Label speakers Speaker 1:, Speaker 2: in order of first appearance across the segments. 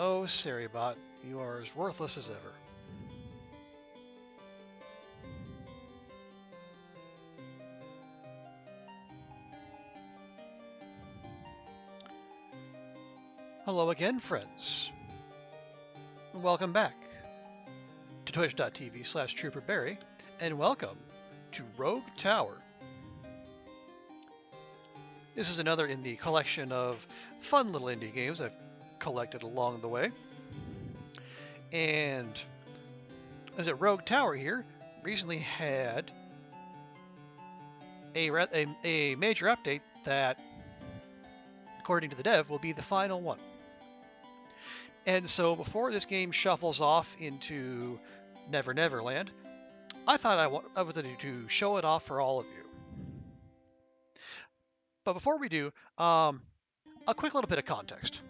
Speaker 1: Oh, Saribot, you are as worthless as ever. Hello again, friends. Welcome back to twitch.tv/TrooperBerry, and welcome to Rogue Tower. This is another in the collection of fun little indie games I've collected along the way. And as at Rogue Tower here, recently had a major update that, according to the dev, will be the final one. And so before this game shuffles off into Never Never Land, I thought I wanted to show it off for all of you. But before we do, a quick little bit of context,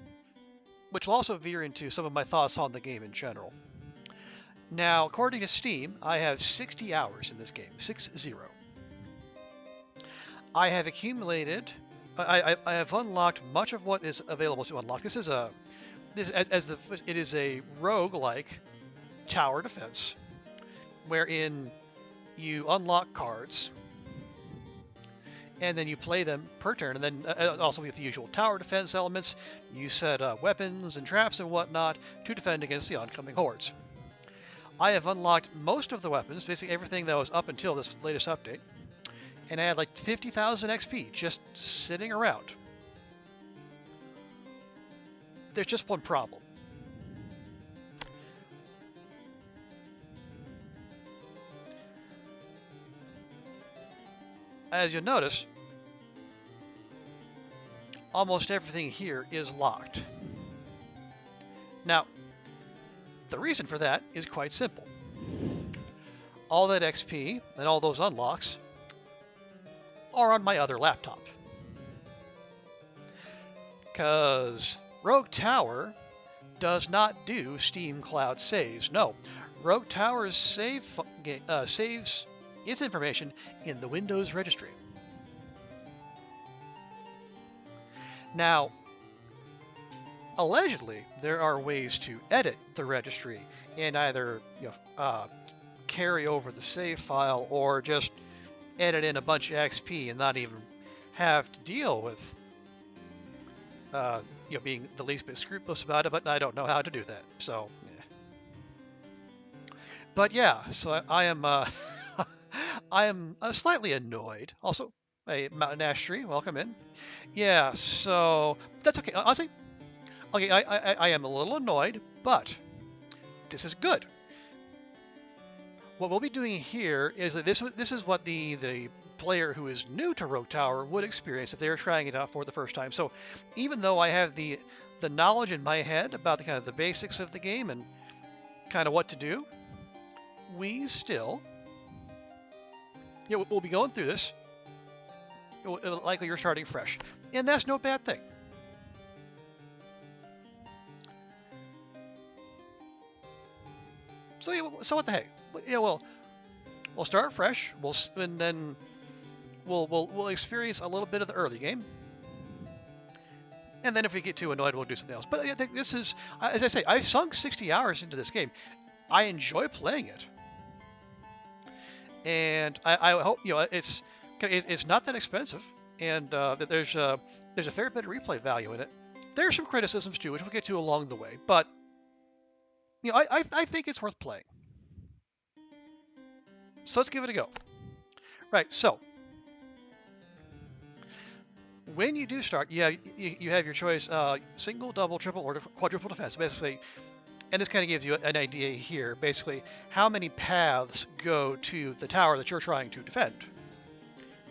Speaker 1: which will also veer into some of my thoughts on the game in general. Now, according to Steam, I have 60 hours in this game, 6-0. I have accumulated, I have unlocked much of what is available to unlock. It is a roguelike tower defense, wherein you unlock cards, and then you play them per turn, and then also with the usual tower defense elements, you set weapons and traps and whatnot to defend against the oncoming hordes. I have unlocked most of the weapons, basically everything that was up until this latest update, and I had like 50,000 XP just sitting around. There's just one problem. As you'll notice, almost everything here is locked. Now, the reason for that is quite simple. All that XP and all those unlocks are on my other laptop. Because Rogue Tower does not do Steam Cloud saves. No, Rogue Tower saves its information in the Windows registry. Now, allegedly, there are ways to edit the registry and either carry over the save file or just edit in a bunch of XP and not even have to deal with being the least bit scrupulous about it, but I don't know how to do that. So, yeah. But yeah, so I am I am slightly annoyed. Also, hey, Mountain Ash Tree, welcome in. Yeah, so that's okay. Honestly, okay, I am a little annoyed, but this is good. What we'll be doing here is that this is what the player who is new to Rogue Tower would experience if they were trying it out for the first time. So even though I have the knowledge in my head about the kind of the basics of the game and kind of what to do, we still, we'll be going through this. Likely you're starting fresh, and that's no bad thing. So what the heck? We'll start fresh. And then we'll experience a little bit of the early game, and then if we get too annoyed, we'll do something else. But I think this is, as I say, I've sunk 60 hours into this game. I enjoy playing it, and I hope it's not that expensive, and that there's a fair bit of replay value in it. There's some criticisms too, which we'll get to along the way, but I think it's worth playing. So let's give it a go. Right, so when you do start, you have your choice: single, double, triple, or quadruple defense. Basically, and this kind of gives you an idea here. Basically, how many paths go to the tower that you're trying to defend.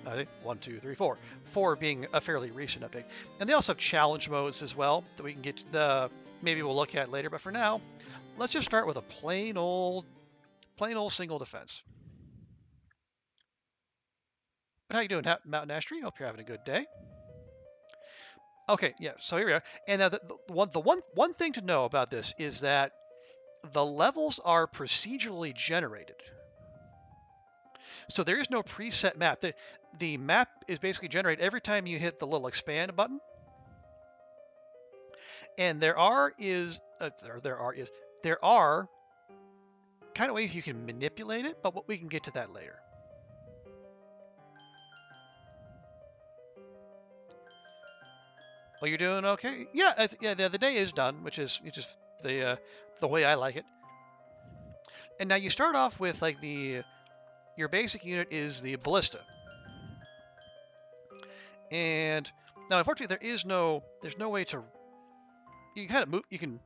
Speaker 1: I think 1, 2, 3, 4. 4 being a fairly recent update, and they also have challenge modes as well that we can get to maybe we'll look at later. But for now, let's just start with a plain old single defense. But how you doing, Mountain Ash Tree? Hope you're having a good day. Okay, yeah, so here we are. And now the one thing to know about this is that the levels are procedurally generated. So there is no preset map. The map is basically generated every time you hit the little expand button. And there are kind of ways you can manipulate it, but we can get to that later. Well, you're doing okay. Yeah, yeah. The day is done, which is the way I like it. And now you start off with like your basic unit is the ballista, and now unfortunately there's no way to you can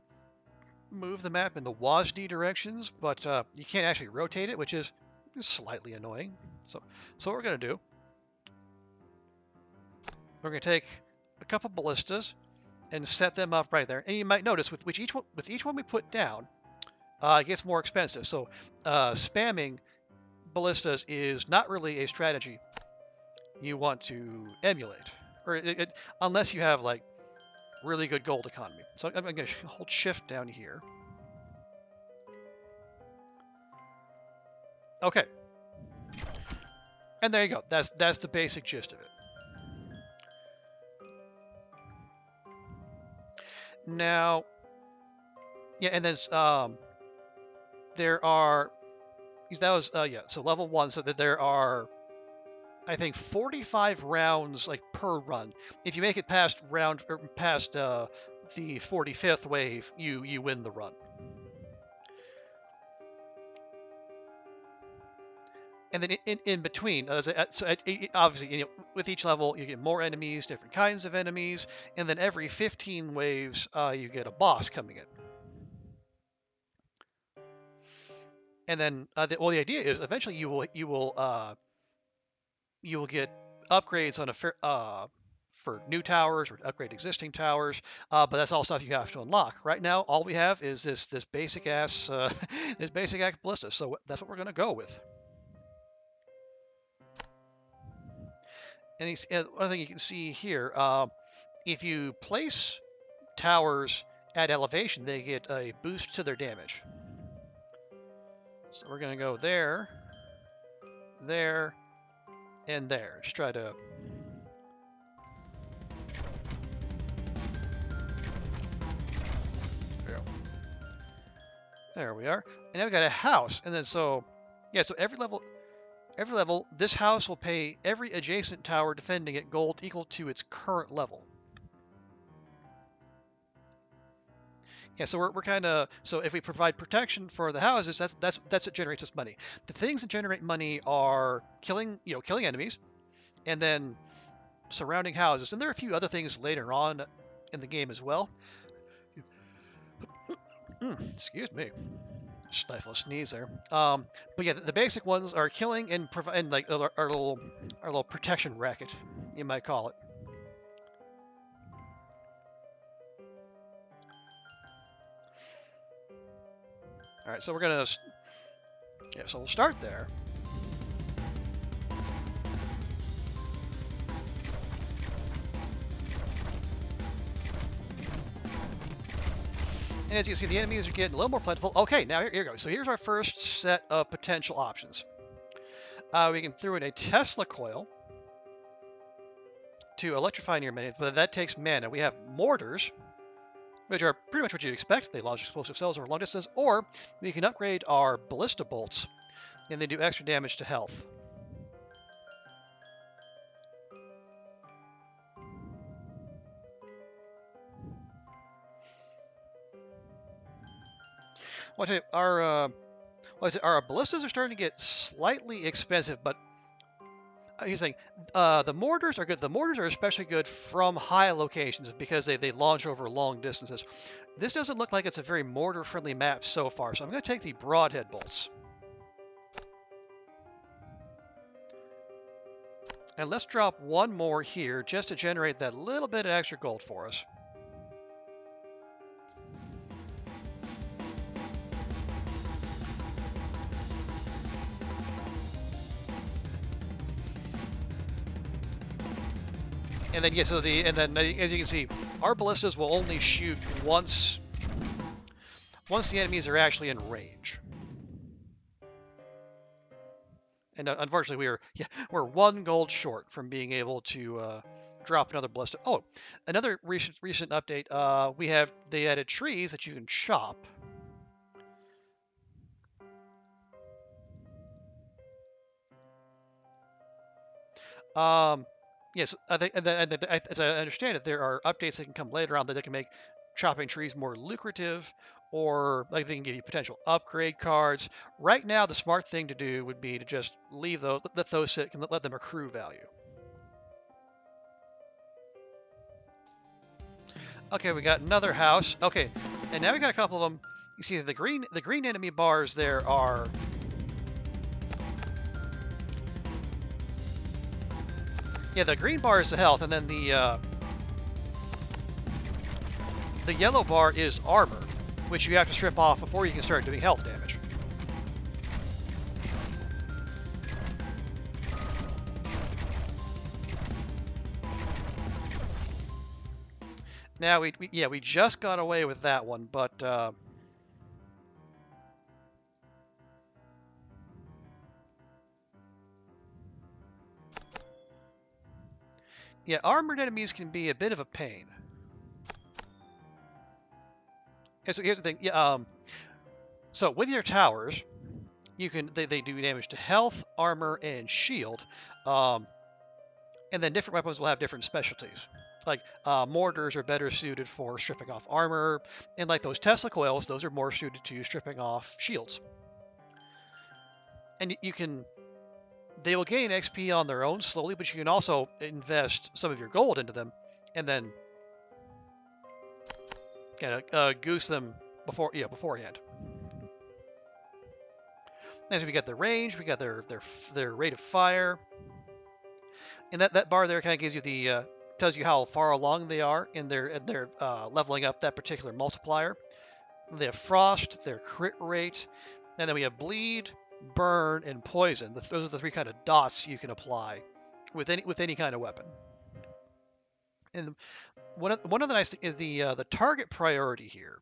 Speaker 1: move the map in the WASD directions, but you can't actually rotate it, which is slightly annoying. So what we're gonna do, we're gonna take a couple ballistas and set them up right there. And you might notice with each one we put down, it gets more expensive. So spamming ballistas is not really a strategy you want to emulate, or unless you have like really good gold economy. So I'm going to hold shift down here. Okay, and there you go. That's the basic gist of it. Now, yeah, and then there are that was yeah. So level 1, so that there are I think 45 rounds like per run. If you make it past the 45th wave, you win the run. And then in between, obviously with each level you get more enemies, different kinds of enemies, and then every 15 waves you get a boss coming in. And then the idea is eventually you will get upgrades on for new towers or upgrade existing towers, but that's all stuff you have to unlock. Right now, all we have is this basic ass this basic ass ballista, so that's what we're gonna go with. And one thing you can see here, if you place towers at elevation, they get a boost to their damage. So we're gonna go there, there, and there. Just try to. There we are. And now we got a house. And then so every level, this house will pay every adjacent tower defending it gold equal to its current level. Yeah, so we're kind of, so if we provide protection for the houses, that's what generates us money. The things that generate money are killing enemies, and then surrounding houses. And there are a few other things later on in the game as well. Excuse me. Stifle a sneeze there. But yeah, the basic ones are killing and provide like our little protection racket, you might call it. All right, so we're gonna so we'll start there. And as you can see, the enemies are getting a little more plentiful. Okay, now here we go. So here's our first set of potential options. We can throw in a Tesla coil to electrify near minions, but that takes mana. We have mortars, which are pretty much what you'd expect. They launch explosive cells over long distance, or we can upgrade our ballista bolts, and they do extra damage to health. Our ballistas are starting to get slightly expensive, but he's saying the mortars are good. The mortars are especially good from high locations because they launch over long distances. This doesn't look like it's a very mortar-friendly map so far, so I'm going to take the broadhead bolts. And let's drop one more here just to generate that little bit of extra gold for us. And then as you can see, our ballistas will only shoot once the enemies are actually in range. And unfortunately, we're one gold short from being able to drop another ballista. Oh, another recent update. They added trees that you can chop. Yes, I think, as I understand it, there are updates that can come later on that they can make chopping trees more lucrative, or like they can give you potential upgrade cards. Right now, the smart thing to do would be to just leave those, let those sit, and let them accrue value. Okay, we got another house. Okay, and now we got a couple of them. You see the green enemy bars there are. Yeah, the green bar is the health, and then the yellow bar is armor, which you have to strip off before you can start doing health damage. Now we just got away with that one, but yeah, armored enemies can be a bit of a pain. Okay, so here's the thing. Yeah, so with your towers, they do damage to health, armor, and shield, and then different weapons will have different specialties. Like mortars are better suited for stripping off armor, and like those Tesla coils, those are more suited to stripping off shields. And they will gain XP on their own slowly, but you can also invest some of your gold into them, and then kind of goose them beforehand. As we got the range, we got their rate of fire, and that bar there kind of gives you the tells you how far along they are in their leveling up that particular multiplier. They have frost, their crit rate, and then we have bleed, burn, and poison. Those are the three kind of dots you can apply with any kind of weapon. And one of the nice things is the target priority here.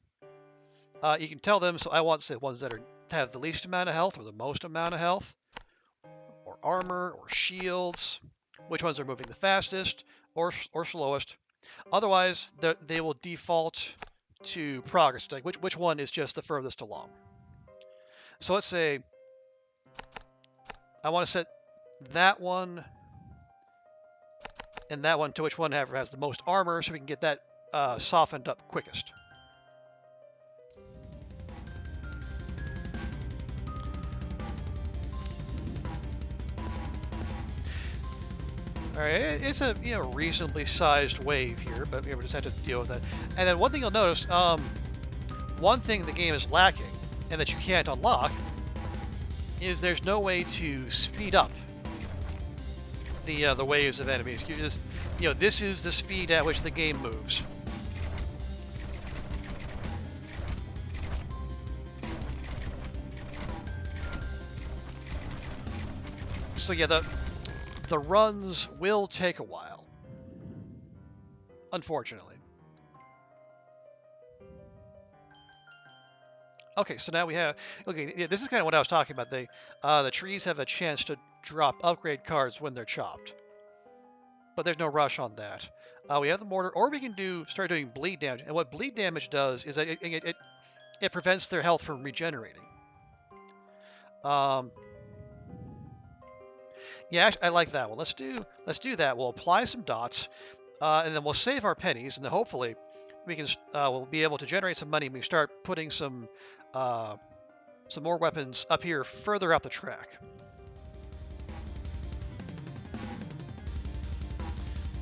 Speaker 1: You can tell them. So I want to say the ones that have the least amount of health or the most amount of health, or armor, or shields. Which ones are moving the fastest or slowest. Otherwise, they will default to progress. Like which one is just the furthest along. So let's say I want to set that one and that one to which one has the most armor, so we can get that softened up quickest. All right, it's a reasonably sized wave here, but we just have to deal with that. And then one thing you'll notice, one thing the game is lacking, and that you can't unlock, is there's no way to speed up the waves of enemies. This is the speed at which the game moves. So yeah, the runs will take a while, unfortunately. Okay, so now we have. Okay, yeah, this is kind of what I was talking about. The trees have a chance to drop upgrade cards when they're chopped, but there's no rush on that. We have the mortar, or we can start doing bleed damage. And what bleed damage does is that it prevents their health from regenerating. Yeah, actually, I like that one. Let's do that. We'll apply some dots, and then we'll save our pennies, and then hopefully we'll be able to generate some money. And we start putting some more weapons up here further up the track.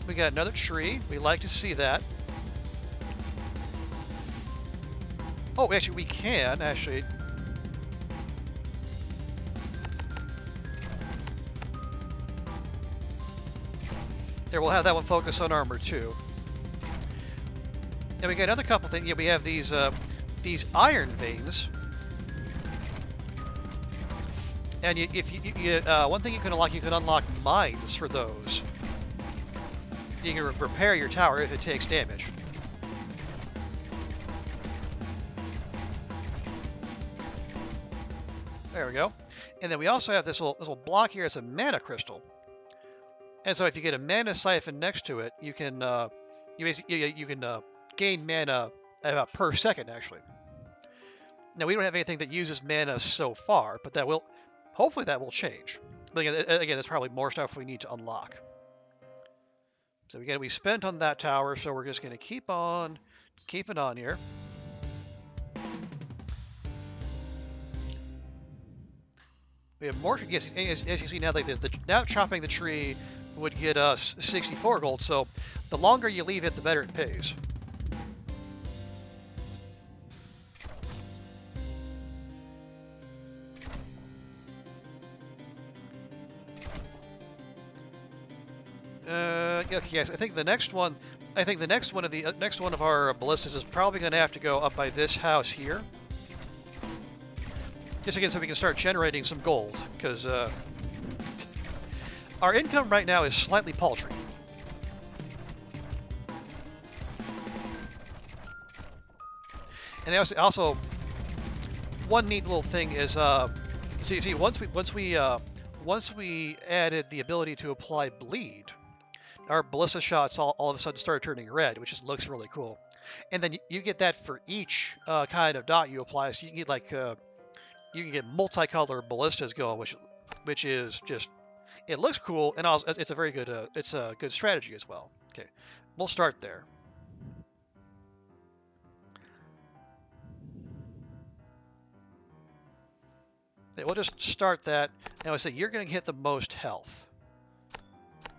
Speaker 1: We got another tree. We like to see that. Oh, actually, we can actually. There, we'll have that one focus on armor too. And we got another couple things. Yeah, we have these iron veins. And one thing you can unlock mines for those. You can repair your tower if it takes damage. There we go. And then we also have this little block here. It's a mana crystal. And so if you get a mana siphon next to it, you can you can gain mana per second actually. Now we don't have anything that uses mana so far, but that will hopefully that will change. But again, there's probably more stuff we need to unlock. So again, we spent on that tower, so we're just going to keep on keeping on here. We have more. Yes, as you see now, now chopping the tree would get us 64 gold. So the longer you leave it, the better it pays. Yes, I think the next one. I think the next one of our ballistas is probably going to have to go up by this house here. Just again, so we can start generating some gold, because our income right now is slightly paltry. And also one neat little thing is, so you see, once we added the ability to apply bleed, our ballista shots all of a sudden started turning red, which just looks really cool. And then you get that for each kind of dot you apply, so you can get like you can get multicolored ballistas going, which is just, it looks cool, and also it's a very good it's a good strategy as well. Okay, we'll start there. Okay, we'll just start that, and we'll say you're going to get the most health,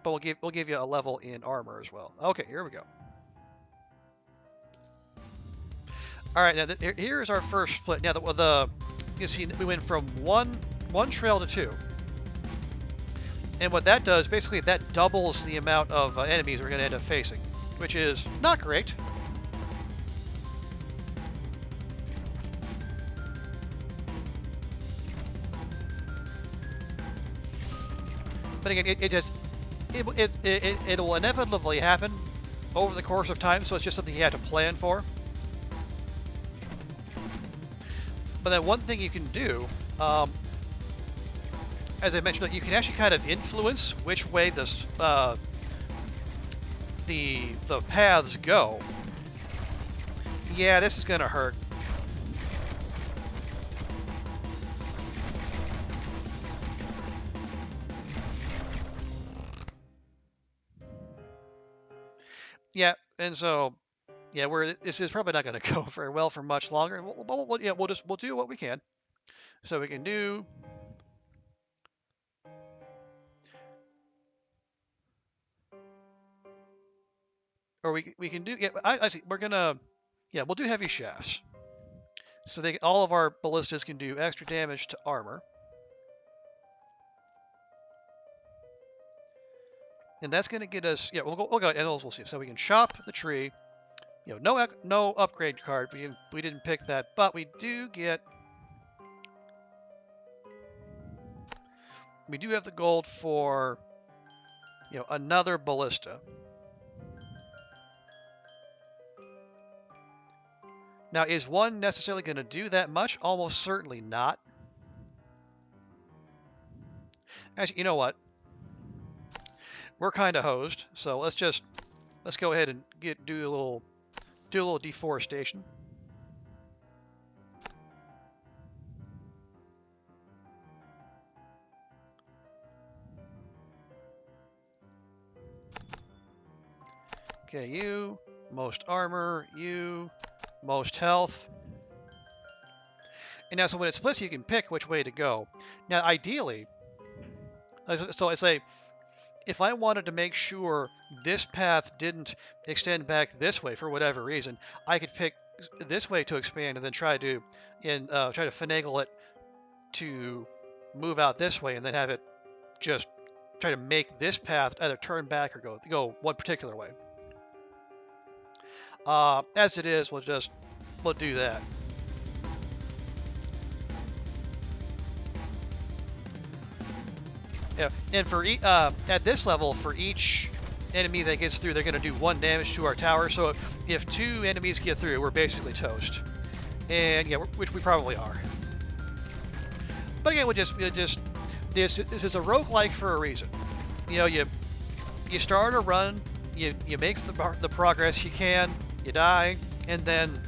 Speaker 1: but we'll give you a level in armor as well. Okay, here we go. All right, now here's our first split. Now you see we went from one trail to two, and what that does basically, that doubles the amount of enemies we're going to end up facing, which is not great. But again, it'll inevitably happen over the course of time, so it's just something you have to plan for. But then one thing you can do, as I mentioned, you can actually kind of influence which way the paths go. Yeah, this is gonna hurt. Yeah, and so, yeah, this is probably not going to go very well for much longer. We'll do what we can. So we can do, or we can do. Yeah, I see. We're gonna, yeah, we'll do heavy shafts. So all of our ballistas can do extra damage to armor. And that's going to get us, yeah, we'll go, and we'll see. So we can chop the tree. You know, no upgrade card. We didn't pick that, but we do have the gold for, you know, another ballista. Now, is one necessarily going to do that much? Almost certainly not. Actually, you know what? We're kind of hosed, so let's go ahead and do a little deforestation. Okay, you most armor, you most health. And now, so when it splits, you can pick which way to go. Now, ideally, so I say, if I wanted to make sure this path didn't extend back this way for whatever reason, I could pick this way to expand and then try to finagle it to move out this way, and then have it just try to make this path either turn back or go one particular way. As it is, we'll do that. Yeah, and for at this level, for each enemy that gets through, they're going to do 1 damage to our tower. So if 2 enemies get through, we're basically toast. And yeah, which we probably are. But again, this is a roguelike for a reason. You know, you start a run, you make the progress you can, you die, and then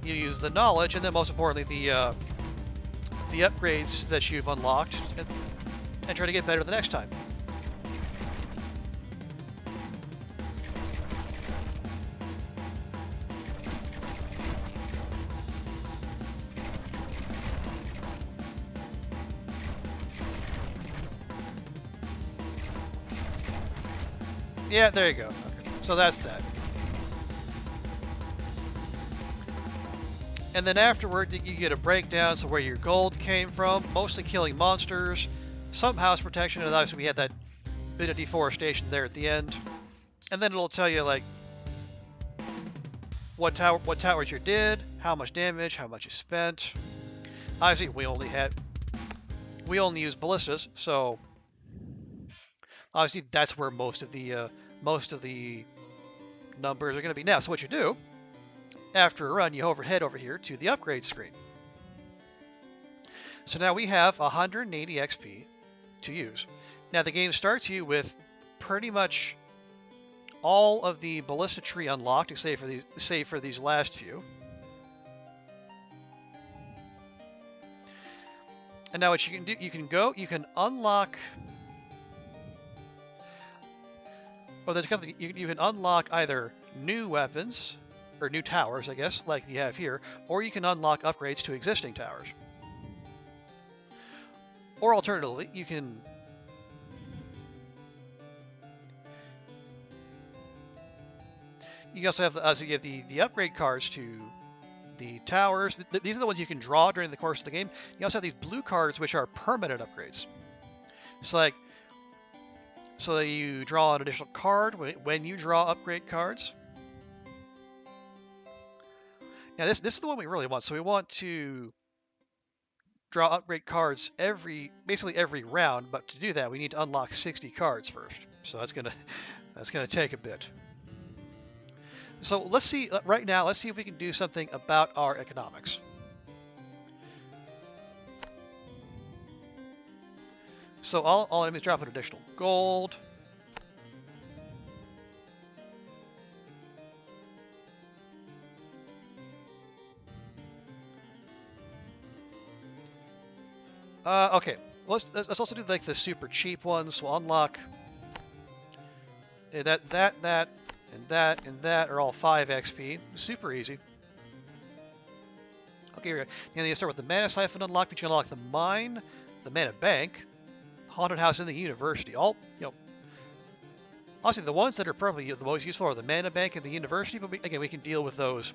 Speaker 1: you use the knowledge, and then most importantly the upgrades that you've unlocked, and try to get better the next time. Yeah, there you go. Okay. So that's that. And then afterward, you get a breakdown to where your gold came from, mostly killing monsters, some house protection, and obviously we had that bit of deforestation there at the end. And then it'll tell you like what towers you did, how much damage, how much you spent. Obviously, we only use ballistas, so obviously that's where most of the numbers are going to be. Now, so what you do after a run, you head over here to the upgrade screen. So now we have 180 XP to use. Now the game starts you with pretty much all of the ballista tree unlocked, save for these last few. And now what you can do, you can unlock. Well, there's a couple. You can unlock either new weapons or new towers, I guess, like you have here, or you can unlock upgrades to existing towers. Or alternatively, you can also have the upgrade cards to the towers. These are the ones you can draw during the course of the game. You also have these blue cards, which are permanent upgrades. It's like, so you draw an additional card when you draw upgrade cards. Now this is the one we really want. So we want to draw upgrade cards basically every round, but to do that we need to unlock 60 cards first. So that's gonna take a bit. So let's see right now. Let's see if we can do something about our economics. So all enemies drop an additional gold. Okay. Let's also do like the super cheap ones. We'll unlock that, and that are all 5 XP. Super easy. Okay, here we go. Now you start with the mana siphon unlocked, but you unlock the mine, the mana bank, haunted house, and the university. All, honestly, the ones that are probably the most useful are the mana bank and the university, but again, we can deal with those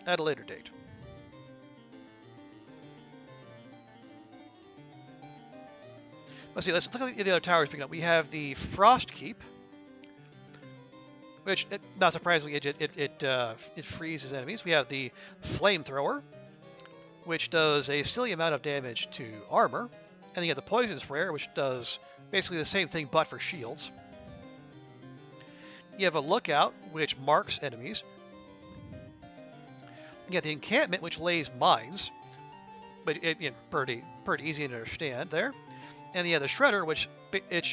Speaker 1: at a later date. Let's see, let's look at the other towers picking up. We have the Frost Keep, which, not surprisingly, it freezes enemies. We have the Flamethrower, which does a silly amount of damage to armor. And then you have the Poison Sprayer, which does basically the same thing but for shields. You have a Lookout, which marks enemies. You have the Encampment, which lays mines, but pretty easy to understand there. And you have the Shredder, which it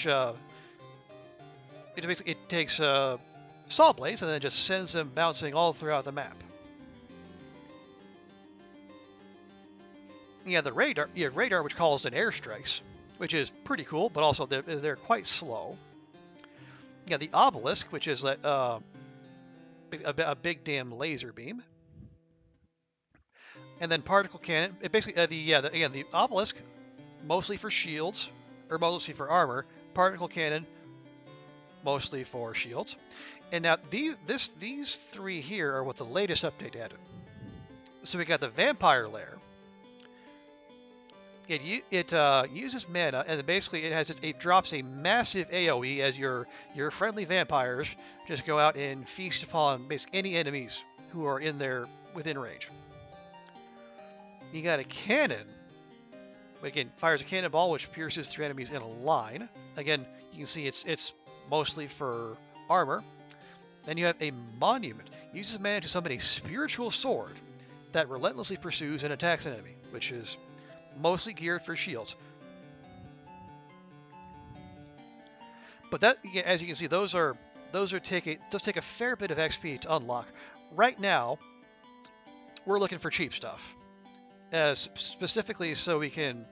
Speaker 1: takes saw blades and then just sends them bouncing all throughout the map. You have the radar. You have radar, which calls in airstrikes, which is pretty cool, but also they're quite slow. You have the obelisk, which is a big damn laser beam. And then particle cannon. It basically the obelisk, mostly for shields, or mostly for armor. Particle cannon, mostly for shields. And now these three here are what the latest update added. So we got the vampire lair. It uses mana, and basically it drops a massive AOE as your friendly vampires just go out and feast upon basically any enemies who are within range. You got a cannon. Again, fires a cannonball which pierces through enemies in a line. Again, you can see it's mostly for armor. Then you have a monument. Uses mana to summon a spiritual sword that relentlessly pursues and attacks an enemy, which is mostly geared for shields. But that, yeah, as you can see, those take a fair bit of XP to unlock. Right now, we're looking for cheap stuff, as specifically so we can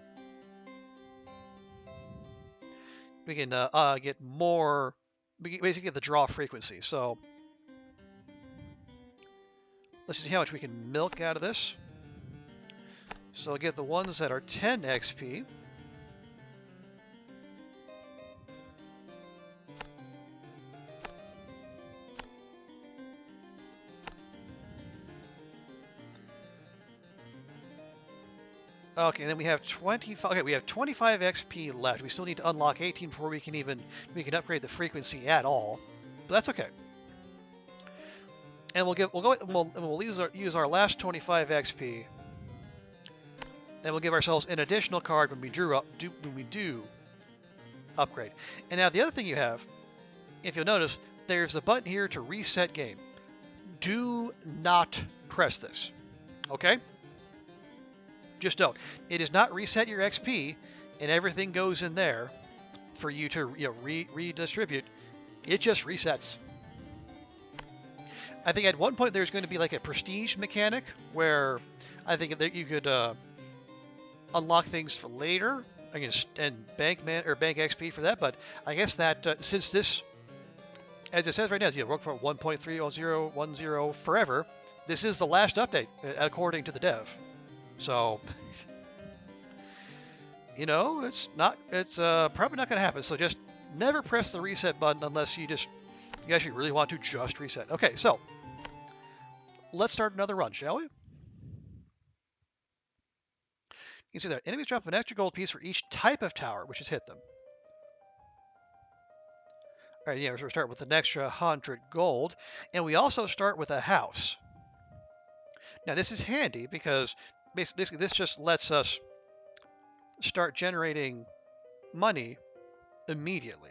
Speaker 1: get more. We can basically get the draw frequency. So let's see how much we can milk out of this. So I'll get the ones that are 10 XP. Okay, and then we have 25. Okay, we have 25 XP left. We still need to unlock 18 before we can upgrade the frequency at all. But that's okay. And we'll use our last 25 XP, and we'll give ourselves an additional card when we do upgrade. And now the other thing you have, if you'll notice, there's a button here to reset game. Do not press this. Okay? Just don't. It does not reset your XP, and everything goes in there for you to redistribute. It just resets. I think at one point there's going to be like a prestige mechanic where I think that you could unlock things for later and bank XP for that. But I guess that since this, as it says right now, is work for 1.3010 forever, this is the last update according to the dev. So, it's probably not going to happen. So just never press the reset button unless you actually really want to just reset. Okay, so let's start another run, shall we? You can see that enemies drop an extra gold piece for each type of tower which has hit them. All right, yeah, so we start with an extra 100 gold, and we also start with a house. Now this is handy because basically this just lets us start generating money immediately.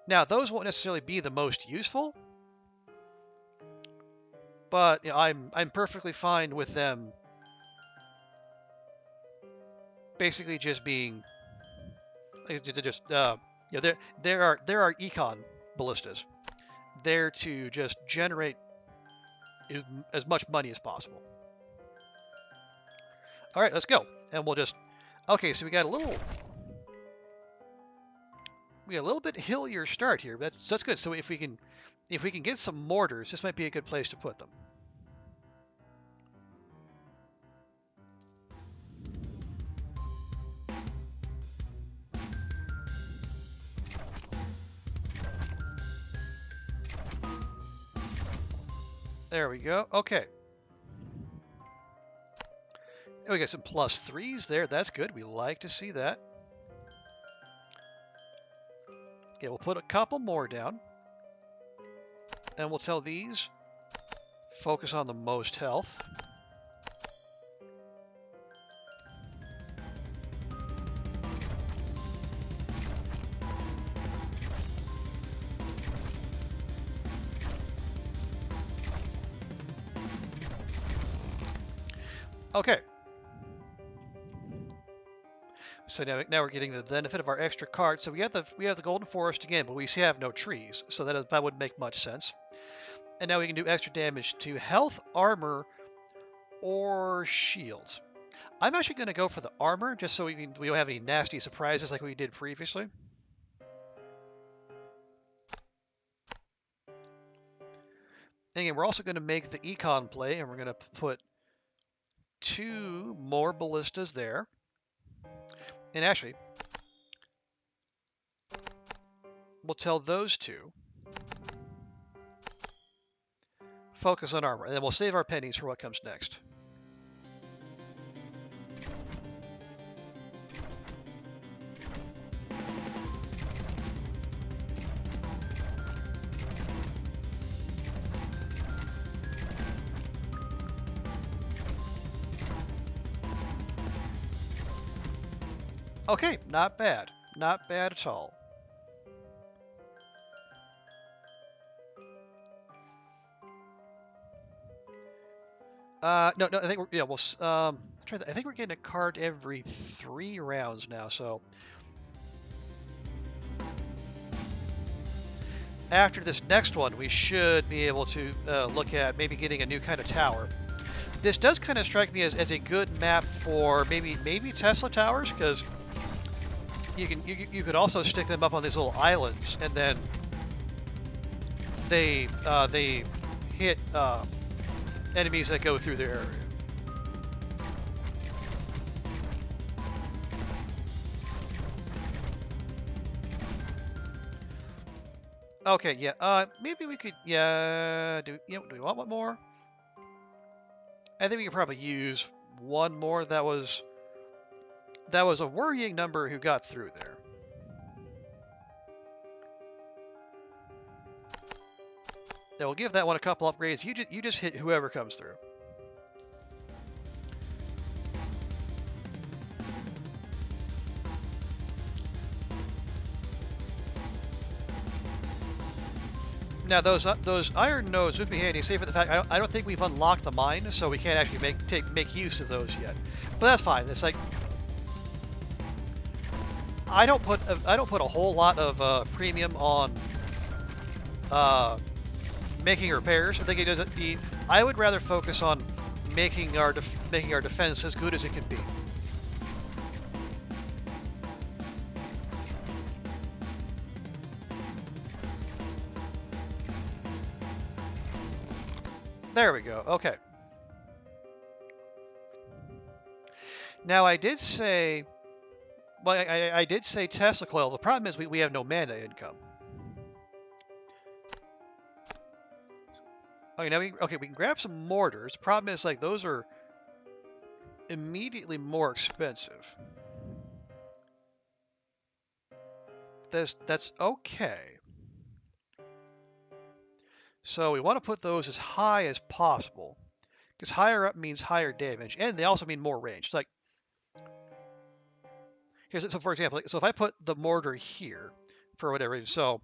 Speaker 1: Now those won't necessarily be the most useful, but I'm perfectly fine with them basically just being just there are econ ballistas there to just generate as much money as possible. All right, let's go, and we'll just okay. So we got a little bit hillier start here. That's good. So if we can get some mortars, this might be a good place to put them. There we go. Okay. We got some +3s there. That's good. We like to see that. Okay, we'll put a couple more down. And we'll tell these, focus on the most health. Okay. So now we're getting the benefit of our extra cards. So we have the golden forest again, but we have no trees, so that wouldn't make much sense. And now we can do extra damage to health, armor, or shields. I'm actually going to go for the armor, just so we don't have any nasty surprises like we did previously. And again, we're also going to make the econ play, and we're going to put 2 more ballistas there. And actually, we'll tell those 2, focus on armor, and then we'll save our pennies for what comes next. Okay, not bad. Not bad at all. No, I think I think we're getting a card every 3 rounds now, so after this next one, we should be able to look at maybe getting a new kind of tower. This does kind of strike me as a good map for maybe Tesla towers, because you could also stick them up on these little islands, and then they hit enemies that go through their area. Okay, yeah. Maybe we could. Yeah. Do we want one more? I think we could probably use one more. That was a worrying number who got through there. Yeah, we'll give that one a couple upgrades. You just hit whoever comes through. Now those iron nodes would be handy, save for the fact I don't think we've unlocked the mine, so we can't actually make use of those yet. But that's fine. It's like I don't put a whole lot of premium on making repairs. I think it does I would rather focus on making our defense as good as it can be. There we go. Okay. Now I did say, well, I did say Tesla coil. The problem is we have no mana income. Okay, now we can grab some mortars. The problem is like those are immediately more expensive. That's okay. So we want to put those as high as possible, because higher up means higher damage, and they also mean more range. It's like so for example, so if I put the mortar here for whatever reason, so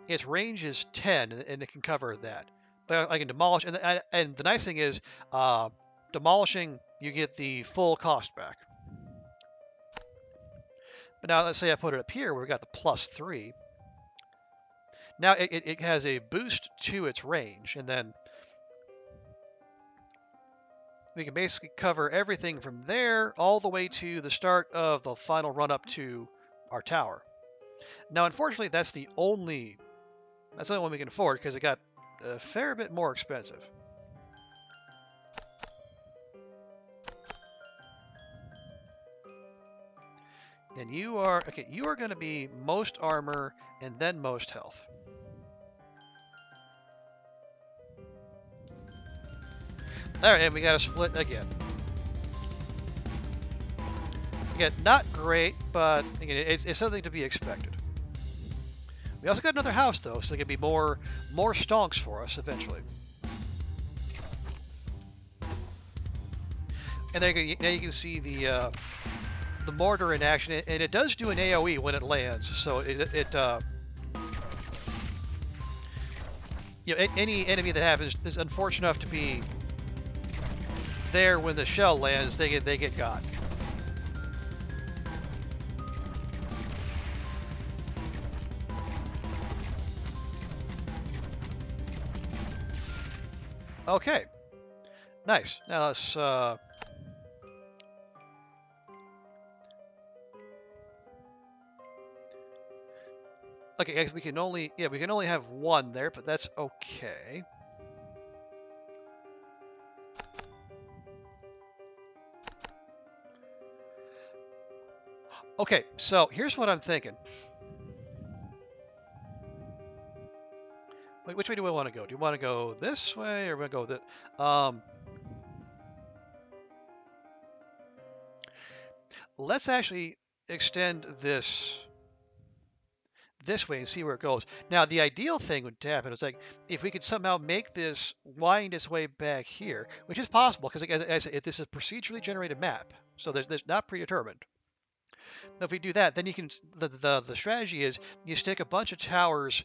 Speaker 1: its range is 10 and it can cover that. But I can demolish, and the nice thing is, demolishing you get the full cost back. But now let's say I put it up here where we got the +3. Now it has a boost to its range, and then we can basically cover everything from there all the way to the start of the final run up to our tower. Now, unfortunately, that's the only one we can afford, because it got a fair bit more expensive. And you are going to be most armor and then most health. All right, and we got to split again. Again, not great, but again, it's something to be expected. We also got another house though, so there can be more stonks for us eventually. And there now you can see the mortar in action, and it does do an AOE when it lands. So any enemy that happens is unfortunate enough to be there when the shell lands, they get got. Okay, nice. Now let's okay, we can only have one there, but that's okay. Okay, so here's what I'm thinking. Wait, which way do we want to go? Do you want to go this way, or we go this? Let's actually extend this way and see where it goes. Now, the ideal thing would happen is like if we could somehow make this wind its way back here, which is possible because as this is a procedurally generated map, so there's not predetermined. Now, if we do that, then you can the strategy is you stick a bunch of towers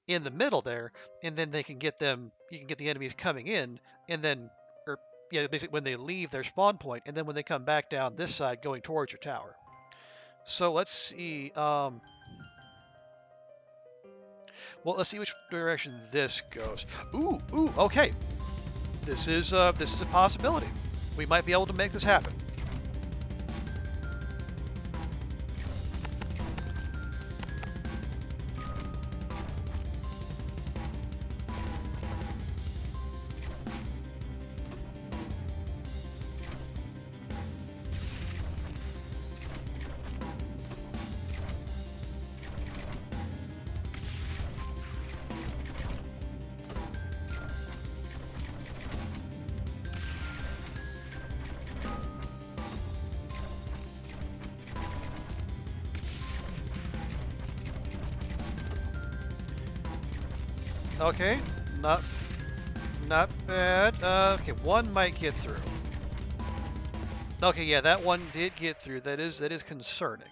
Speaker 1: in the middle there, and then they can get them. You can get the enemies coming in, and then, or yeah, basically when they leave their spawn point, and then when they come back down this side going towards your tower. So let's see. Well, let's see which direction this goes. Ooh, okay. This is a possibility. We might be able to make this happen. Okay, not bad. Okay, one might get through. Okay, yeah, that one did get through. That is concerning.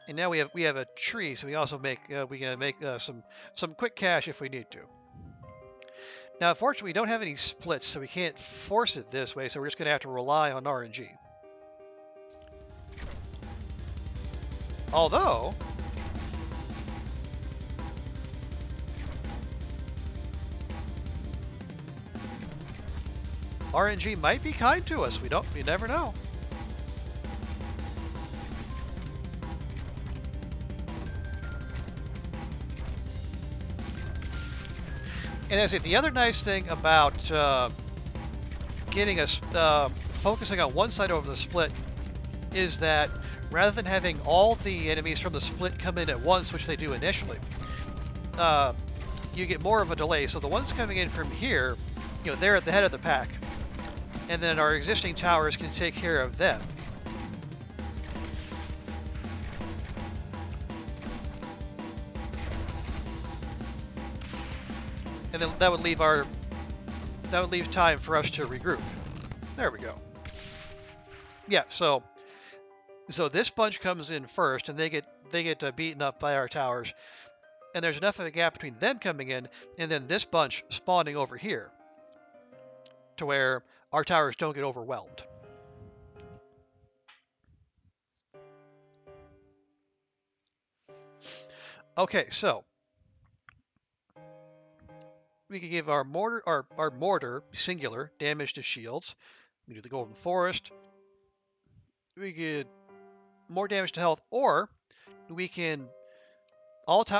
Speaker 1: And now we have a tree, so we also make we can make some quick cash if we need to. Now, unfortunately, we don't have any splits, so we can't force it this way. So we're just going to have to rely on RNG. Although, RNG might be kind to us. We never know. And as I say, the other nice thing about getting us focusing on one side over the split is that rather than having all the enemies from the split come in at once, which they do initially, you get more of a delay. So the ones coming in from here, you know, they're at the head of the pack, and then our existing towers can take care of them. And then that would leave time for us to regroup. There we go. Yeah, so this bunch comes in first, and they get beaten up by our towers, and there's enough of a gap between them coming in and then this bunch spawning over here to where our towers don't get overwhelmed. Okay, so we can give our mortar singular damage to shields. We do the golden forest. We get more damage to health, or we can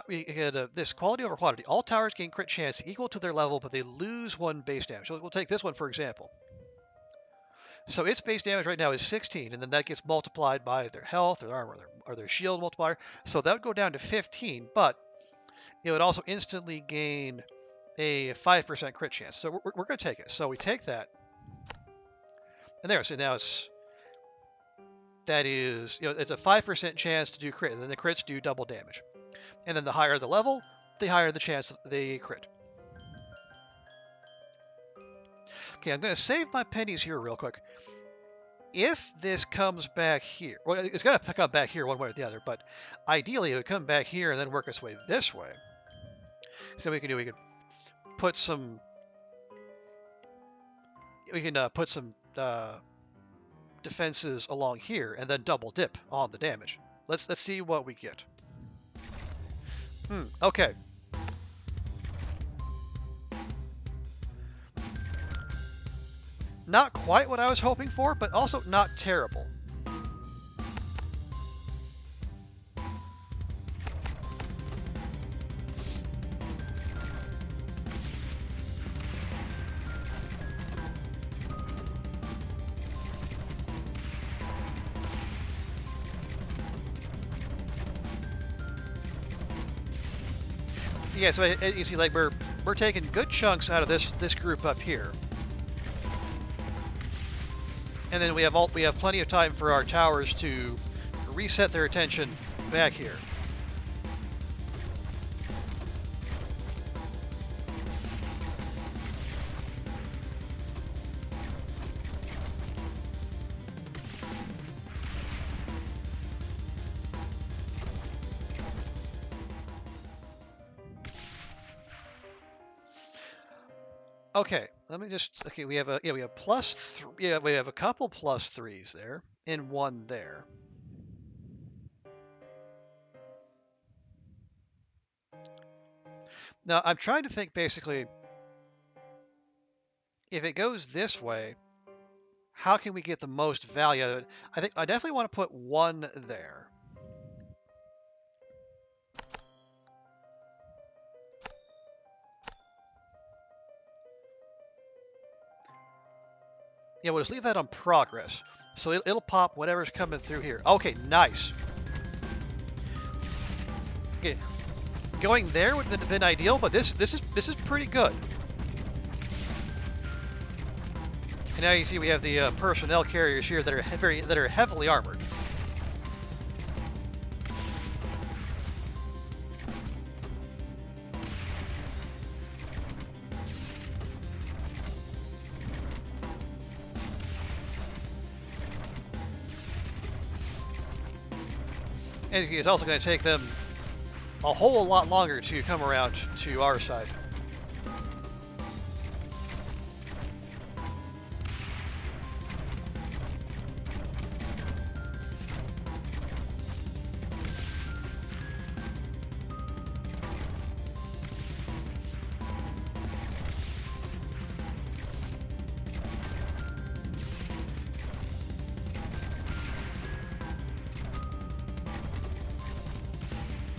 Speaker 1: we get this quality over quantity. All towers gain crit chance equal to their level, but they lose one base damage. So we'll take this one for example. So its base damage right now is 16, and then that gets multiplied by their health, their armor, or their shield multiplier. So that would go down to 15, but it would also instantly gain a 5% crit chance. So we're going to take it. So we take that, and there. So now it's it's a 5% chance to do crit, and then the crits do double damage. And then the higher the level, the higher the chance they crit. Okay, I'm going to save my pennies here real quick. If this comes back here, well, it's going to pick up back here one way or the other, but ideally it would come back here and then work its way this way. So we can put some defenses along here and then double dip on the damage. Let's see what we get. Okay. Not quite what I was hoping for, but also not terrible. Yeah, so you see, like we're taking good chunks out of this group up here, and then we have plenty of time for our towers to reset their attention back here. Okay, let me just. Okay, we have we have a couple +3s there and one there. Now, I'm trying to think basically, if it goes this way, how can we get the most value out of it? I think I definitely want to put one there. Yeah, we'll just leave that on progress. So it'll pop whatever's coming through here. Okay, nice. Okay, going there would have been ideal, but this is pretty good. And now you see we have the personnel carriers here that are heavily armored. And it's also going to take them a whole lot longer to come around to our side.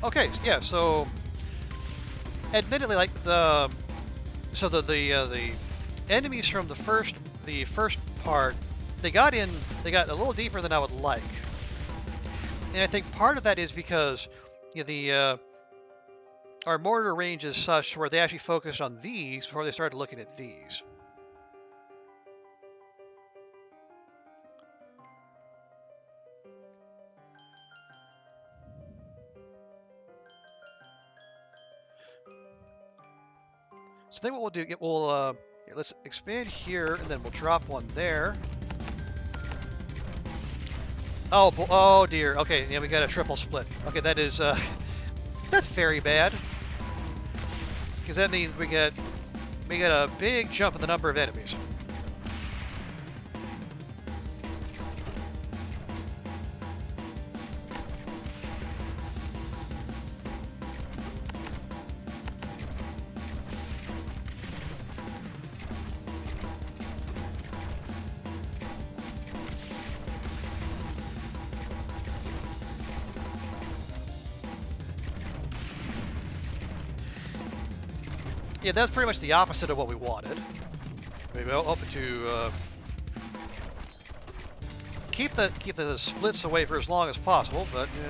Speaker 1: Okay, yeah. So, admittedly, like the enemies from the first part, they got a little deeper than I would like, and I think part of that is because you know, our mortar range is such where they actually focused on these before they started looking at these. So then what we'll do, let's expand here, and then we'll drop one there. Oh dear. Okay, yeah, we got a triple split. Okay, that is that's very bad, because that means we get a big jump in the number of enemies. Yeah, that's pretty much the opposite of what we wanted. Maybe I'll open to keep the splits away for as long as possible, but you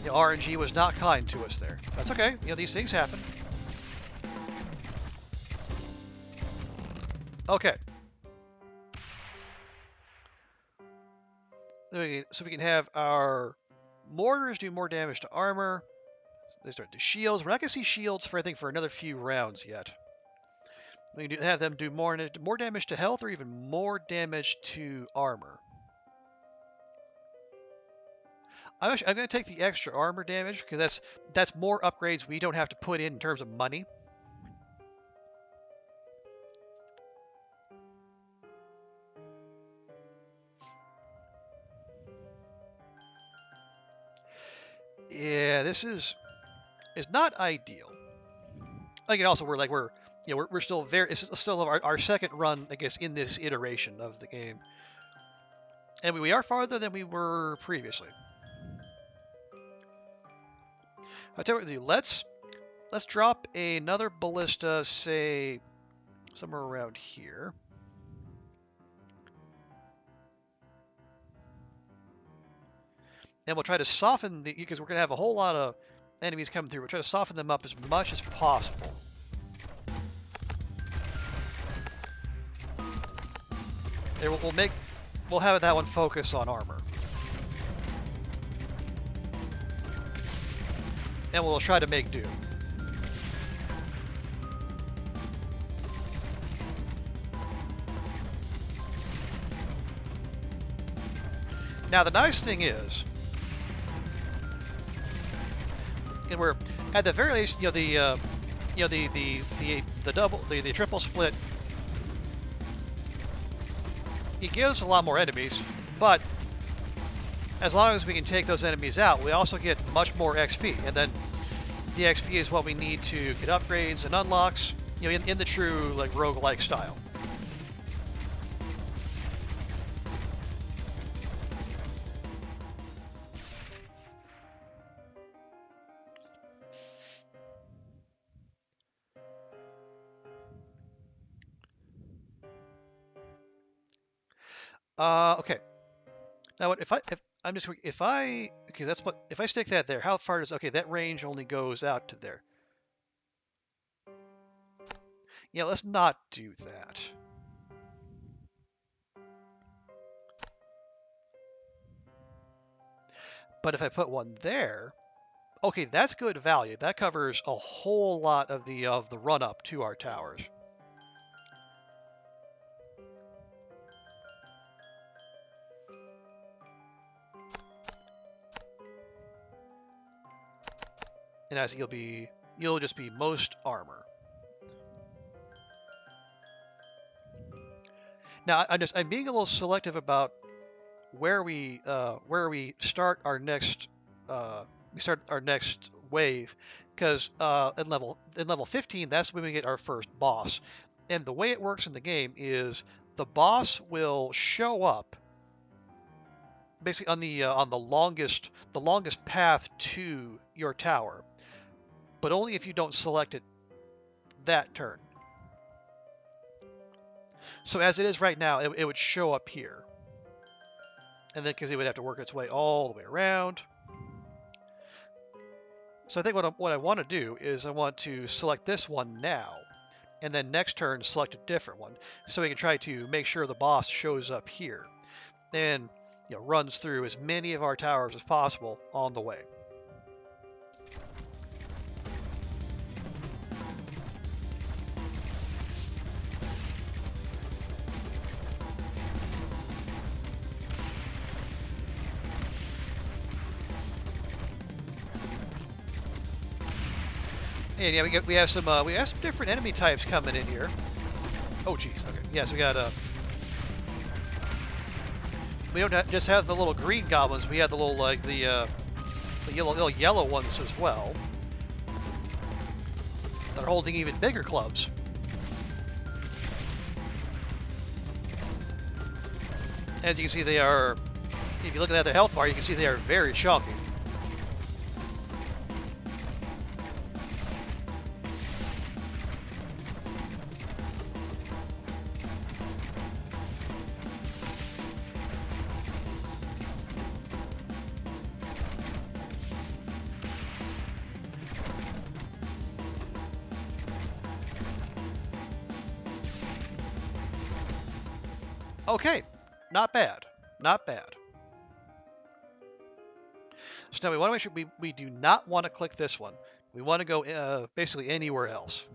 Speaker 1: know, RNG was not kind to us there. That's okay. You know, these things happen. Okay. So we can have our mortars do more damage to armor. They start to shields. We're not going to see shields for, I think, for another few rounds yet. We can have them do more damage to health or even more damage to armor. I'm going to take the extra armor damage because that's more upgrades we don't have to put in terms of money. Yeah, this is not ideal. Again, also we're still it's still our second run, I guess, in this iteration of the game, and we are farther than we were previously. I'll tell you what to do. Let's drop another ballista, say somewhere around here. And we'll try to soften because we're going to have a whole lot of enemies coming through. We'll try to soften them up as much as possible. There, we'll have that one focus on armor. And we'll try to make do. Now the nice thing is, and we're at the very least, the triple split, it gives a lot more enemies, but as long as we can take those enemies out, we also get much more XP. And then The XP is what we need to get upgrades and unlocks, you know, in the true like roguelike style. Okay. Now, what if I'm just if I okay, that's what if I stick that there, how far does okay, that range only goes out to there. Yeah, let's not do that. But if I put one there, okay, that's good value. That covers a whole lot of the run up to our towers. And as you'll just be most armor. Now I'm being a little selective about where we start our next wave, because in level 15 that's when we get our first boss, and the way it works in the game is the boss will show up basically on the longest path to your tower, but only if you don't select it that turn. So as it is right now, it would show up here, and then because it would have to work its way all the way around. So I think what I want to do is I want to select this one now, and then next turn select a different one, so we can try to make sure the boss shows up here, and runs through as many of our towers as possible on the way. And yeah, we have some different enemy types coming in here. Oh geez, okay. Yeah, so we got we don't just have the little green goblins. We have the little like the little yellow ones as well. They're holding even bigger clubs. As you can see, they are. If you look at their health bar, you can see they are very chunky. Okay, not bad, not bad. So now we want to make sure we do not want to click this one. We want to go basically anywhere else.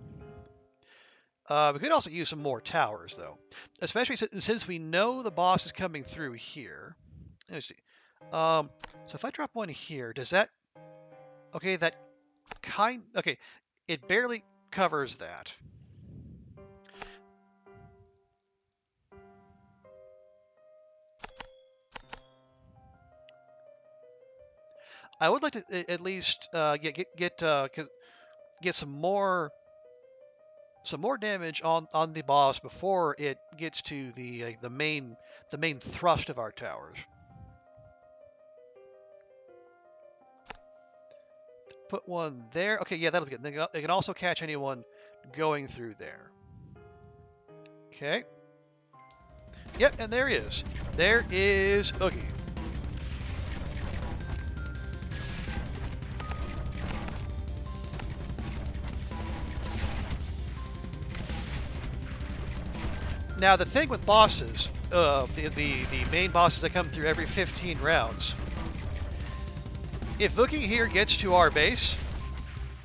Speaker 1: We could also use some more towers though, especially since we know the boss is coming through here. Let's see. So if I drop one here, does that? Okay, okay, it barely covers that. I would like to at least get some more damage on the boss before it gets to the main thrust of our towers. Put one there. Okay, yeah, that'll be good. They can also catch anyone going through there. Okay. Yep, and there he is. There is Oogie. Now the thing with bosses, the main bosses that come through every 15 rounds, if Oogie here gets to our base,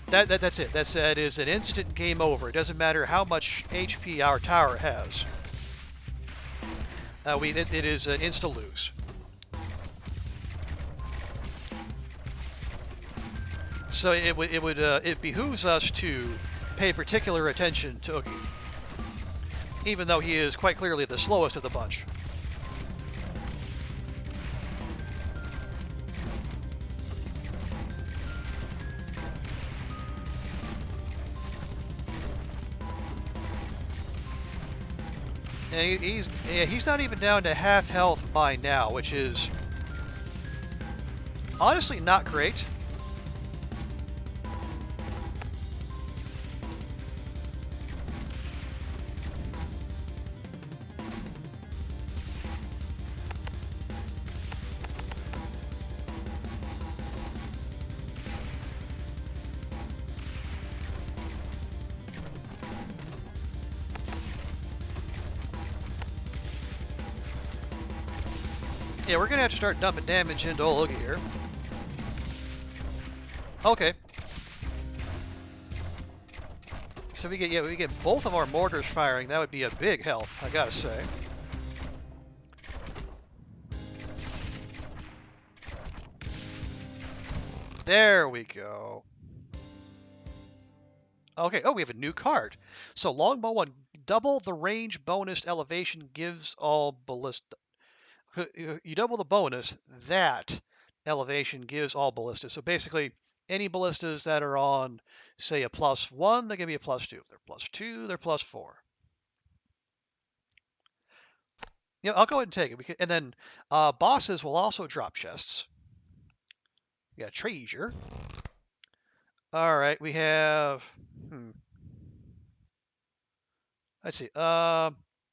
Speaker 1: that's it. That is an instant game over. It doesn't matter how much HP our tower has. It is an insta lose. So it behooves us to pay particular attention to Oogie, even though he is quite clearly the slowest of the bunch. And he's not even down to half health by now, which is honestly not great. Yeah, we're gonna have to start dumping damage into Olga here. Okay. So we get both of our mortars firing. That would be a big help, I gotta say. There we go. Okay, oh, we have a new card. So longbow 1, double the range bonus elevation gives all ballista. You double the bonus, that elevation gives all ballistas. So basically, any ballistas that are on, say, a +1, they're going to be a +2. If they're +2, they're +4. Yeah, I'll go ahead and take it. And then bosses will also drop chests. We got treasure. All right, we have. Let's see. I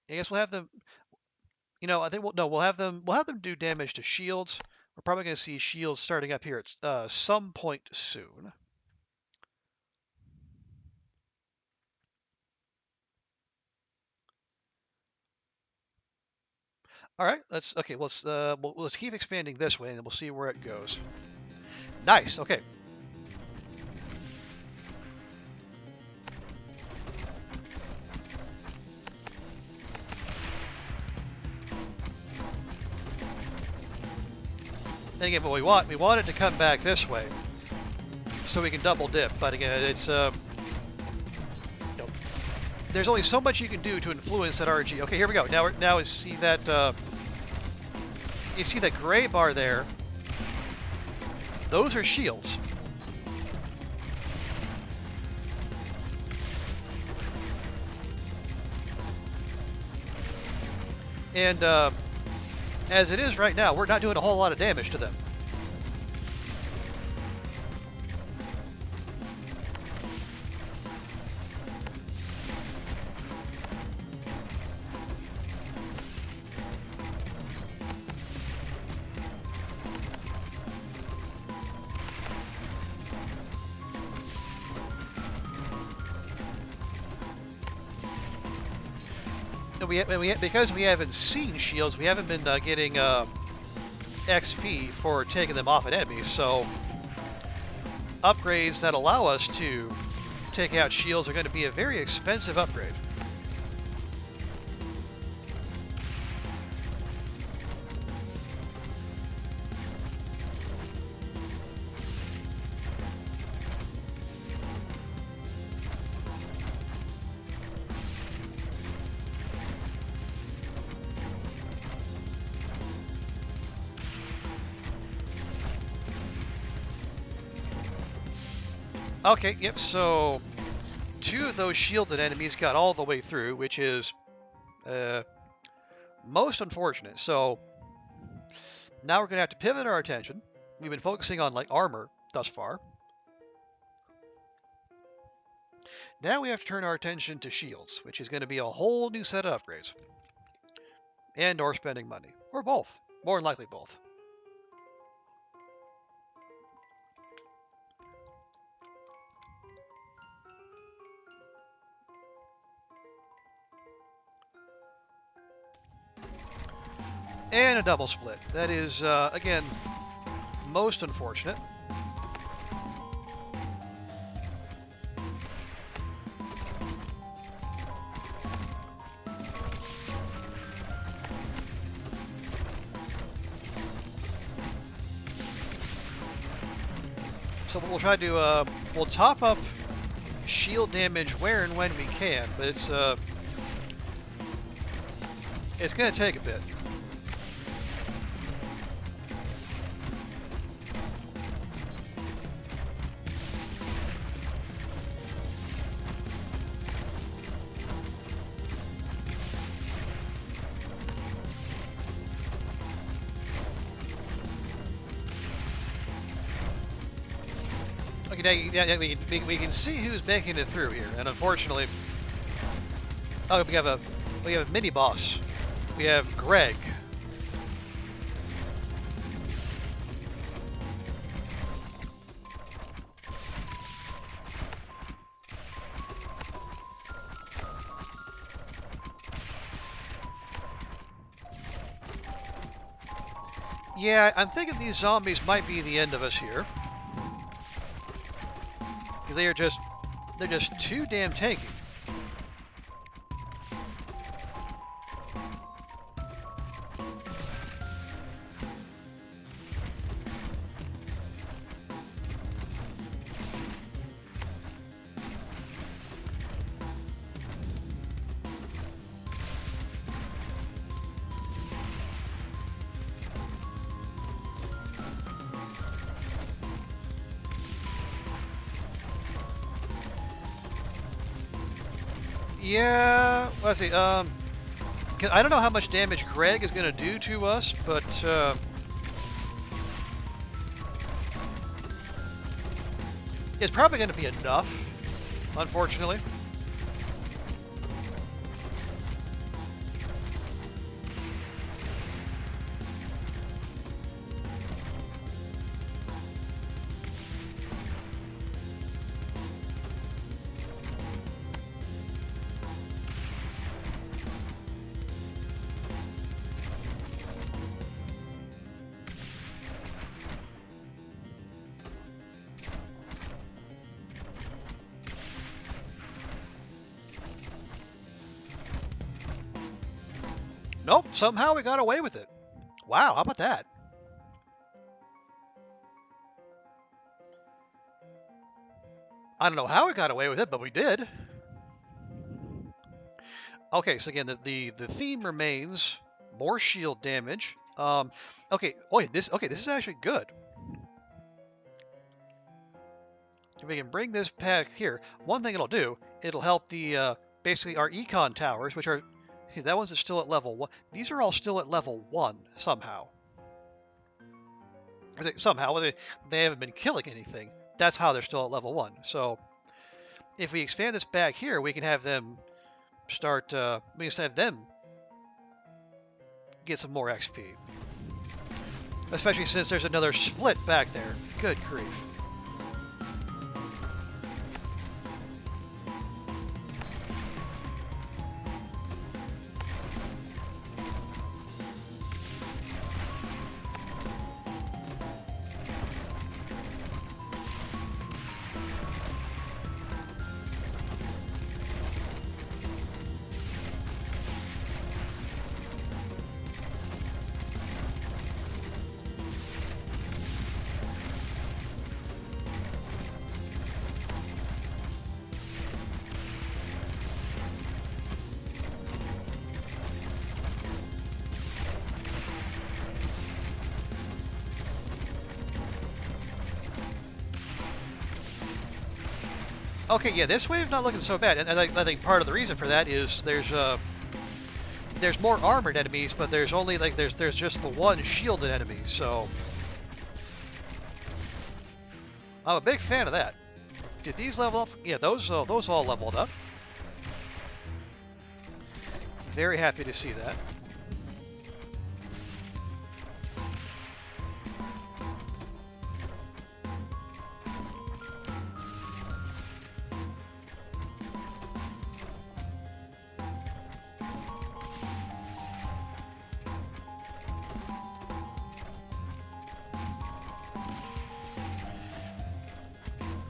Speaker 1: guess we'll have them. You know, I think we'll have them. We'll have them do damage to shields. We're probably going to see shields starting up here at some point soon. All right, let's let's keep expanding this way, and we'll see where it goes. Nice. Okay. And again, what we want it to come back this way, so we can double dip. But again, it's there's only so much you can do to influence that RNG. Okay, here we go. Now you see that gray bar there. Those are shields. And as it is right now, we're not doing a whole lot of damage to them. Because we haven't seen shields, we haven't been getting XP for taking them off at enemies. So upgrades that allow us to take out shields are going to be a very expensive upgrade. Okay, yep, so 2 of those shielded enemies got all the way through, which is most unfortunate. So now we're going to have to pivot our attention. We've been focusing on like armor thus far. Now we have to turn our attention to shields, which is going to be a whole new set of upgrades. And or spending money. Or both. More than likely both. And a double split. That is, again, most unfortunate. So what we'll try to do, we'll top up shield damage where and when we can, but it's going to take a bit. Okay, now we can see who's making it through here, and unfortunately, oh, we have a mini boss. We have Greg. Yeah, I'm thinking these zombies might be the end of us here, because they're just too damn tanky. Yeah, let's see. 'Cause I don't know how much damage Greg is going to do to us, but it's probably going to be enough, unfortunately. Nope, somehow we got away with it. Wow, how about that? I don't know how we got away with it, but we did. Okay, so again, the theme remains more shield damage. Okay, this is actually good. If we can bring this back here, one thing it'll do, it'll help the basically our econ towers, which are see, that one's still at level 1. These are all still at level 1 somehow. Somehow they haven't been killing anything. That's how they're still at level 1. So if we expand this back here, we can have them start. We can have them get some more XP. Especially since there's another split back there. Good grief. Okay, yeah, this wave's not looking so bad, and I think part of the reason for that is there's more armored enemies, but there's only there's just the one shielded enemy, so I'm a big fan of that. Did these level up? Yeah, those all leveled up. Very happy to see that.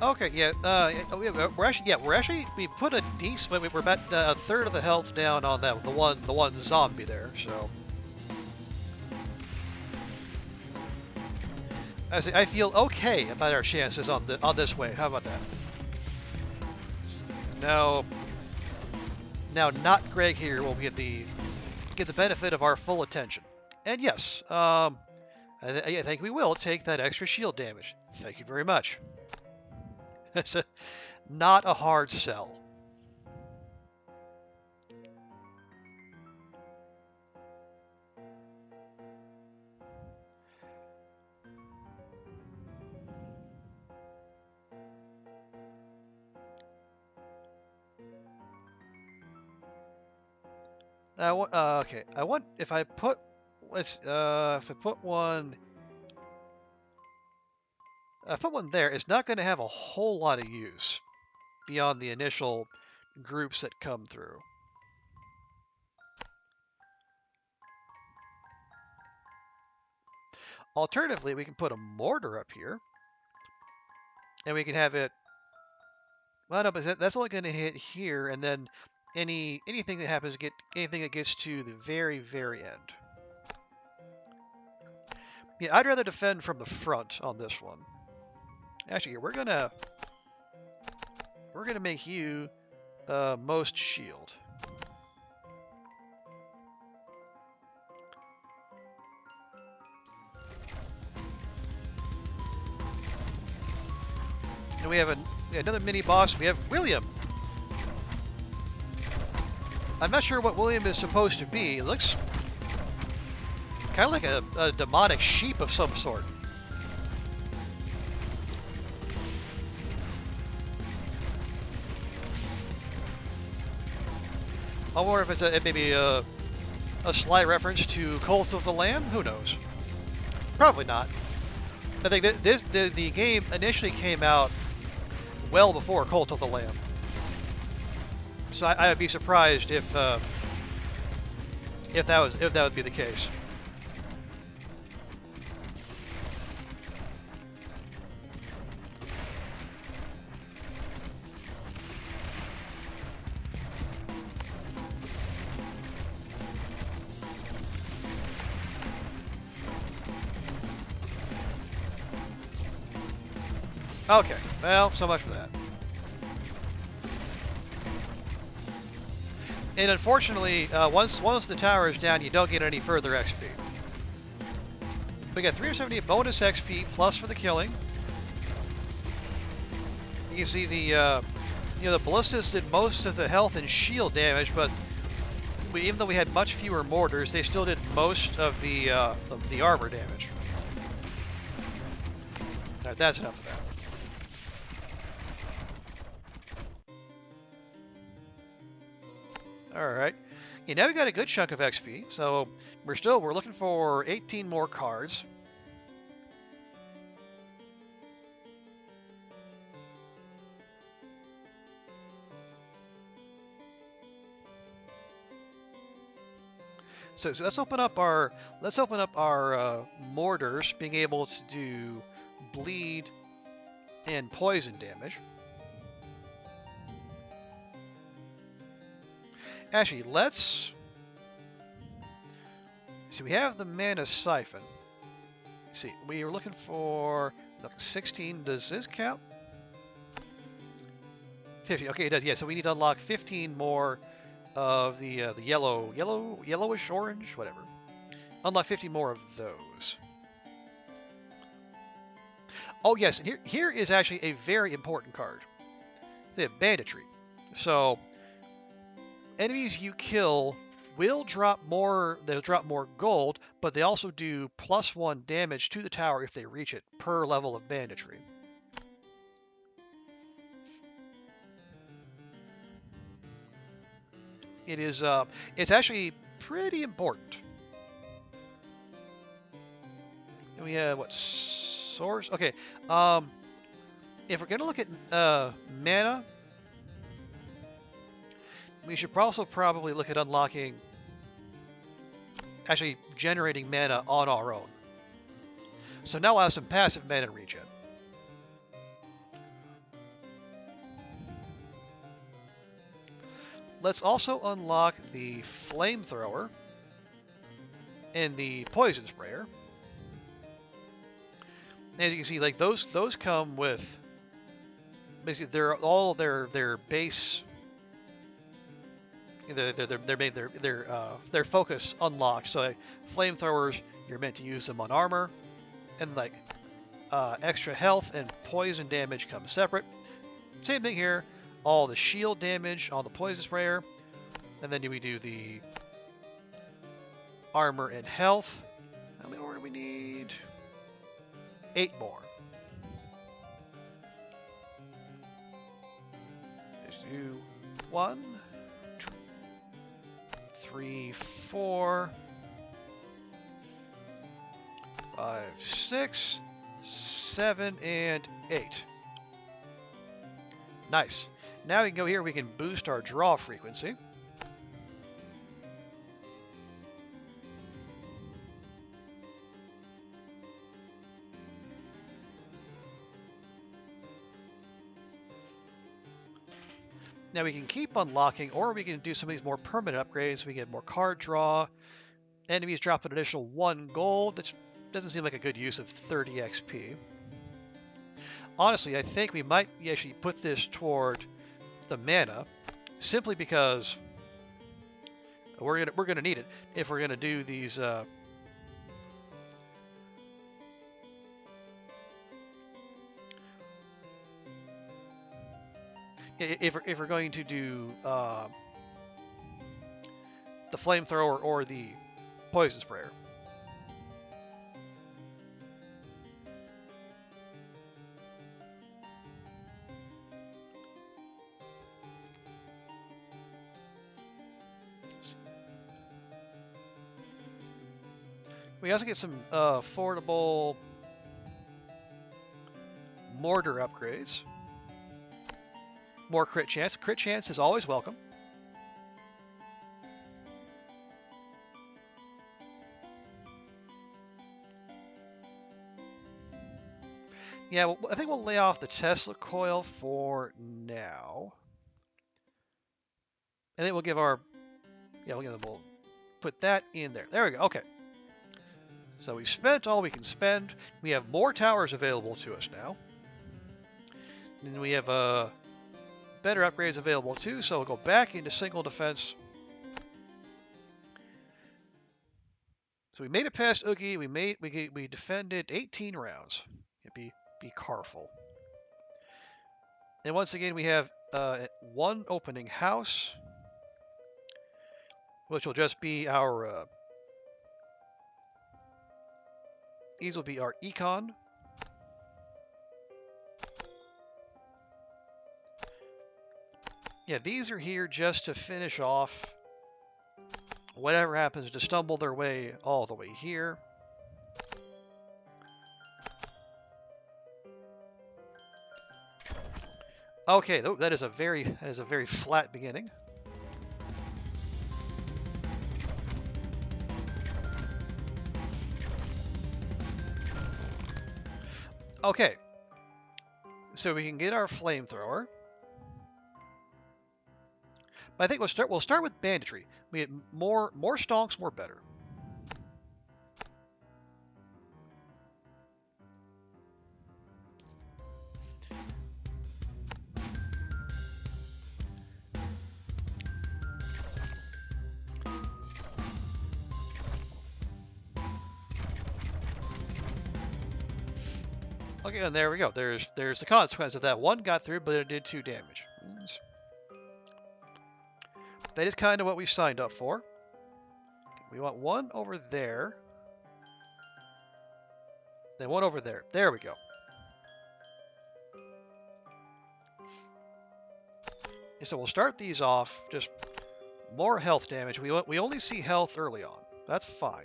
Speaker 1: Okay, yeah, we're actually we put a decent. We're about a third of the health down on that the one zombie there. So I feel okay about our chances on this way. How about that? Now not Greg here will get the benefit of our full attention. And yes, I think we will take that extra shield damage. Thank you very much. That's not a hard sell. Okay. I want if I put if I put one there, it's not going to have a whole lot of use beyond the initial groups that come through. Alternatively, we can put a mortar up here, and we can have it. Well, no, but that's only going to hit here, and then anything that happens, anything that gets to the very, very end. Yeah, I'd rather defend from the front on this one. Actually, we're gonna make you most shield. And we have another mini boss. We have William. I'm not sure what William is supposed to be. It looks kind of like a demonic sheep of some sort. I wonder if it's maybe a slight reference to Cult of the Lamb. Who knows? Probably not. I think that the game initially came out well before Cult of the Lamb, so I would be surprised if that would be the case. Okay, well, so much for that. And unfortunately, once the tower is down, you don't get any further XP. We got 370 bonus XP plus for the killing. You can see the the ballistas did most of the health and shield damage, but even though we had much fewer mortars, they still did most of the armor damage. All right, that's enough of that. All right. Yeah, now we got a good chunk of XP, so we're looking for 18 more cards. So let's open up our mortars, being able to do bleed and poison damage. Actually, let's see. We have the mana siphon. Let's see, we are looking for 16. Does this count? 15. Okay, it does. Yeah. So we need to unlock 15 more of the yellowish orange, whatever. Unlock 50 more of those. Oh yes, and here is actually a very important card. It's a banditry. So enemies you kill will drop more. They'll drop more gold, but they also do +1 damage to the tower if they reach it per level of banditry. It is. It's actually pretty important. And we have what source? Okay. If we're gonna look at mana, we should also probably look at unlocking, actually generating mana on our own. So now we'll have some passive mana regen. Let's also unlock the flamethrower and the poison sprayer. As you can see, like those come with basically they're all their base. Their focus unlocked. So like, flamethrowers, you're meant to use them on armor, and like extra health and poison damage come separate. Same thing here. All the shield damage on the poison sprayer, and then we do the armor and health. How many more do we need? 8 more. Let's do 1, 2, 3, 4, 5, 6, 7, and 8. Nice. Now we can go here, we can boost our draw frequency. Now we can keep unlocking, or we can do some of these more permanent upgrades. We get more card draw. Enemies drop an additional 1 gold. That doesn't seem like a good use of 30 XP. Honestly, I think we might actually put this toward the mana, simply because we're gonna need it if we're gonna do these. If we're going to do the flamethrower or the poison sprayer. We also get some affordable mortar upgrades. More crit chance. Crit chance is always welcome. Yeah, well, I think we'll lay off the Tesla coil for now. And then we'll give our, we'll put that in there. There we go, okay. So we've spent all we can spend. We have more towers available to us now. And we have better upgrades available too, so we'll go back into single defense. So we made it past Oogie. We defended 18 rounds. Be careful. And once again, we have one opening house, which will just be our. These will be our econ. Yeah, these are here just to finish off whatever happens to stumble their way all the way here. Okay, that is a very flat beginning. Okay, so we can get our flamethrower. But I think we'll start with banditry. We get more stonks, more better. Okay, and there we go. There's the consequence of that. One got through, but it did 2 damage. That is kind of what we signed up for. We want one over there. Then one over there. There we go. So we'll start these off. Just more health damage. We only see health early on. That's fine.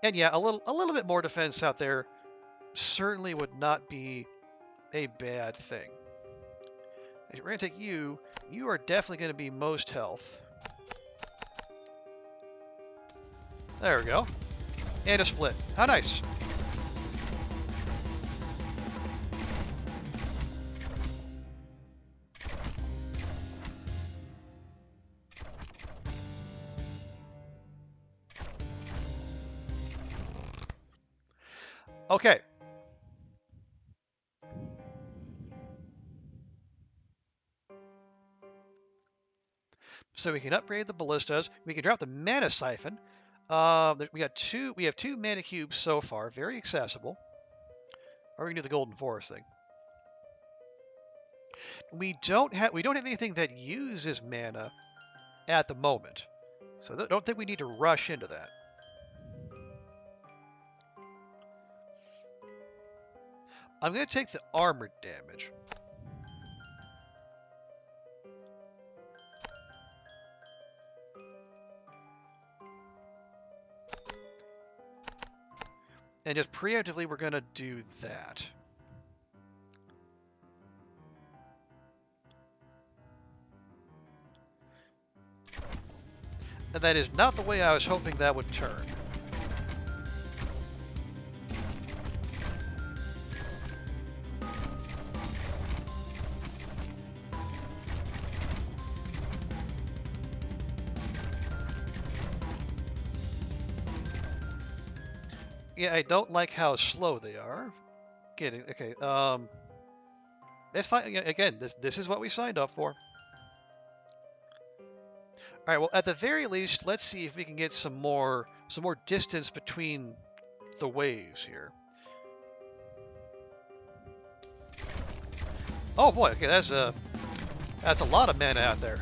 Speaker 1: And yeah, a little bit more defense out there certainly would not be a bad thing. We're going to take you. You are definitely going to be most health. There we go. And a split. How nice. Okay. So we can upgrade the ballistas. We can drop the mana siphon. We have two mana cubes so far, very accessible. Or we can do the golden forest thing. We don't have anything that uses mana at the moment, so I don't think we need to rush into that. I'm going to take the armored damage. And just preemptively, we're going to do that. And that is not the way I was hoping that would turn. Yeah, I don't like how slow they are. Getting okay. That's fine. Again, this is what we signed up for. All right. Well, at the very least, let's see if we can get some more distance between the waves here. Oh boy. Okay, that's a lot of men out there.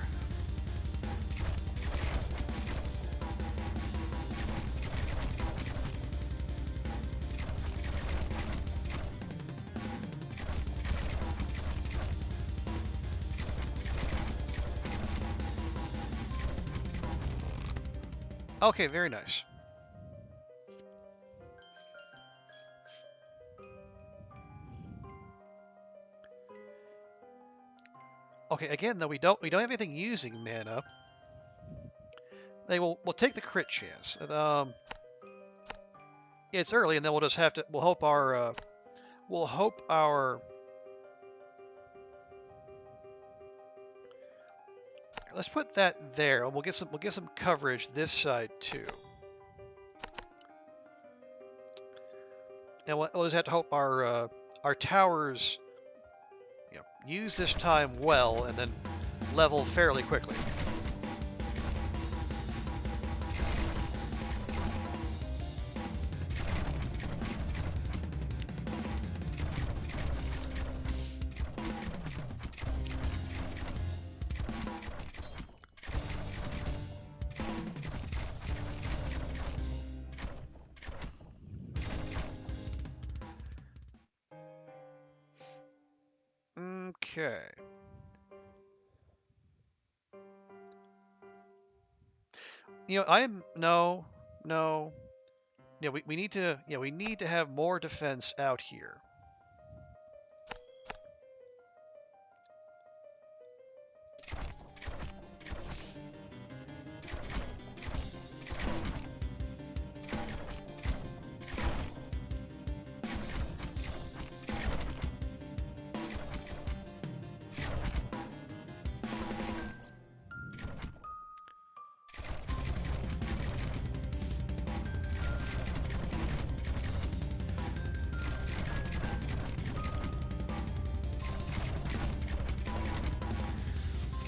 Speaker 1: Okay, very nice. Okay, again though, we don't have anything using mana. We'll take the crit chance. It's early, and then we'll just have to. We'll hope our. Let's put that there. We'll get some coverage this side too. And we'll just have to hope our towers, use this time well, and then level fairly quickly. Okay. No. Yeah, we need to have more defense out here.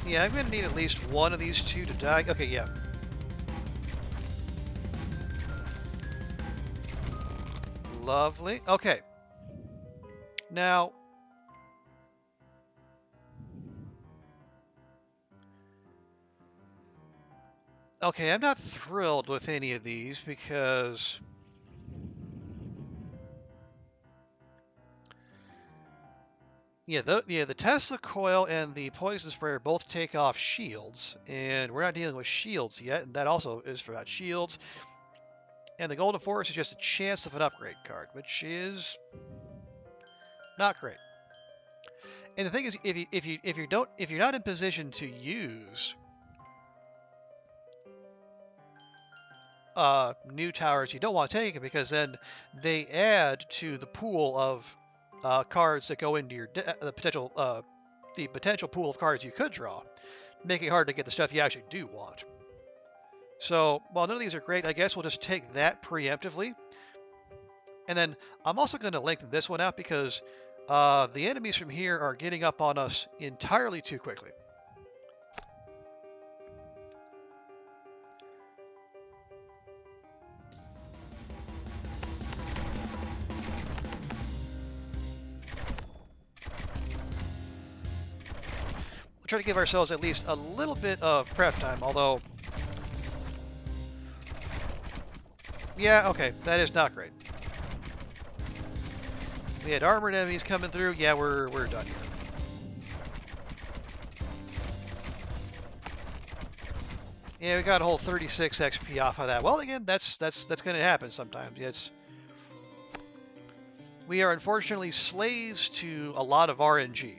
Speaker 1: Yeah, I'm gonna need at least one of these two to die. Okay, yeah. Lovely. Okay. Now, okay, I'm not thrilled with any of these because the Tesla coil and the poison sprayer both take off shields, and we're not dealing with shields yet, and that also is for that shields. And the Golden Forest is just a chance of an upgrade card, which is not great. And the thing is, if you're not in position to use new towers, you don't want to take it because then they add to the pool of cards that go into your the potential pool of cards you could draw, making it hard to get the stuff you actually do want. So while none of these are great, I guess we'll just take that preemptively. And then I'm also going to lengthen this one out because the enemies from here are getting up on us entirely too quickly. We'll try to give ourselves at least a little bit of prep time, although... Yeah, okay, that is not great. We had armored enemies coming through. Yeah, we're done here. Yeah, we got a whole 36 XP off of that. Well, again, that's going to happen sometimes. We are unfortunately slaves to a lot of RNG.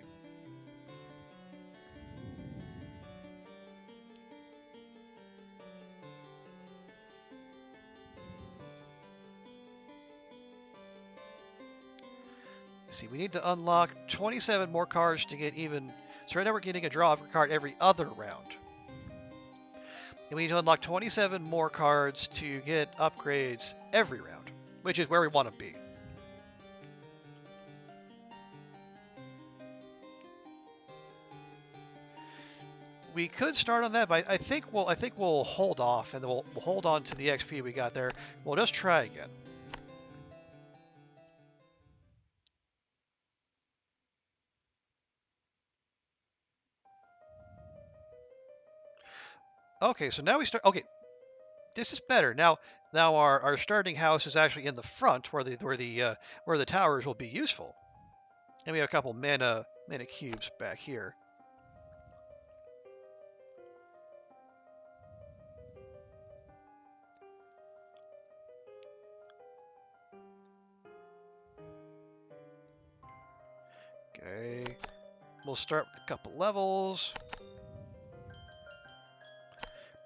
Speaker 1: See, we need to unlock 27 more cards to get even. So right now we're getting a draw of a card every other round. And we need to unlock 27 more cards to get upgrades every round, which is where we want to be. We could start on that, but I think we'll hold off, and then we'll hold on to the XP we got there. We'll just try again. Okay, so now we start. Okay, this is better. Now our starting house is actually in the front, where the towers will be useful, and we have a couple mana cubes back here. Okay, we'll start with a couple levels.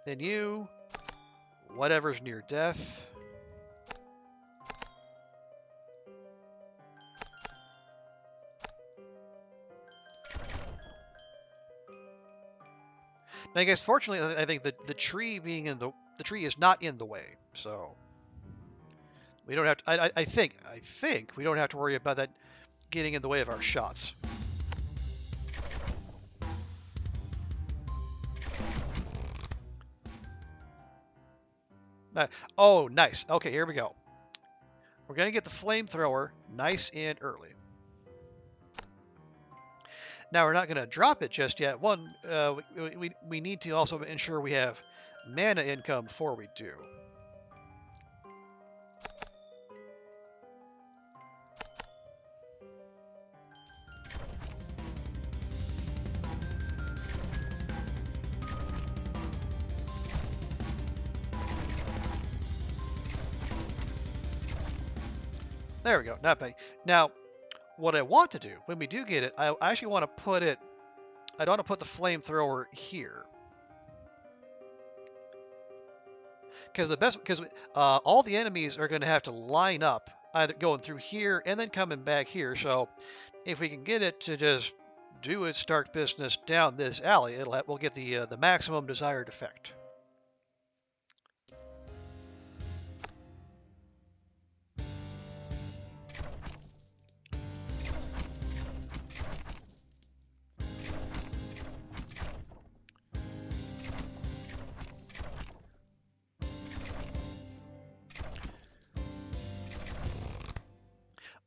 Speaker 1: Then you, whatever's near death. Now, I guess fortunately, I think the tree being in the tree is not in the way, so we don't have to. I think we don't have to worry about that getting in the way of our shots. Oh, nice. Okay, here we go. We're gonna get the flamethrower nice and early. Now we're not gonna drop it just yet. One, we need to also ensure we have mana income before we do. There we go, not bad. Now, what I want to do when we do get it, I actually want to put it. I don't want to put the flamethrower here, because all the enemies are going to have to line up, either going through here and then coming back here. So, if we can get it to just do its dark business down this alley, we'll get the maximum desired effect.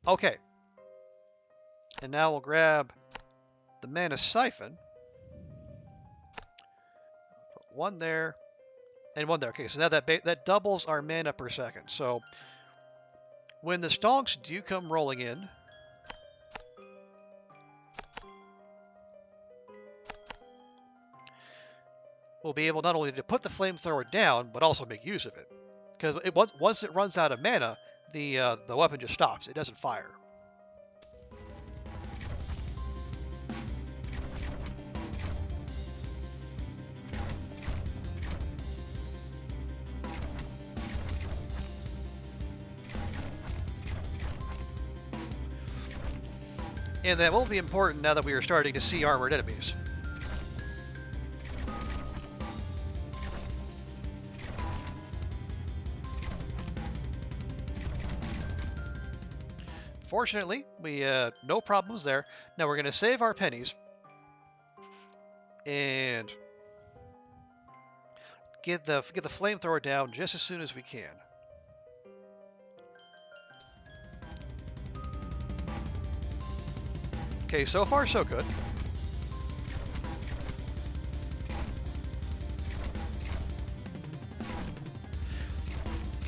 Speaker 1: Okay. And now we'll grab the mana siphon. Put one there and one there. Okay, so now that doubles our mana per second. So when the stonks do come rolling in, we'll be able not only to put the flamethrower down, but also make use of it. Because once it runs out of mana, the weapon just stops. It doesn't fire. And that will be important now that we are starting to see armored enemies. Fortunately, we no problems there. Now we're going to save our pennies and get the flamethrower down just as soon as we can. Okay, so far so good.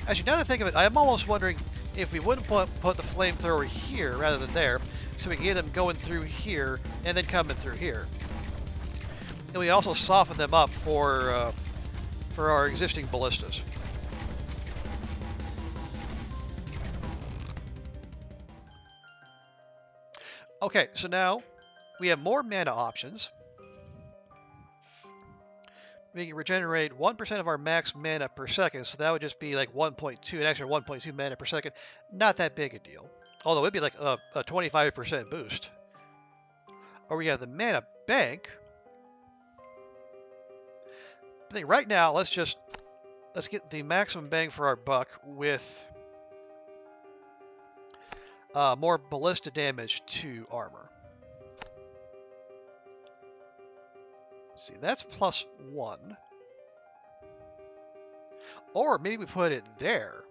Speaker 1: Actually, now that I think of it, I'm almost wondering if we wouldn't put the flamethrower here rather than there, so we can get them going through here and then coming through here. And we also soften them up for our existing ballistas. Okay, so now we have more mana options. We can regenerate 1% of our max mana per second, so that would just be like 1.2, an extra 1.2 mana per second. Not that big a deal. Although it'd be like a 25% boost. Or we have the mana bank. I think right now, let's get the maximum bang for our buck with more ballista damage to armor. See, that's +1. Or maybe we put it there.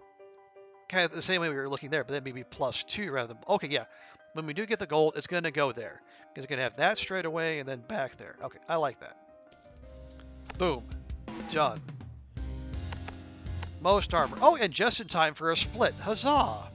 Speaker 1: Kind of the same way we were looking there, but then maybe +2 rather than... Okay, yeah. When we do get the gold, it's going to go there. Because it's going to have that straight away and then back there. Okay, I like that. Boom. Done. Most armor. Oh, and just in time for a split. Huzzah!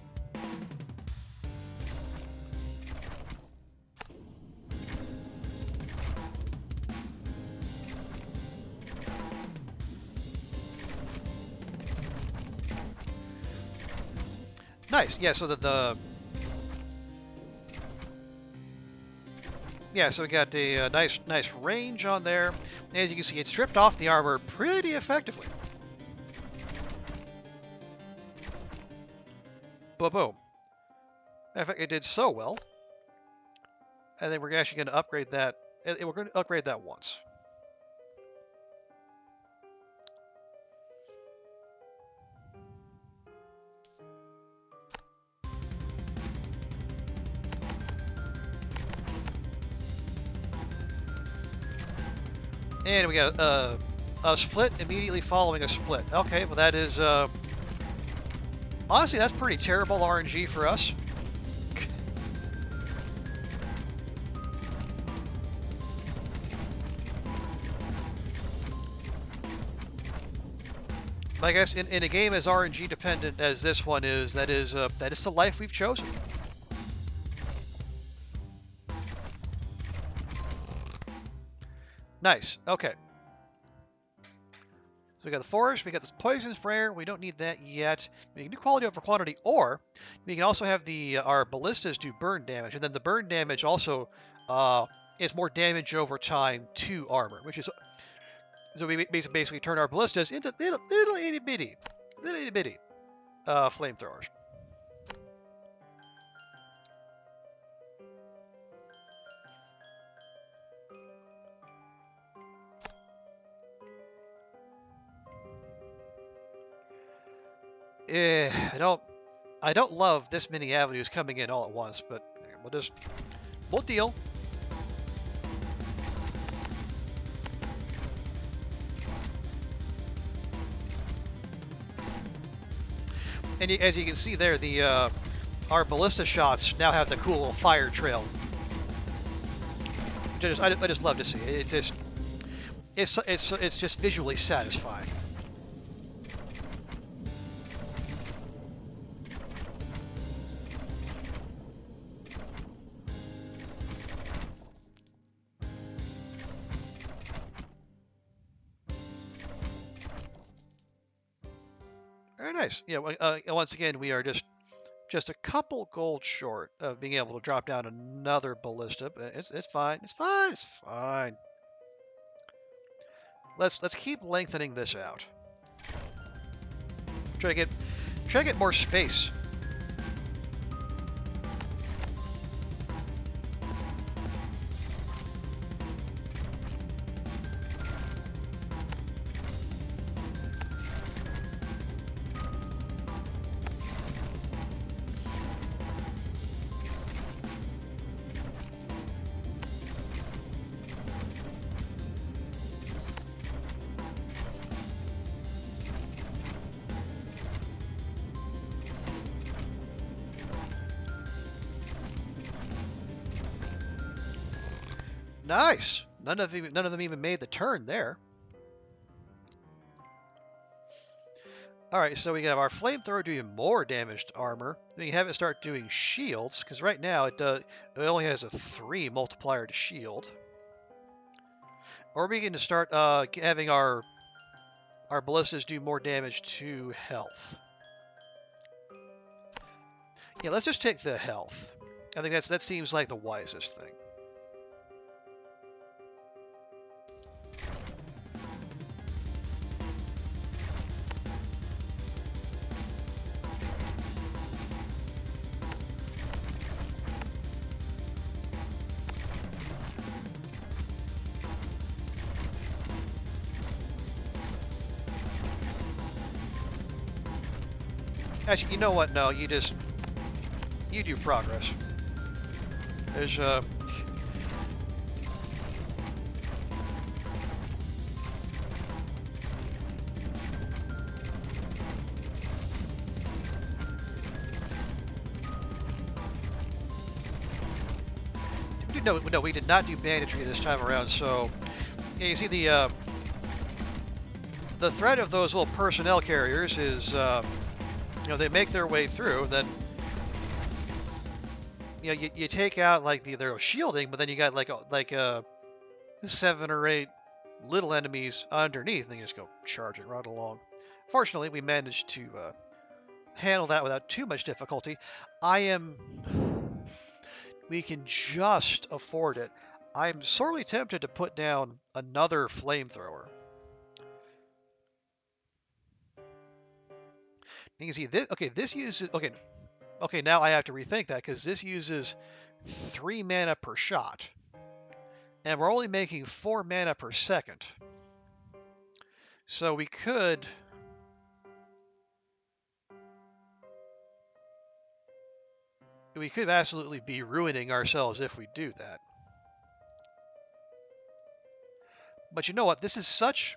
Speaker 1: Nice. Yeah, so yeah, so we got a nice range on there. As you can see, it stripped off the armor pretty effectively. Boom. In fact, it did so well. And then we're actually going to upgrade that. We're going to upgrade that once. And we got a split immediately following a split. Okay, well that is... honestly, that's pretty terrible RNG for us. I guess in a game as RNG dependent as this one is, that is the life we've chosen. Nice. Okay. So we got the forest, we got this poison sprayer. We don't need that yet. We can do quality over quantity, or we can also have our ballistas do burn damage, and then the burn damage also is more damage over time to armor, which is so we basically turn our ballistas into little itty bitty flamethrowers. I don't love this many avenues coming in all at once, but we'll deal. And as you can see there, our ballista shots now have the cool little fire trail. I just love to see it. It's just visually satisfying. Very nice. Yeah. Once again, we are just a couple gold short of being able to drop down another ballista. But it's fine. It's fine. It's fine. Let's keep lengthening this out. Try to get more space. Nice. None of them even made the turn there. All right, so we have our flamethrower doing more damage to armor. Then you have it start doing shields, because right now it only has a 3 multiplier to shield. Or we can start having our ballistas do more damage to health. Yeah, let's just take the health. I think that seems like the wisest thing. Actually, you know what? No, you do progress. There's no, we did not do banditry this time around. So yeah, you see the threat of those little personnel carriers is they make their way through. Then you take out like their shielding, but then you got like 7 or 8 little enemies underneath, and you just go charging right along. Fortunately, we managed to handle that without too much difficulty. We can just afford it. I'm sorely tempted to put down another flamethrower. You can see this. Okay, this uses. Okay. Now I have to rethink that because this uses 3 mana per shot, and we're only making 4 mana per second. So we could absolutely be ruining ourselves if we do that. But you know what? This is such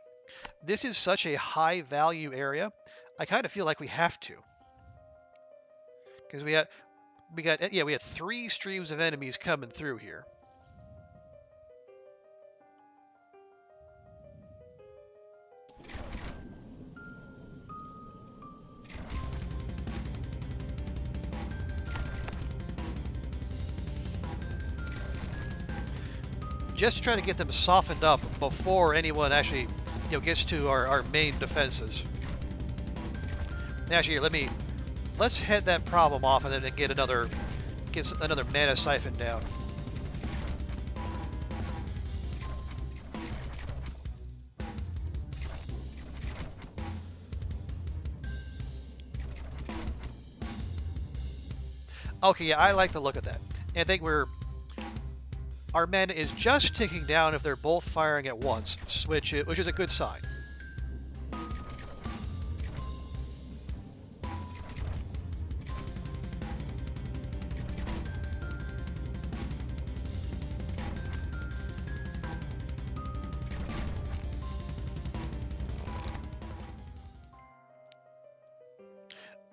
Speaker 1: a high value area. I kind of feel like we have to, because we had 3 streams of enemies coming through here. Just to try to get them softened up before anyone actually gets to our main defenses. Actually, let's head that problem off and then get another mana siphon down. Okay, yeah, I like the look of that. And I think our mana is just ticking down if they're both firing at once, which is a good sign.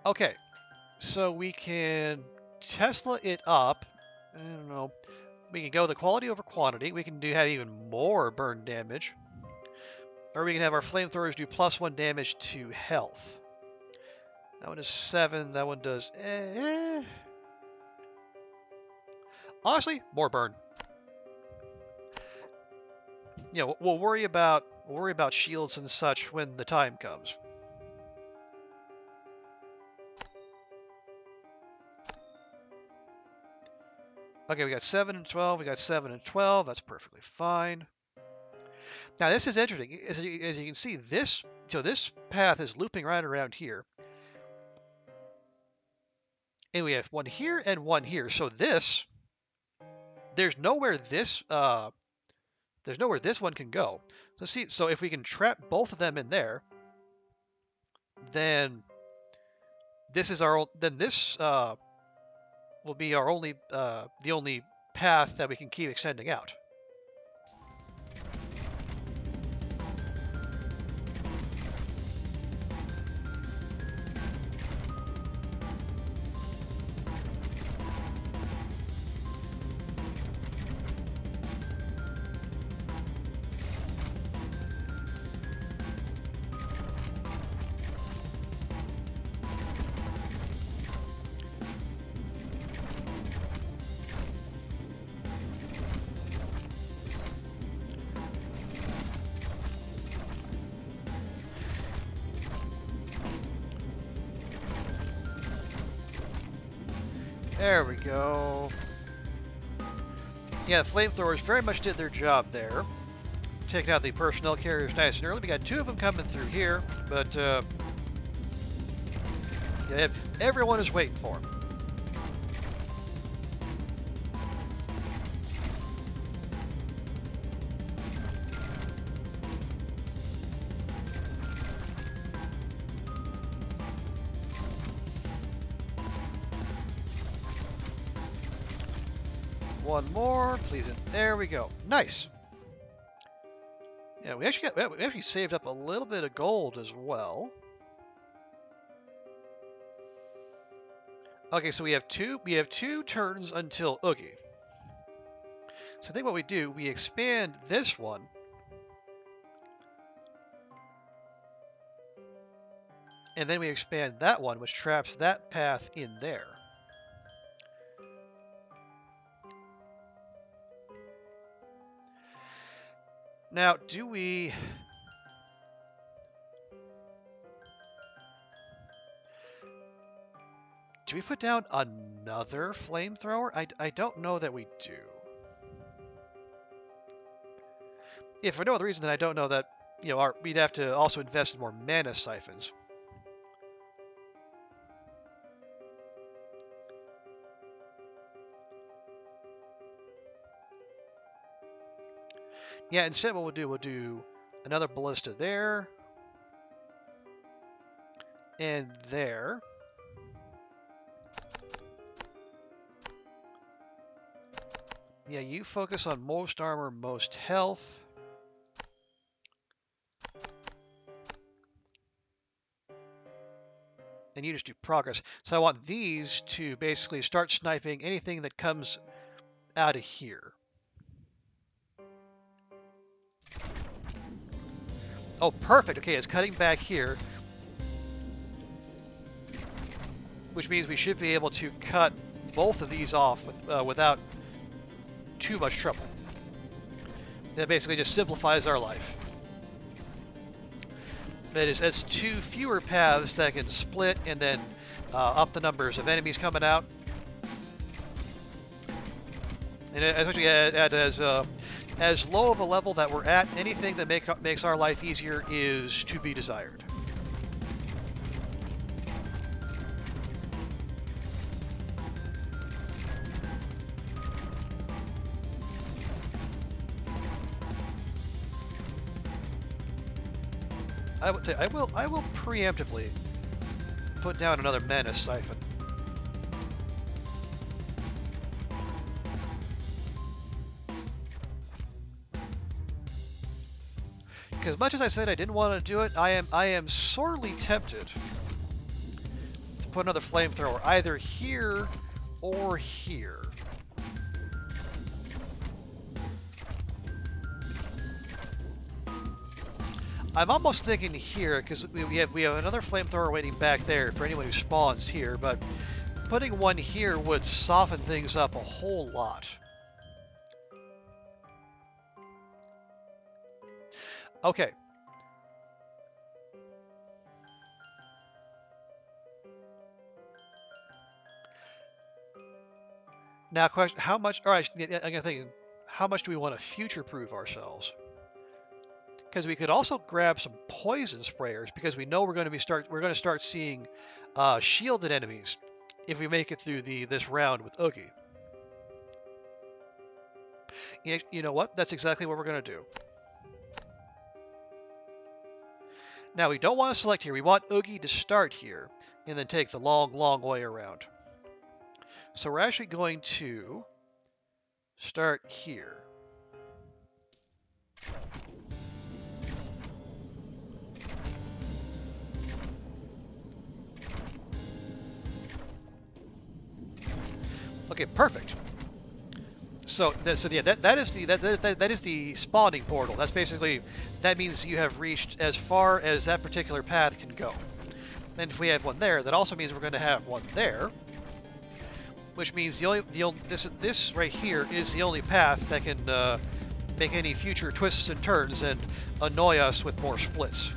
Speaker 1: Okay, so we can Tesla it up. I don't know. We can go the quality over quantity. We can have even more burn damage. Or we can have our flamethrowers do +1 damage to health. That one is 7. That one does honestly, more burn. We'll worry about shields and such when the time comes. Okay, we got 7 and 12. We got 7 and 12. That's perfectly fine. Now this is interesting. As you can see, this path is looping right around here, and we have one here and one here. So there's nowhere this one can go. So if we can trap both of them in there, then this will be our only the only path that we can keep extending out. There we go. Yeah, the flamethrowers very much did their job there. Taking out the personnel carriers nice and early. We got 2 of them coming through here, but yeah, everyone is waiting for them. One more, please. There we go. Nice. Yeah, we actually saved up a little bit of gold as well. Okay, so we have two turns until Oogie. So I think what we do, we expand this one. And then we expand that one, which traps that path in there. Now, do we put down another flamethrower? I don't know that we do. If for no other reason than I don't know that, you know, we'd have to also invest in more mana siphons. Yeah, instead what we'll do another ballista there and there. Yeah, you focus on most armor, most health. And you just do progress. So I want these to basically start sniping anything that comes out of here. Oh, perfect. Okay, it's cutting back here. Which means we should be able to cut both of these off without too much trouble. That basically just simplifies our life. That is, that's 2 fewer paths that can split and then up the numbers of enemies coming out. And especially at as low of a level that we're at, anything that makes our life easier is to be desired. I will preemptively put down another mana siphon. Because much as I said I didn't want to do it, I am sorely tempted to put another flamethrower either here or here. I'm almost thinking here because we have another flamethrower waiting back there for anyone who spawns here, but putting one here would soften things up a whole lot. Okay. Now, question: how much? All right, I'm gonna think. How much do we want to future-proof ourselves? Because we could also grab some poison sprayers because we know we're going to start seeing shielded enemies if we make it through this round with Oogie. You know what? That's exactly what we're going to do. Now we don't want to select here. We want Oogie to start here and then take the long, long way around. So we're actually going to start here. Okay, perfect. So yeah, that is the spawning portal. That's basically, that means you have reached as far as that particular path can go. And if we have one there, that also means we're going to have one there, which means this right here is the only path that can make any future twists and turns and annoy us with more splits.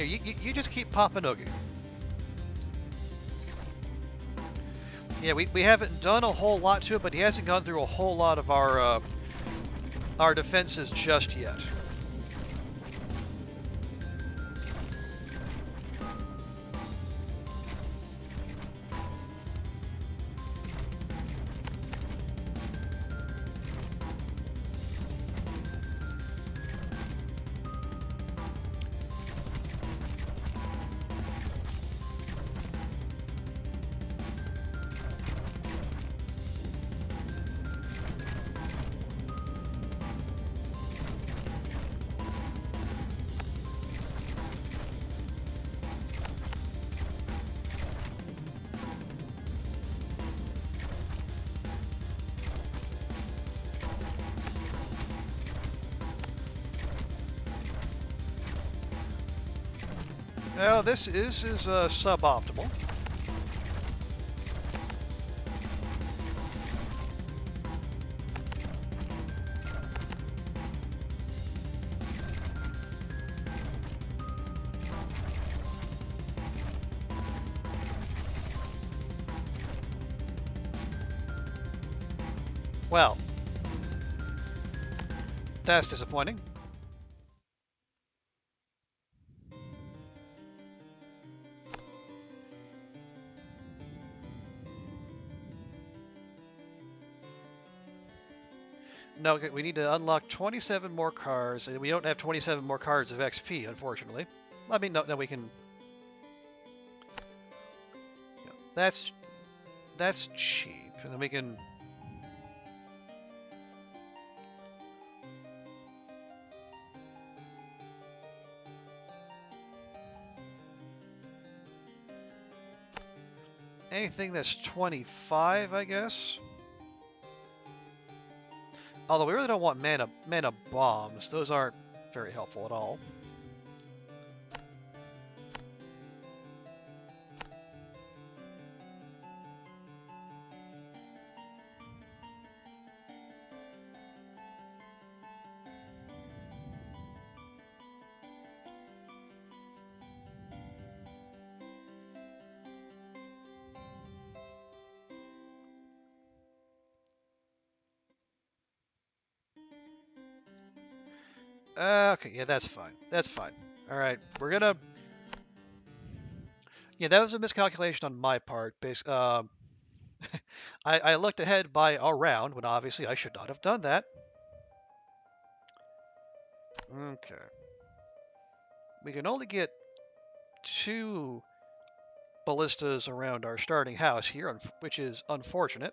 Speaker 1: Here, you just keep popping Oogie. Yeah, we haven't done a whole lot to it, but he hasn't gone through a whole lot of our defenses just yet. Well, this is suboptimal. Well, that's disappointing. No, we need to unlock 27 more cards, and we don't have 27 more cards of XP, unfortunately. I mean, no, we can. Yeah, that's cheap, and then we can. Anything that's 25, I guess. Although we really don't want mana bombs; those aren't very helpful at all. Okay, yeah, that's fine. That's fine. All right, we're gonna. Yeah, that was a miscalculation on my part. I looked ahead by a round when obviously I should not have done that. Okay. We can only get 2 ballistas around our starting house here, which is unfortunate.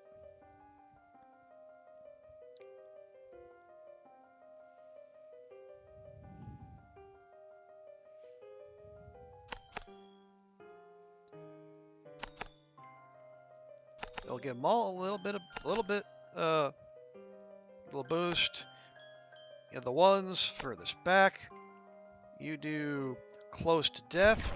Speaker 1: It'll give them all a little boost. And the ones furthest back, you do close to death.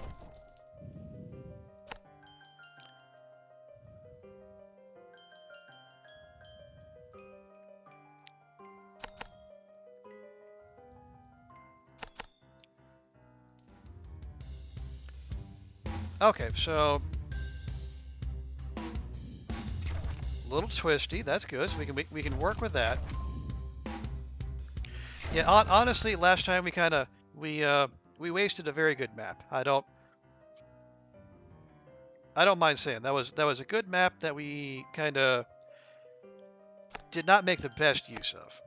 Speaker 1: Okay, so a little twisty. That's good. So we can work with that. Yeah, honestly, last time we wasted a very good map. I don't mind saying that was a good map that we kind of did not make the best use of.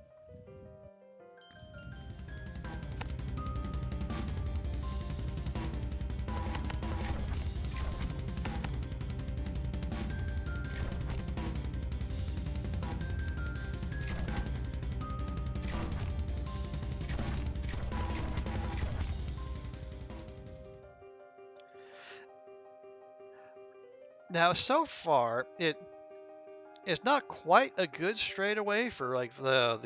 Speaker 1: Now, so far, it's not quite a good straightaway for like the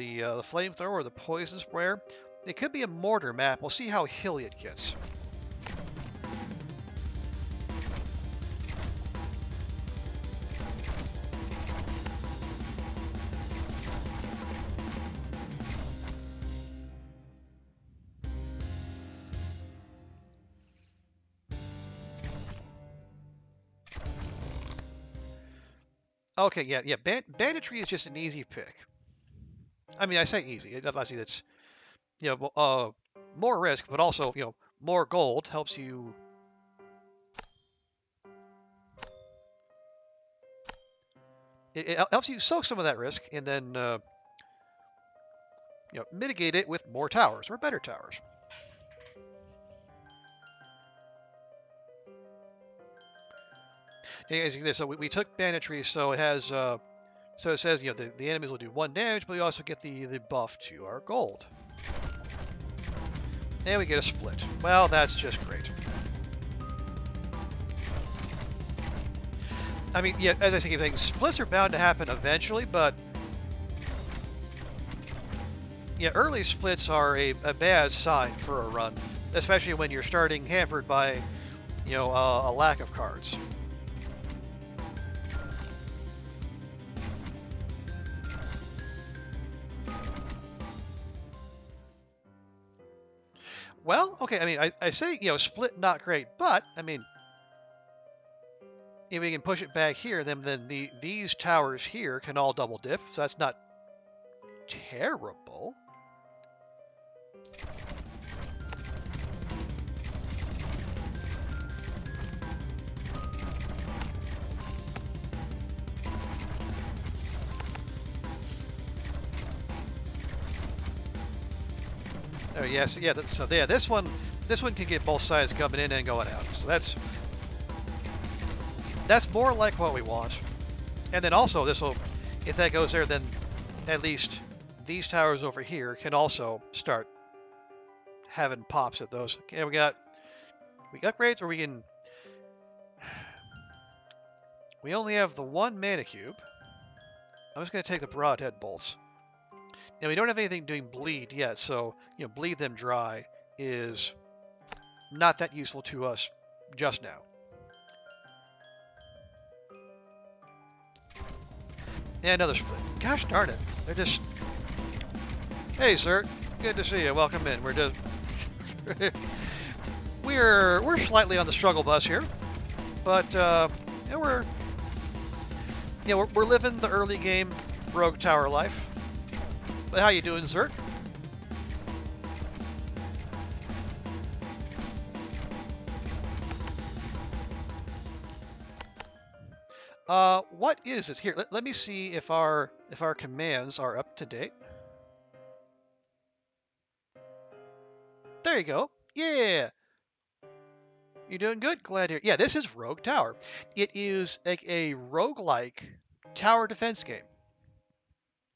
Speaker 1: flamethrower or the poison sprayer. It could be a mortar map. We'll see how hilly it gets. Okay, yeah, yeah. Banditry is just an easy pick. I mean, I say easy. Obviously, that's more risk, but also more gold helps you. It helps you soak some of that risk and then mitigate it with more towers or better towers. As you can see, so we took banditry, so it has so it says the enemies will do 1 damage, but we also get the buff to our gold, and we get a split. Well, that's just great. I mean, yeah, as I keep saying, splits are bound to happen eventually, but yeah, early splits are a bad sign for a run, especially when you're starting hampered by a lack of cards. Well, okay, I mean, I say, split not great, but, I mean, if we can push it back here, then these towers here can all double dip, so that's not terrible. Oh, yes, yeah, so yeah, this one can get both sides coming in and going out, so that's more like what we want. And then also this will, if that goes there, then at least these towers over here can also start having pops at those. Okay, we got upgrades, or we only have the one mana cube. I'm just going to take the broadhead bolts. And we don't have anything doing bleed yet, so bleed them dry is not that useful to us just now. And another split. Gosh darn it. They're just... Hey, sir. Good to see you. Welcome in. We're just... we're slightly on the struggle bus here. But, we're living the early game rogue tower life. But how you doing, Zert? What is this? Here, let me see if our commands are up to date. There you go. Yeah. You doing good? Glad to hear. Yeah, this is Rogue Tower. It is like a roguelike tower defense game.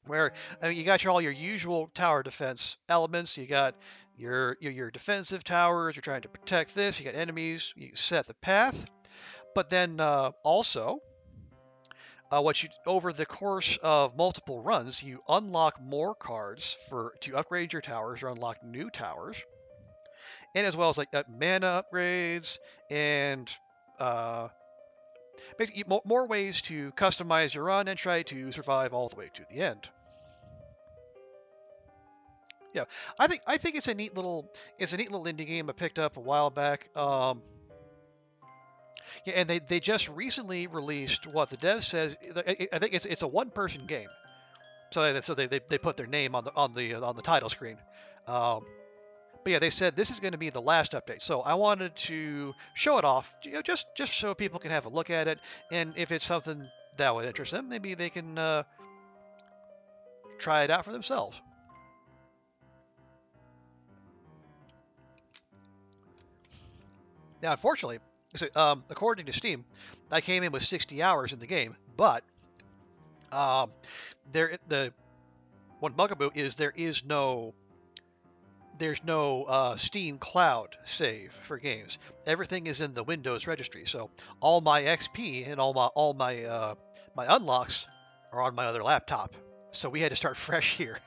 Speaker 1: Where, I mean, you got all your usual tower defense elements. You got your defensive towers. You're trying to protect this. You got enemies. You set the path. But then also, over the course of multiple runs, you unlock more cards to upgrade your towers or unlock new towers, and as well as like mana upgrades and basically more ways to customize your run and try to survive all the way to the end. Yeah, I think it's a neat little indie game I picked up a while back. Yeah, and they just recently released what the dev says. I think it's a one-person game, so they put their name on the title screen. But yeah, they said this is going to be the last update. So I wanted to show it off, just so people can have a look at it, and if it's something that would interest them, maybe they can try it out for themselves. Now, unfortunately, according to Steam, I came in with 60 hours in the game, but the one bugaboo is there's no Steam Cloud save for games. Everything is in the Windows registry, so all my XP and all my unlocks are on my other laptop. So we had to start fresh here.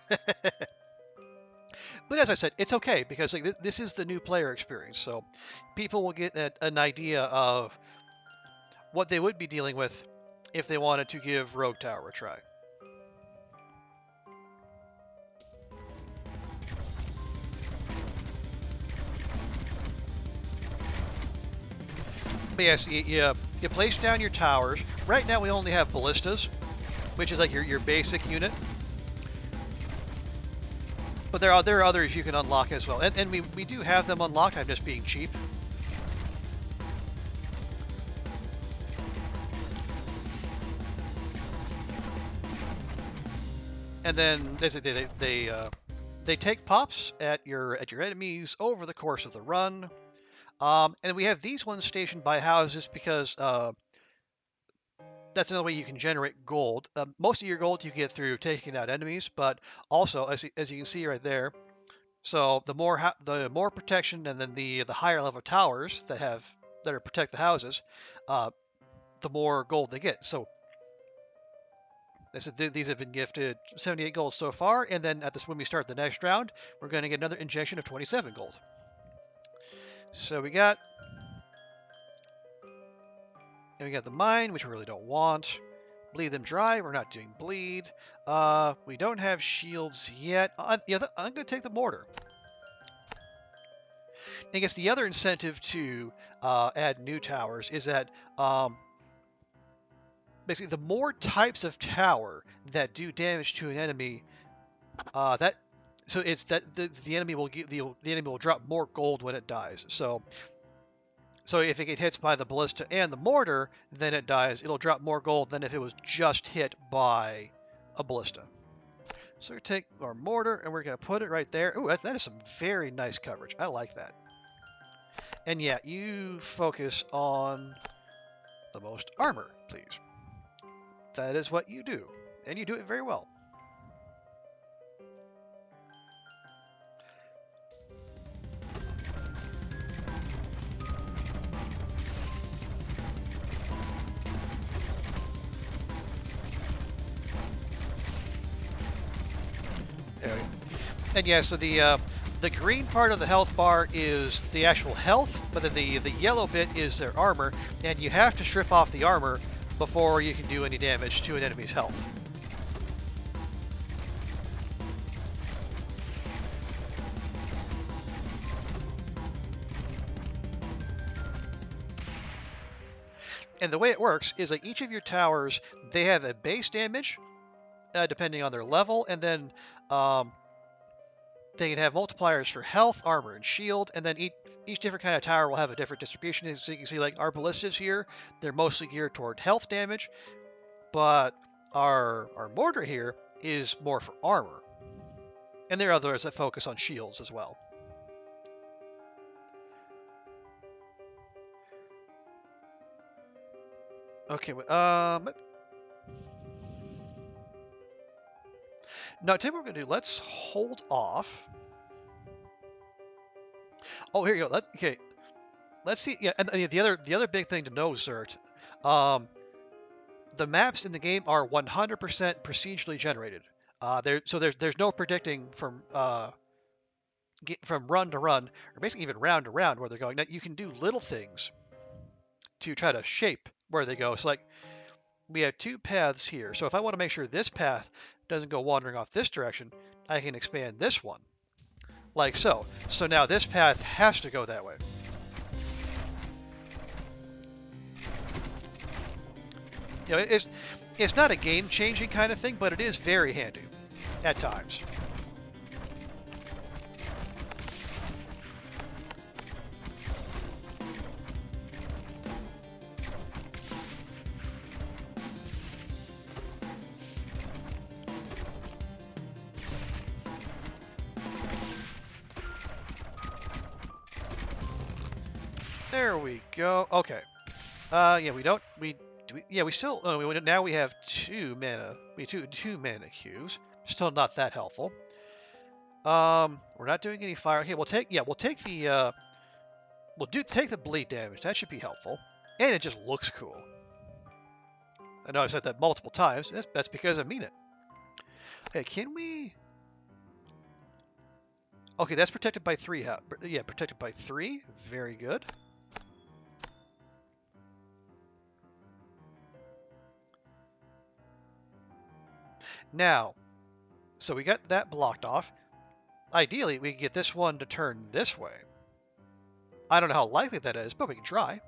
Speaker 1: But as I said, it's okay because like this is the new player experience, so people will get an idea of what they would be dealing with if they wanted to give Rogue Tower a try. But yes, you place down your towers. Right now we only have ballistas, which is like your basic unit. But there are others you can unlock as well, and we do have them unlocked. I'm just being cheap. And then they take pops at your enemies over the course of the run. And we have these ones stationed by houses because that's another way you can generate gold. Most of your gold you get through taking out enemies, but also as you can see right there. So the more protection, and then the higher level towers that protect the houses, the more gold they get. So these have been gifted 78 gold so far, and then when we start the next round, we're going to get another injection of 27 gold. So we got the mine, which we really don't want. Bleed them dry. We're not doing bleed. We don't have shields yet. I'm going to take the mortar. I guess the other incentive to add new towers is that basically the more types of tower that do damage to an enemy, the enemy will drop more gold when it dies. So if it gets hit by the ballista and the mortar, then it dies. It'll drop more gold than if it was just hit by a ballista. So we take our mortar and we're going to put it right there. Ooh, that is some very nice coverage. I like that. And yeah, you focus on the most armor, please. That is what you do. And you do it very well. There we go. And yeah, so the green part of the health bar is the actual health, but then the yellow bit is their armor, and you have to strip off the armor before you can do any damage to an enemy's health. And the way it works is like each of your towers, they have a base damage, depending on their level, and then they can have multipliers for health, armor, and shield, and then each different kind of tower will have a different distribution. So you can see, like, our ballistas here, they're mostly geared toward health damage, but our mortar here is more for armor. And there are others that focus on shields as well. Okay, no, I tell you what we're going to do. Let's hold off. Oh, here you go. Okay. Let's see. Yeah, and the other big thing to know, Zert, the maps in the game are 100% procedurally generated. There's no predicting from run to run, or basically even round to round where they're going. Now you can do little things to try to shape where they go. So like we have two paths here. So if I want to make sure this path doesn't go wandering off this direction, I can expand this one, like so. So now this path has to go that way. You know, it's not a game-changing kind of thing, but it is very handy at times. There we go. Okay. Yeah, now we have two mana. Two mana cubes. Still not that helpful. We're not doing any fire. Okay, we'll take the take the bleed damage. That should be helpful. And it just looks cool. I know I've said that multiple times. That's because I mean it. Okay, can we? Okay, that's protected by 3. Yeah, protected by 3. Very good. Now, so we got that blocked off. Ideally, we can get this one to turn this way. I don't know how likely that is, but we can try.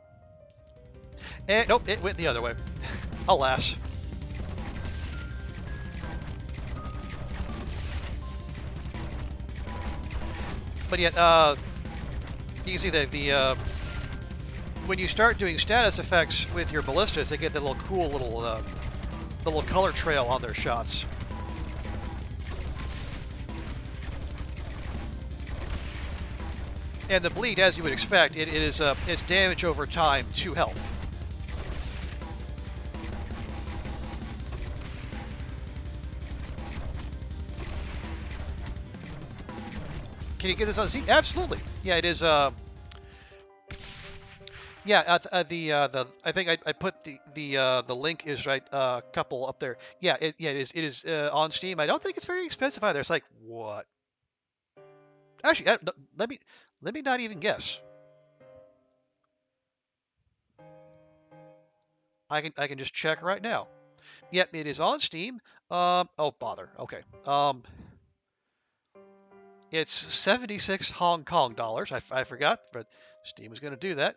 Speaker 1: And nope, it went the other way. Alas. But yet, you can see that when you start doing status effects with your ballistas, they get that little cool little color trail on their shots. And the bleed, as you would expect, it's damage over time to health. Can you get this on Z? Absolutely. Yeah, it is. Yeah, I think I put the link is right. Couple up there. Yeah, it is on Steam. I don't think it's very expensive either. It's like what? Actually, no, let me not even guess. I can just check right now. Yep, it is on Steam. Oh bother. Okay. It's 76 Hong Kong dollars. I forgot, but Steam is going to do that,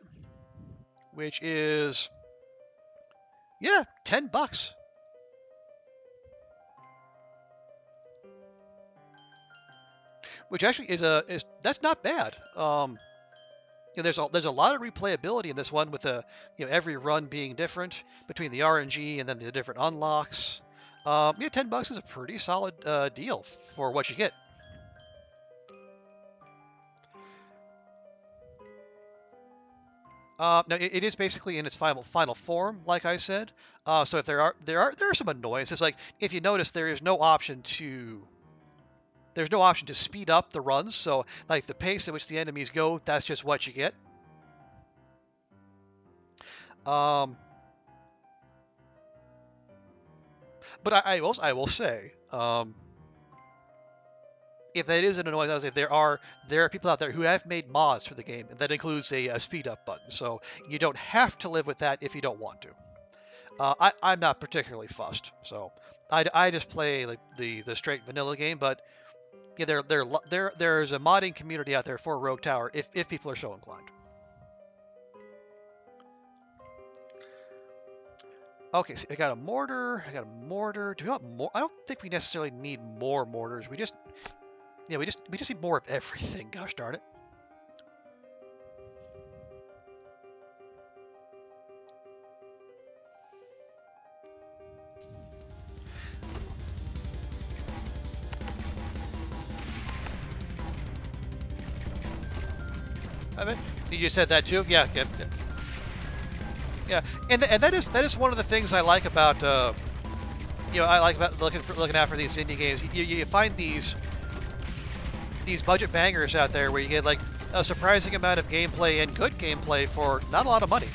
Speaker 1: which is yeah, $10. Which actually is that's not bad. There's a lot of replayability in this one with every run being different between the RNG and then the different unlocks. Yeah, $10 is a pretty solid deal for what you get. Now it is basically in its final form, like I said. So if there are some annoyances, like if you notice there's no option to speed up the runs. So like the pace at which the enemies go, that's just what you get. But I will say, if that is an annoyance, I would say there are people out there who have made mods for the game that includes a speed up button. So you don't have to live with that if you don't want to. I'm not particularly fussed, so I just play like the straight vanilla game. But yeah, there's a modding community out there for Rogue Tower if people are so inclined. Okay, so I got a mortar. Do we want more? I don't think we necessarily need more mortars. We just need more of everything. Gosh darn it. I mean, you just said that too. Yeah. Yeah, and that is one of the things I like about I like about looking out for these indie games. You find these budget bangers out there where you get like a surprising amount of gameplay and good gameplay for not a lot of money.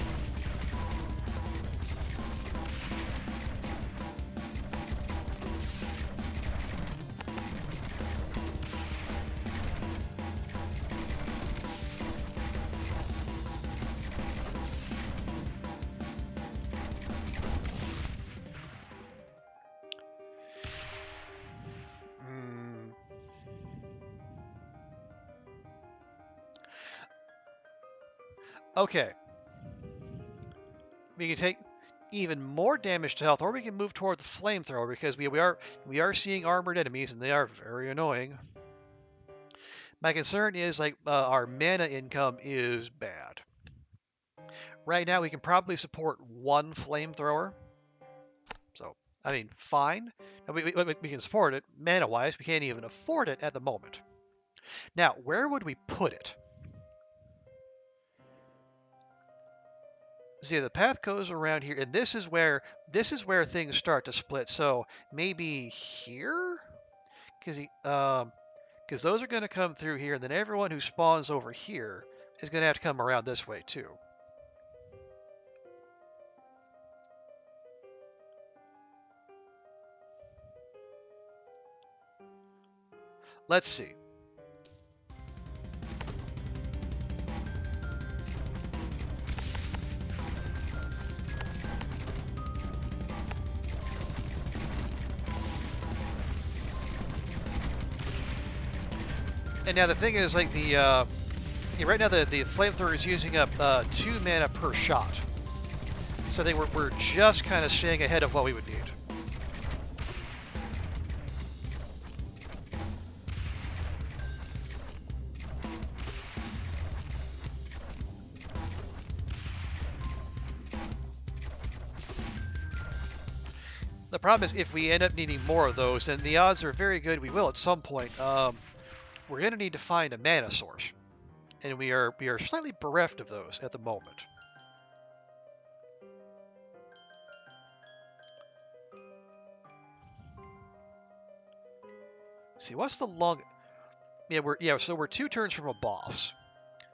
Speaker 1: Okay. We can take even more damage to health, or we can move toward the flamethrower because we are seeing armored enemies and they are very annoying. My concern is like our mana income is bad. Right now we can probably support one flamethrower, so I mean fine. We can support it mana wise. We can't even afford it at the moment. Now where would we put it? So yeah, the path goes around here, and this is where things start to split. So maybe here, because those are going to come through here, and then everyone who spawns over here is going to have to come around this way too. Let's see. And now the thing is, like right now the flamethrower is using up 2 mana per shot, so I think we're just kind of staying ahead of what we would need. The problem is if we end up needing more of those, then the odds are very good we will at some point. We're going to need to find a mana source, and we are slightly bereft of those at the moment. See, what's the long? So we're 2 turns from a boss.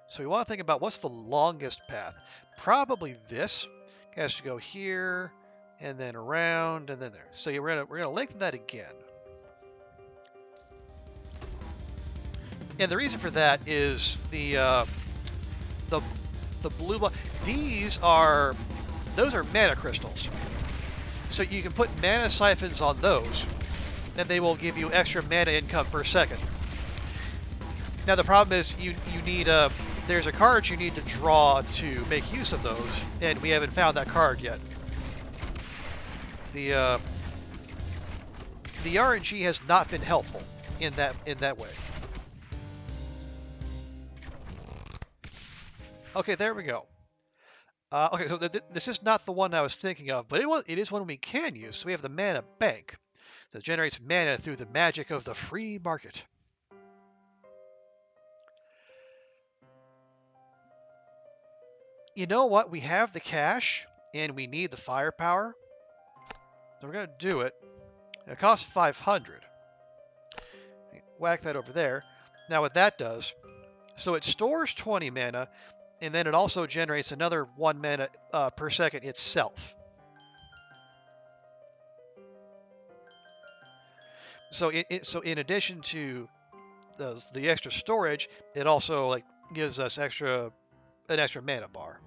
Speaker 1: So we want to think about what's the longest path. Probably this. It has to go here, and then around, and then there. So yeah, we're gonna lengthen that again. And the reason for that is the the blue block. Those are mana crystals. So you can put mana siphons on those, and they will give you extra mana income per second. Now the problem is you need there's a card you need to draw to make use of those, and we haven't found that card yet. The RNG has not been helpful in that way. Okay, there we go. Okay, so this is not the one I was thinking of, but it is one we can use. So we have the mana bank that generates mana through the magic of the free market. You know what? We have the cash, and we need the firepower. So we're going to do it. It costs 500. Whack that over there. Now what that does, so it stores 20 mana, and then it also generates another 1 mana per second itself. So so in addition to the extra storage, it also gives us an extra mana bar.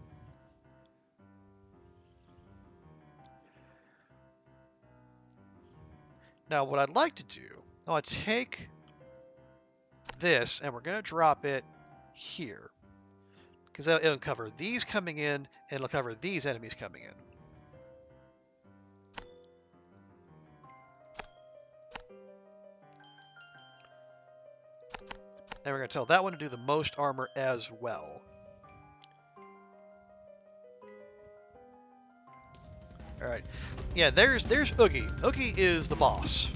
Speaker 1: Now what I'd like to do, I want to take this and we're going to drop it here, because it'll cover these coming in and it'll cover these enemies coming in. And we're going to tell that one to do the most armor as well. All right. Yeah, there's Oogie. Oogie is the boss.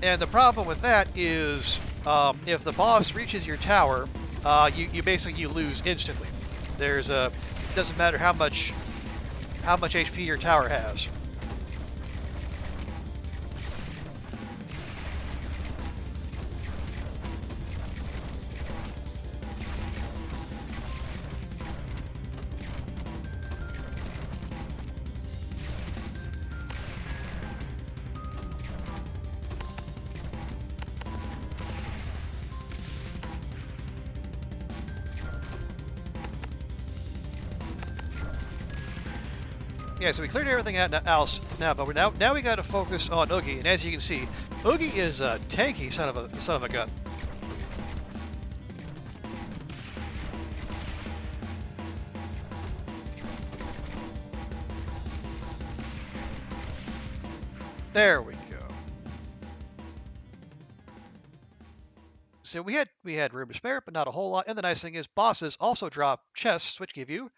Speaker 1: And the problem with that is if the boss reaches your tower, you basically lose instantly. It doesn't matter how much HP your tower has. Yeah, so we cleared everything out now, but now we got to focus on Oogie, and as you can see, Oogie is a tanky son of a gun. There we go. So we had room to spare, but not a whole lot. And the nice thing is, bosses also drop chests, which give you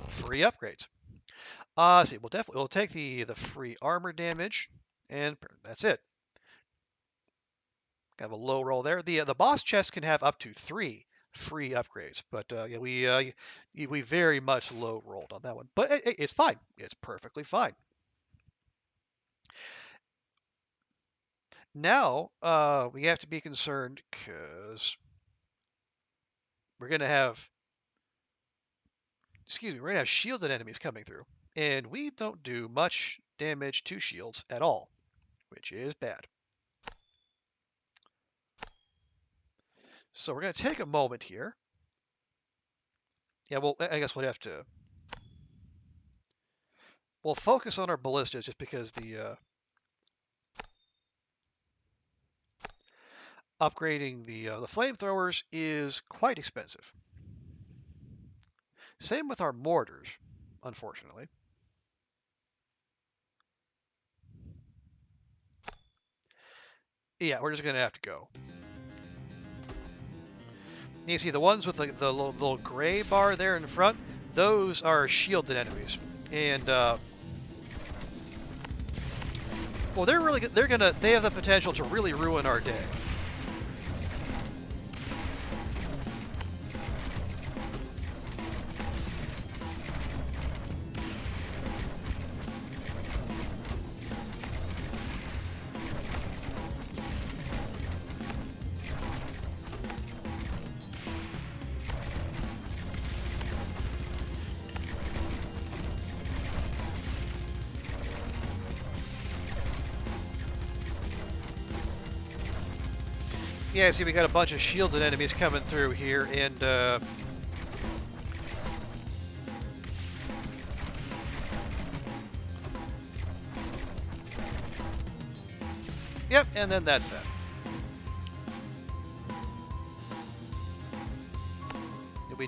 Speaker 1: free upgrades. See, we'll take the free armor damage, and that's it. Kind of a low roll there. The boss chest can have up to 3 free upgrades, but yeah, we very much low rolled on that one. But it's fine. It's perfectly fine. Now we have to be concerned because we're gonna have we're gonna have shielded enemies coming through, and we don't do much damage to shields at all, which is bad. So we're going to take a moment here. Yeah, well, I guess we'll focus on our ballistas just because the upgrading the flamethrowers is quite expensive. Same with our mortars, unfortunately. Yeah, we're just going to have to go. You see the ones with the little gray bar there in front, those are shielded enemies. And, well, they have the potential to really ruin our day. Yeah, see, we got a bunch of shielded enemies coming through here, and yep, and then that's that. We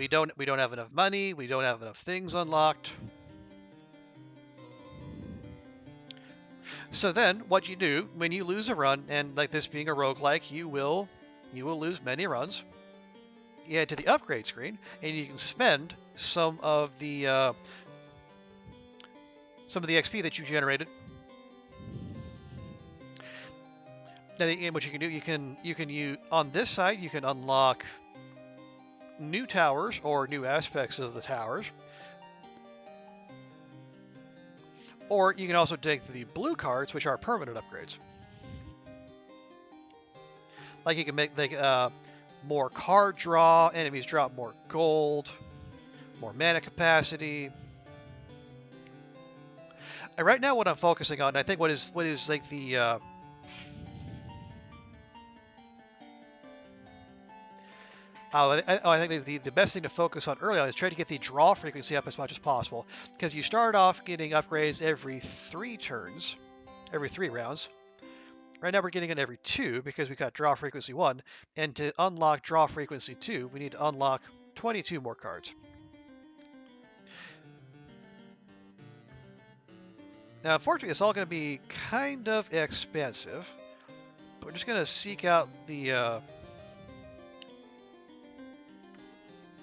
Speaker 1: don't have enough money. We don't have enough things unlocked. So then, what you do when you lose a run, and like this being a roguelike, you will lose many runs. You head to the upgrade screen, and you can spend some of the XP that you generated. Now, what you can do, you can use on this side, you can unlock new towers or new aspects of the towers. Or you can also take the blue cards, which are permanent upgrades. Like you can make more card draw, enemies drop more gold, more mana capacity. And right now, what I'm focusing on, I think what is like the I think the best thing to focus on early on is try to get the draw frequency up as much as possible, because you start off getting upgrades every 3 turns, every 3 rounds. Right now we're getting it every 2 because we got draw frequency 1, and to unlock draw frequency 2, we need to unlock 22 more cards. Now, unfortunately, it's all going to be kind of expensive, but we're just going to seek out the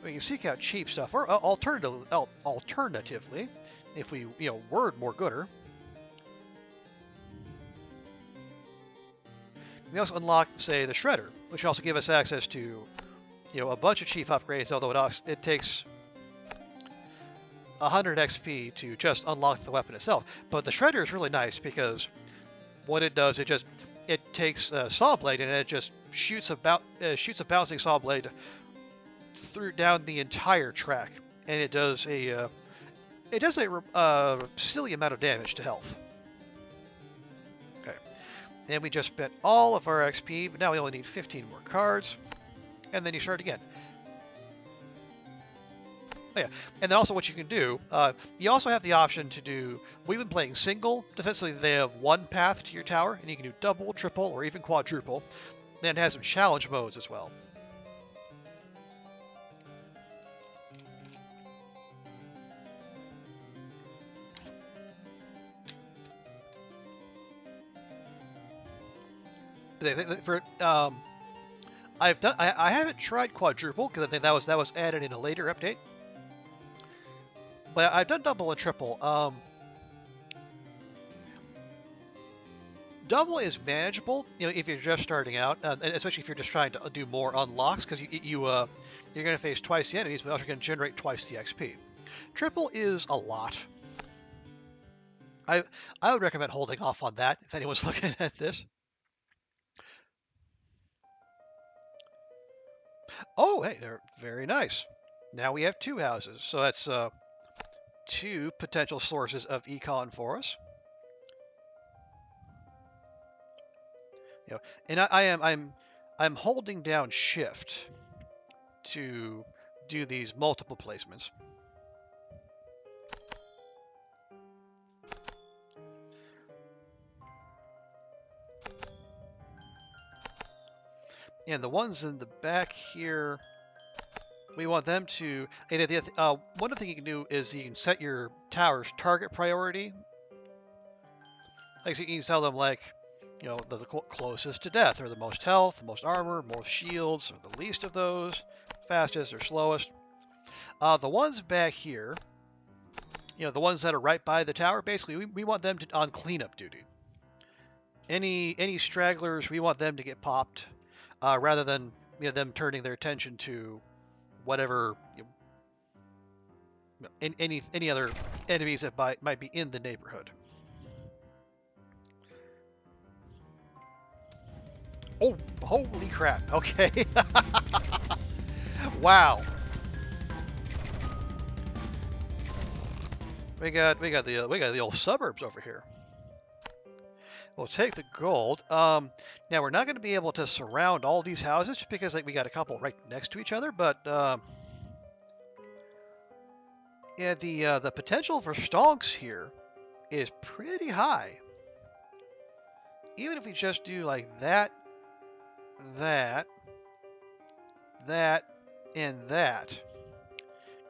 Speaker 1: we can seek out cheap stuff, or alternatively, if we, word more gooder, we also unlock, say, the Shredder, which also give us access to, a bunch of cheap upgrades, although it takes 100 XP to just unlock the weapon itself. But the Shredder is really nice because what it does, it takes a saw blade and it just shoots a bouncing saw blade down the entire track, and it does a silly amount of damage to health. Okay, and we just spent all of our XP, but now we only need 15 more cards, and then you start again. Oh yeah, and then also what you can do, you also have the option to do. We've been playing single. Defensively, they have one path to your tower, and you can do double, triple, or even quadruple. Then it has some challenge modes as well. I haven't tried quadruple because I think that was added in a later update. But I've done double and triple. Double is manageable, if you're just starting out, and especially if you're just trying to do more unlocks, because you're going to face twice the enemies, but also going to generate twice the XP. Triple is a lot. I would recommend holding off on that if anyone's looking at this. Oh, hey, they're very nice. Now we have 2 houses, so that's 2 potential sources of econ for us. And I'm holding down Shift to do these multiple placements. And the ones in the back here, we want them to. One other thing you can do is you can set your tower's target priority. Like, so you can tell them, like, you know, the closest to death, or the most health, the most armor, most shields, or the least of those, fastest or slowest. The ones back here, you know, the ones that are right by the tower, basically, we want them on cleanup duty. Any stragglers, we want them to get popped, rather than, you know, them turning their attention to whatever, you know, any other enemies that might be in the neighborhood. Oh, holy crap! Okay, wow. We got the old suburbs over here. We'll take the gold. Now we're not going to be able to surround all these houses just because like we got a couple right next to each other, but yeah, the potential for stonks here is pretty high. Even if we just do like that, that, that, and that.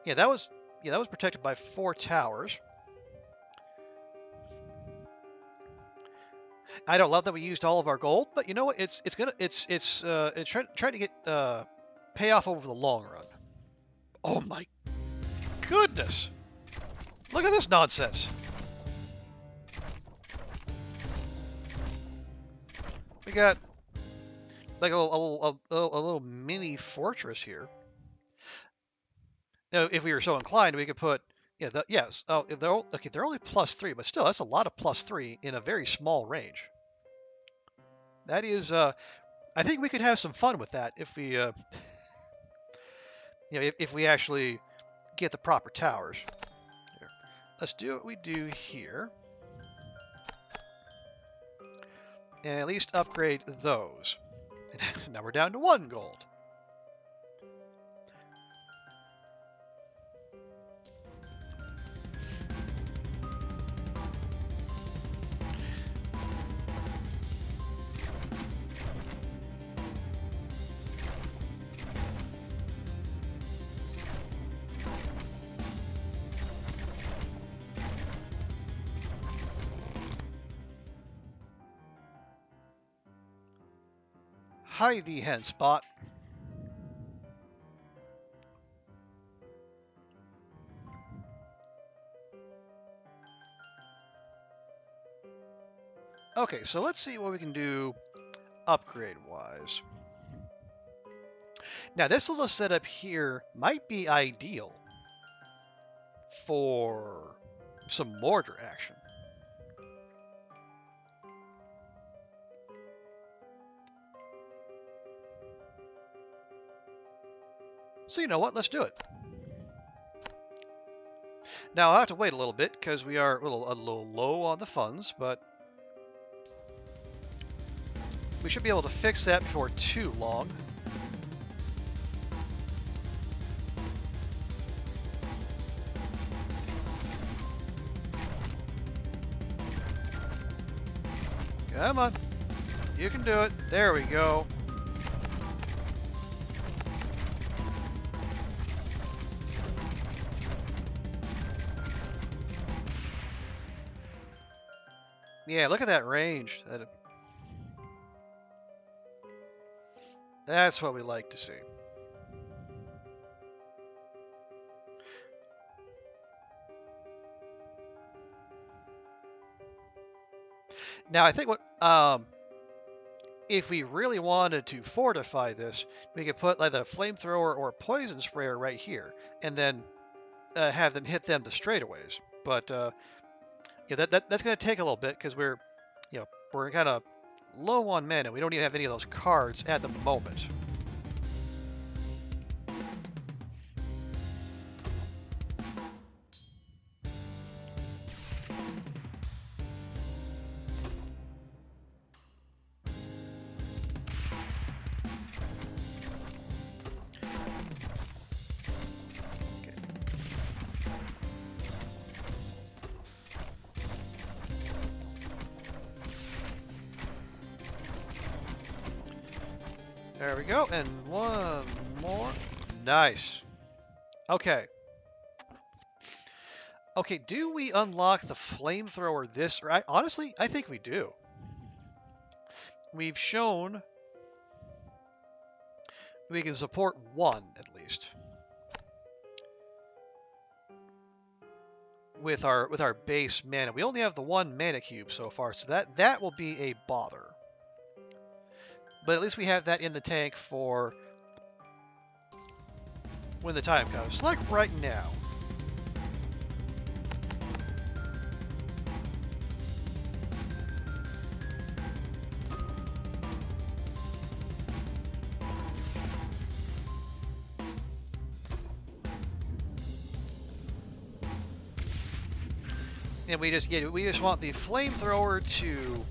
Speaker 1: That was protected by 4 towers. I don't love that we used all of our gold, but you know what? It's trying to get payoff over the long run. Oh my goodness! Look at this nonsense. We got like a little mini fortress here. Now, if we were so inclined, we could put yes. Oh, they're only +3, but still, that's a lot of +3 in a very small range. That is, I think we could have some fun with that if we, if we actually get the proper towers. Here. Let's do what we do here, and at least upgrade those. And now we're down to 1 gold. Hi, the hen spot. Okay, so let's see what we can do upgrade-wise. Now, this little setup here might be ideal for some mortar action. So you know what? Let's do it. Now, I'll have to wait a little bit because we are a little low on the funds, but we should be able to fix that before too long. Come on. You can do it. There we go. Yeah, look at that range. That's what we like to see. Now, I think if we really wanted to fortify this, we could put like a flamethrower or a poison sprayer right here, and then have them hit them the straightaways. But yeah, that's going to take a little bit because we're kind of low on mana. We don't even have any of those cards at the moment. There we go, and 1 more. Nice. Okay. Okay, do we unlock the flamethrower this? Honestly, I think we do. we've shown we can support one at least with our base mana. We only have the one mana cube so far, so that will be a bother. But at least we have that in the tank for when the time comes, like right now. And we just want the flamethrower to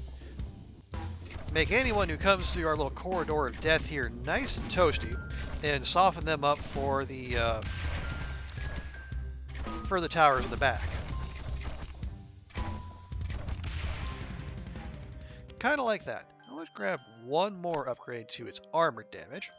Speaker 1: make anyone who comes through our little corridor of death here nice and toasty, and soften them up for the towers in the back. Kind of like that. Let's grab one more upgrade to its armor damage.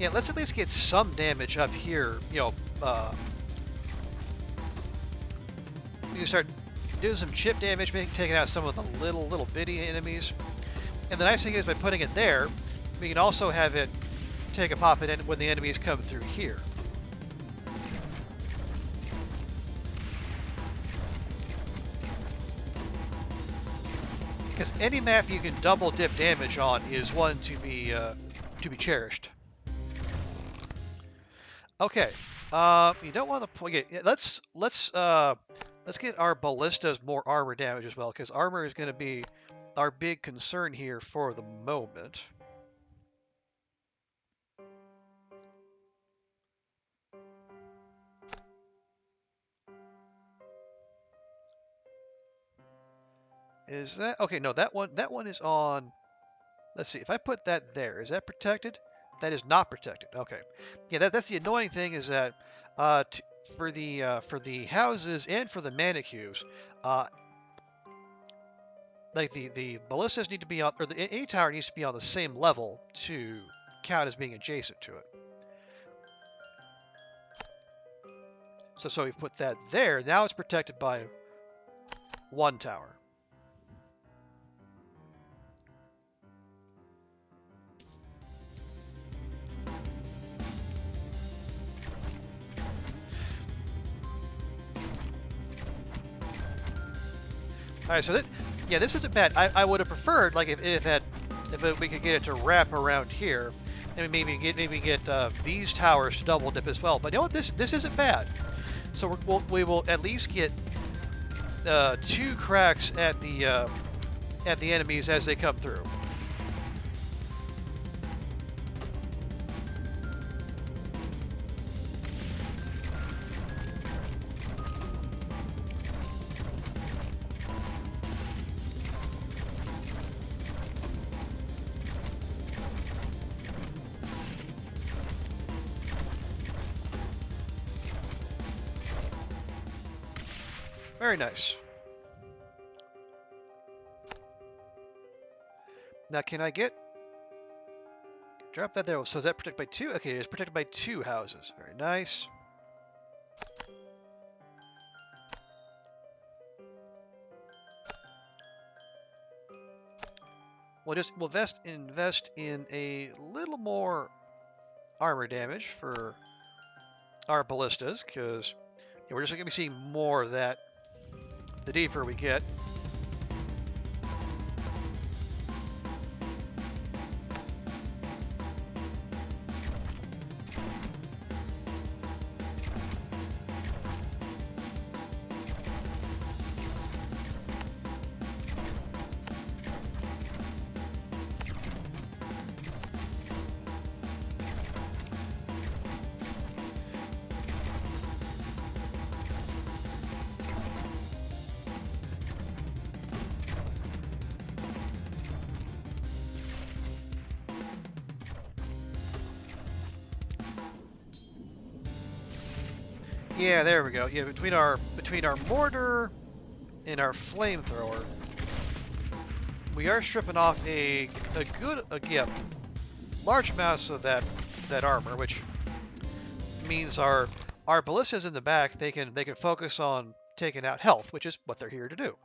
Speaker 1: Yeah, let's at least get some damage up here. You know, we can start doing some chip damage, taking out some of the little bitty enemies. And the nice thing is, by putting it there, we can also have it take a pop at it when the enemies come through here. Because any map you can double dip damage on is one to be cherished. Okay, you don't want to. Okay, let's get our ballistas more armor damage as well, because armor is going to be our big concern here for the moment. Is that okay? No, that one is on. Let's see. If I put that there, is that protected? That is not protected. Okay. Yeah, that's the annoying thing is that for the houses and for the mana cubes, like the ballistas need to be on, or any tower needs to be on the same level to count as being adjacent to it. So we put that there. Now it's protected by one tower. All right, so this isn't bad. I would have preferred, like, if we could get it to wrap around here, and maybe get these towers to double dip as well. But you know what? This isn't bad. So we will at least get 2 cracks at the enemies as they come through. Very nice. Now, can I drop that there? So is that protected by 2? Okay, it is protected by 2 houses. Very nice. We'll invest in a little more armor damage for our ballistas, because we're just going to be seeing more of that the deeper we get. Yeah, there we go. Yeah, between our mortar and our flamethrower, we are stripping off a good, yeah, large mass of that armor, which means our ballistas in the back, they can focus on taking out health, which is what they're here to do.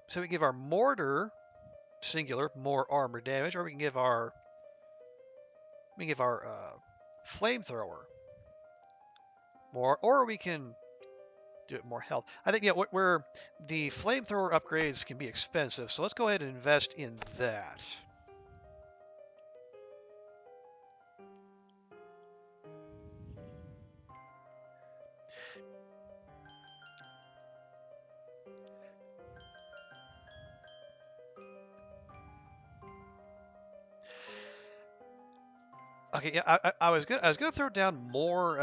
Speaker 1: So we give our mortar singular more armor damage, or we can give our flamethrower more, or we can do it more health. I think, yeah, where the flamethrower upgrades can be expensive, so let's go ahead and invest in that. Okay, yeah, I was gonna throw down more.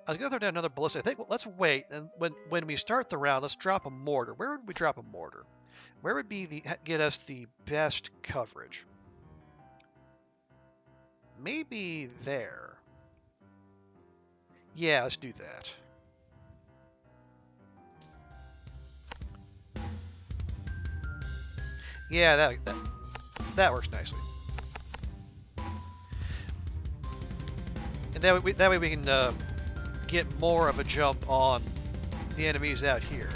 Speaker 1: I was gonna throw down another ballista. I think, well, let's wait, and when we start the round, let's drop a mortar. Where would we drop a mortar? Where would be get us the best coverage? Maybe there. Yeah, let's do that. Yeah, that works nicely. And that way we can get more of a jump on the enemies out here.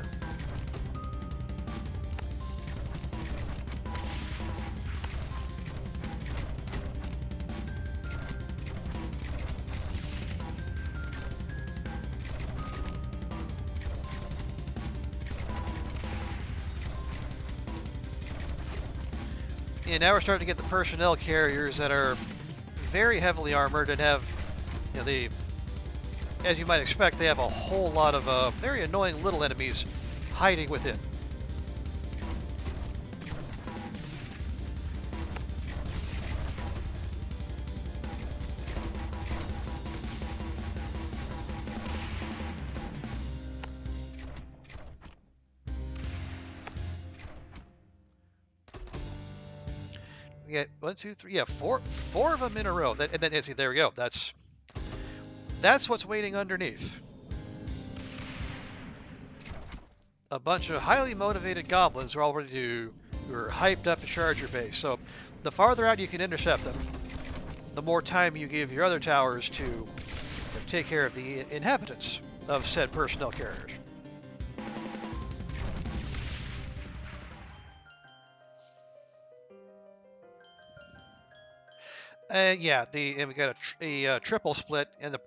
Speaker 1: And now we're starting to get the personnel carriers that are very heavily armored and have, you know, as you might expect, they have a whole lot of very annoying little enemies hiding within. We get 1, 2, 3, yeah, four of them in a row. And then see, there we go. That's what's waiting underneath. A bunch of highly motivated goblins who are already who are hyped up to charge your base. So the farther out you can intercept them, the more time you give your other towers to take care of the inhabitants of said personnel carriers. Yeah, and we got a triple split, and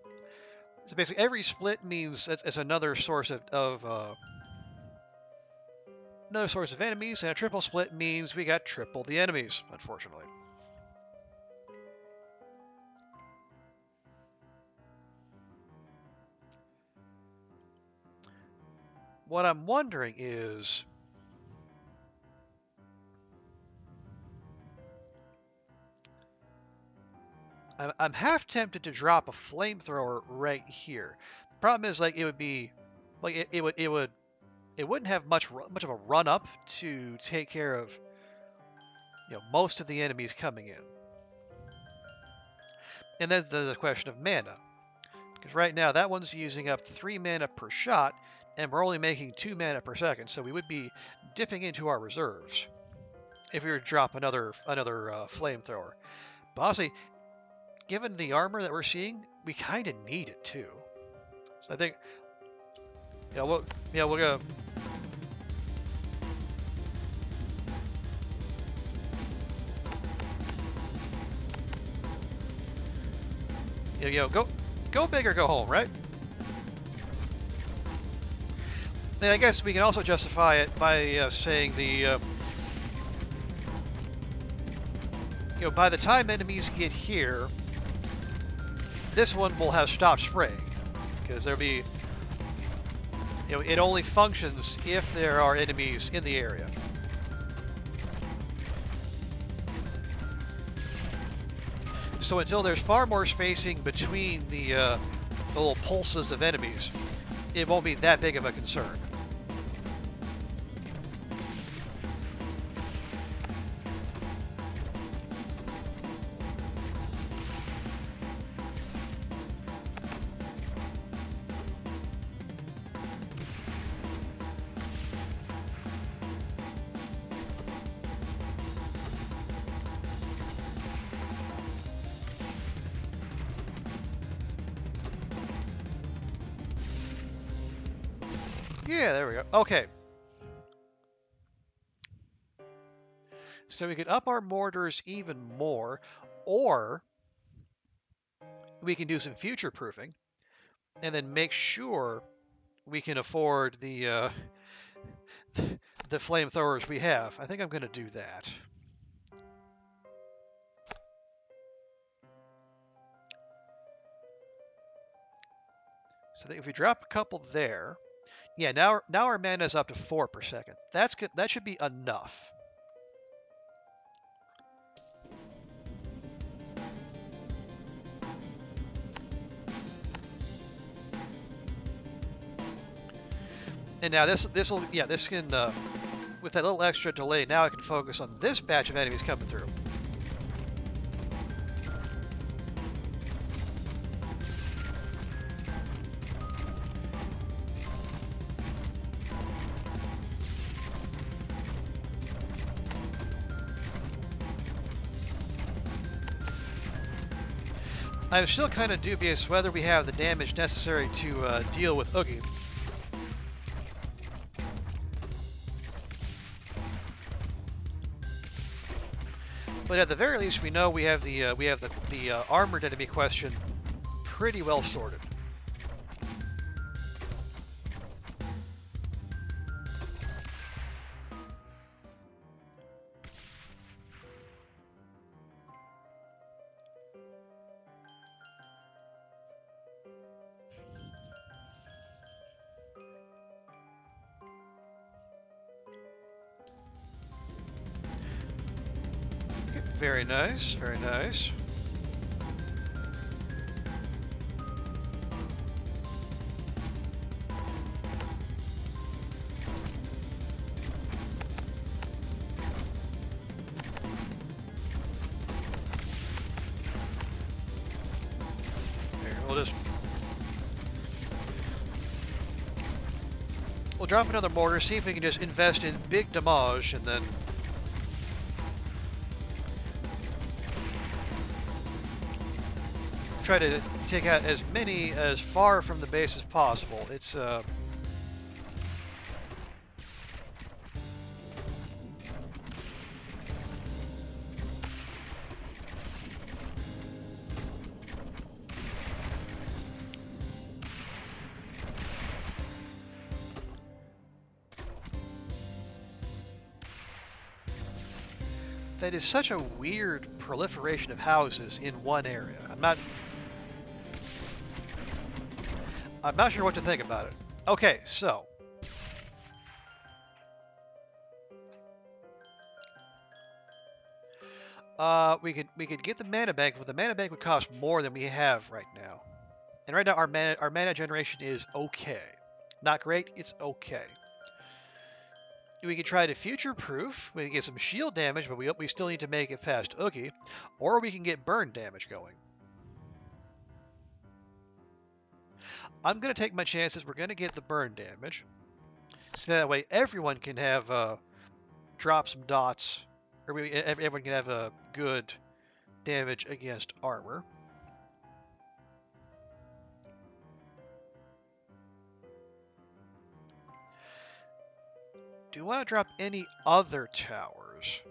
Speaker 1: so basically every split means it's another source of enemies, and a triple split means we got triple the enemies, unfortunately. What I'm wondering is, I'm half tempted to drop a flamethrower right here. The problem is, like, it would be, like, it wouldn't have much of a run up to take care of, you know, most of the enemies coming in. And then there's the question of mana, because right now that one's using up 3 mana per shot, and we're only making 2 mana per second, so we would be dipping into our reserves if we were to drop another flamethrower. But honestly, given the armor that we're seeing, we kind of need it too. So I think, yeah, we're gonna. Go big or go home, right? Then I guess we can also justify it by saying by the time enemies get here, this one will have stopped spraying, because there'll be, it only functions if there are enemies in the area. So until there's far more spacing between the little pulses of enemies, it won't be that big of a concern. Yeah, there we go. Okay. So we could up our mortars even more, or we can do some future proofing and then make sure we can afford the flamethrowers we have. I think I'm going to do that. So that if we drop a couple there, yeah, now our mana is up to 4 per second. That's good. That should be enough. And now this will, yeah, this can with that little extra delay. Now I can focus on this batch of enemies coming through. I'm still kind of dubious whether we have the damage necessary to deal with Oogie. But at the very least, we know we have the armored enemy question pretty well sorted. Very nice, very nice. Here, we'll drop another mortar, see if we can just invest in big damage, and then try to take out as many as far from the base as possible. It's that is such a weird proliferation of houses in one area. I'm not sure what to think about it. Okay, so we could get the mana bank, but the mana bank would cost more than we have right now. And right now our mana generation is okay. Not great, it's okay. We could try to future proof. We can get some shield damage, but we still need to make it past Oogie, or we can get burn damage going. I'm going to take my chances. We're going to get the burn damage. So that way everyone can have drop some dots, or everyone can have a good damage against armor. Do you want to drop any other towers?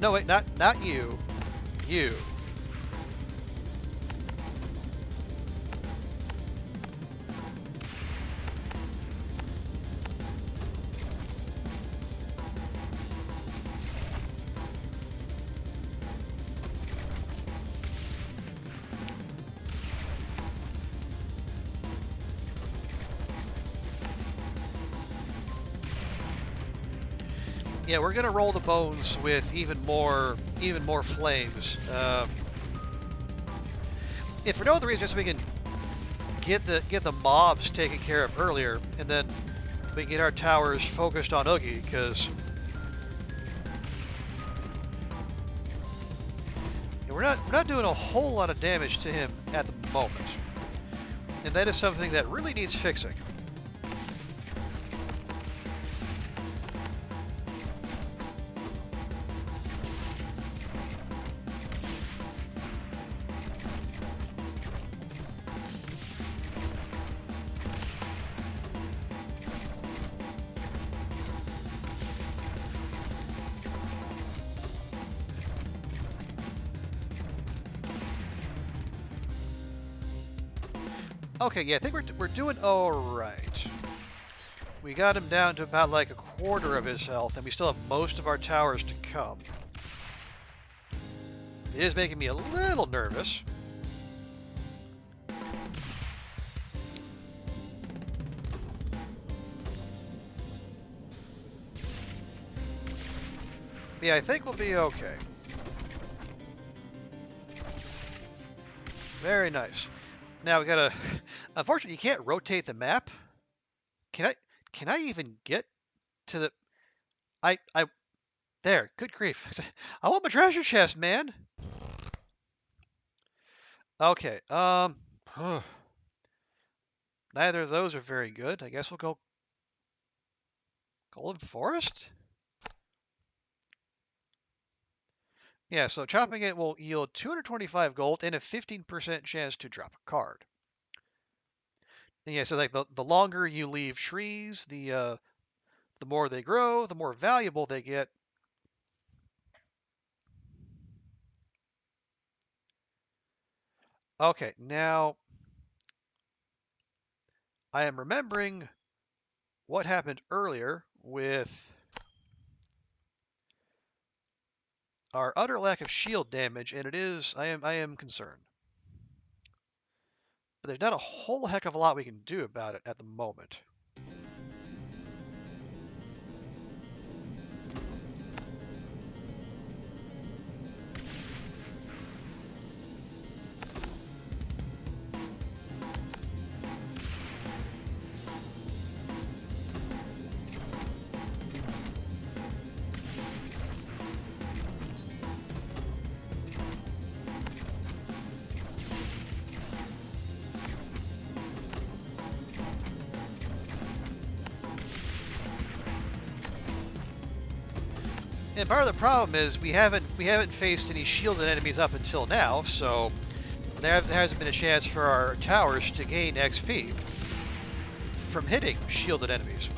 Speaker 1: No, wait, not you. You. Yeah, we're gonna roll the bones with even more flames. If for no other reason, just so we can get the mobs taken care of earlier, and then we can get our towers focused on Oogie, because we're not doing a whole lot of damage to him at the moment, and that is something that really needs fixing. Okay, yeah, I think we're doing all right. We got him down to about like a quarter of his health, and we still have most of our towers to come. It is making me a little nervous. Yeah, I think we'll be okay. Very nice. Now we gotta. Unfortunately, you can't rotate the map. Can I? Can I even get to the? I. There. Good grief! I want my treasure chest, man. Okay. Neither of those are very good. I guess we'll go Golden Forest. Yeah. So chopping it will yield 225 gold and a 15% chance to drop a card. And yeah. So like the longer you leave trees, the more they grow, the more valuable they get. Okay, now I am remembering what happened earlier with our utter lack of shield damage, and I am concerned. But there's not a whole heck of a lot we can do about it at the moment. And part of the problem is we haven't faced any shielded enemies up until now, so there hasn't been a chance for our towers to gain XP from hitting shielded enemies.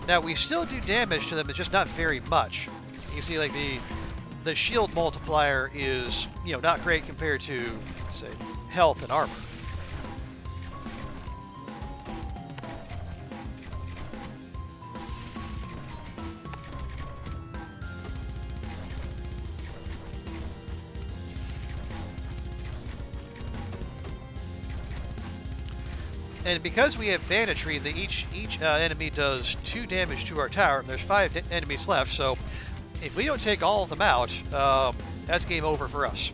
Speaker 1: Now we still do damage to them, it's just not very much. You see, like the shield multiplier is not great compared to say health and armor. And because we have banditry, each enemy does 2 damage to our tower, and there's 5 enemies left. So if we don't take all of them out, that's game over for us.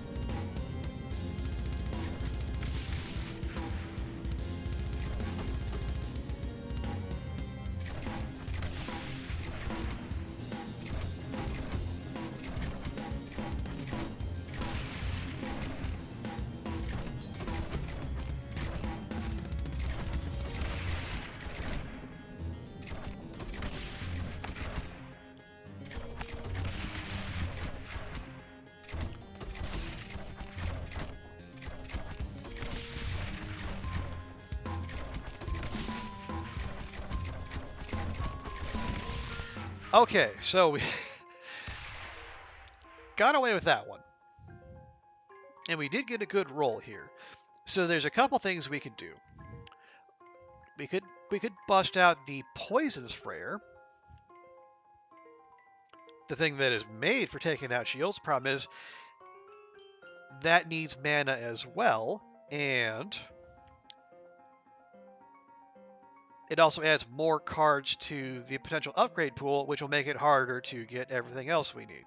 Speaker 1: Okay, so we got away with that one. And we did get a good roll here. So there's a couple things we could do. We could bust out the poison sprayer, the thing that is made for taking out shields. Problem is that needs mana as well, and it also adds more cards to the potential upgrade pool, which will make it harder to get everything else we need.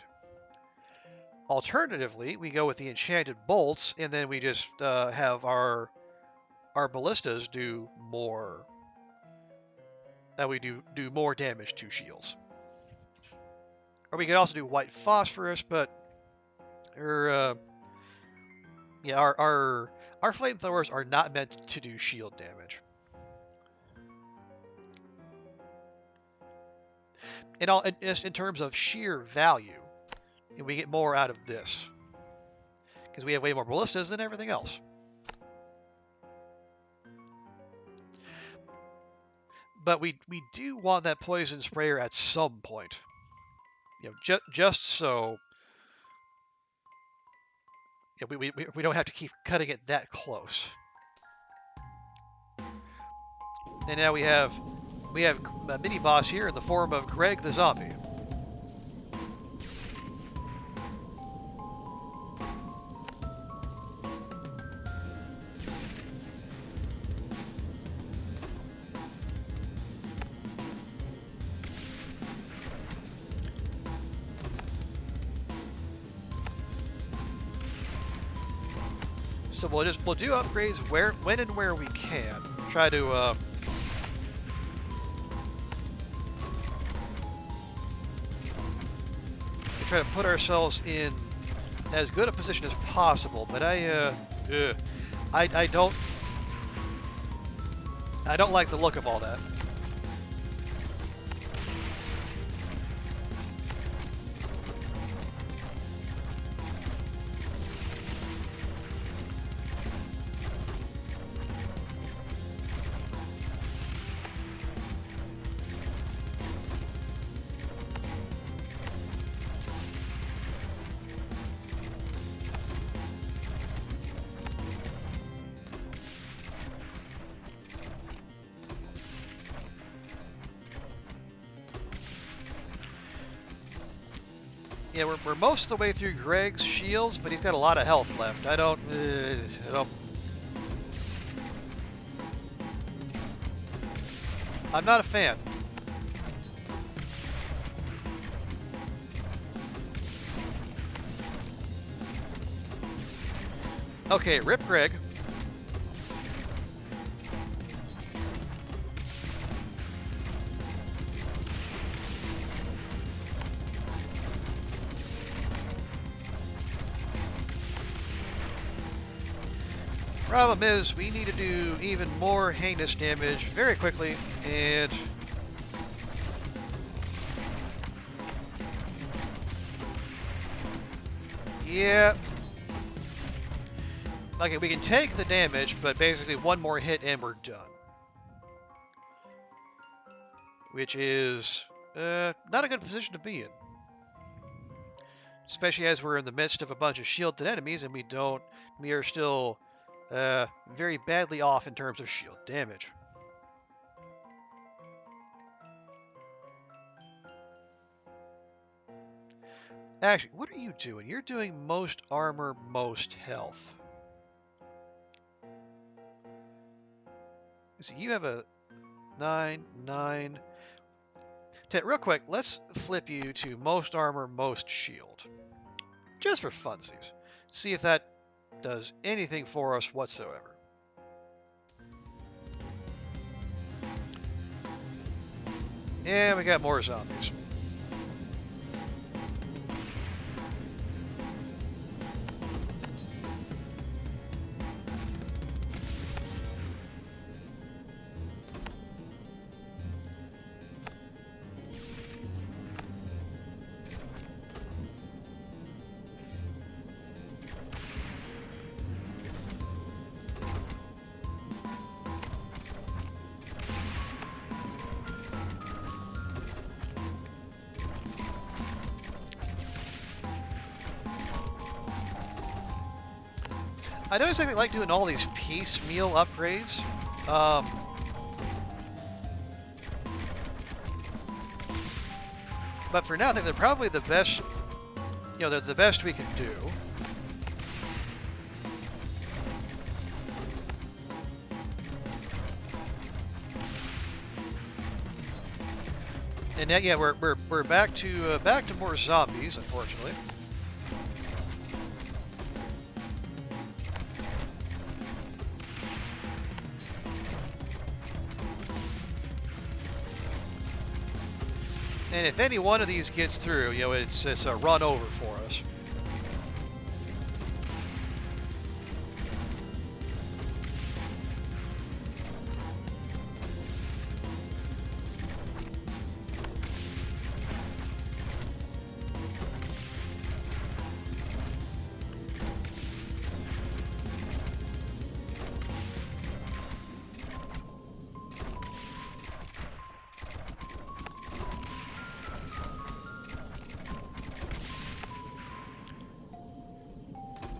Speaker 1: Alternatively, we go with the enchanted bolts, and then we just have our ballistas do more. We do more damage to shields. Or we could also do white phosphorus, but yeah, our flamethrowers are not meant to do shield damage. Just in terms of sheer value, we get more out of this because we have way more ballistas than everything else. But we do want that poison sprayer at some point. You know, just so we don't have to keep cutting it that close. And now we have a mini boss here in the form of Greg the zombie. So we'll do upgrades when and where we can. Try to put ourselves in as good a position as possible. But I don't like the look of all that. Yeah, we're most of the way through Greg's shields, but he's got a lot of health left. I don't. I'm not a fan. Okay, rip Greg. Problem is, we need to do even more heinous damage very quickly, and yeah, okay, we can take the damage, but basically one more hit and we're done, which is not a good position to be in, especially as we're in the midst of a bunch of shielded enemies and we are still very badly off in terms of shield damage. Actually, what are you doing? You're doing most armor, most health. So you have a 9, 9. Real quick, let's flip you to most armor, most shield. Just for funsies. See if that does anything for us whatsoever. And we got more zombies. I don't exactly like doing all these piecemeal upgrades. But for now, I think they're probably the best, they're the best we can do. And now, yeah, we're back to more zombies, unfortunately. And if any one of these gets through, it's a run over for us.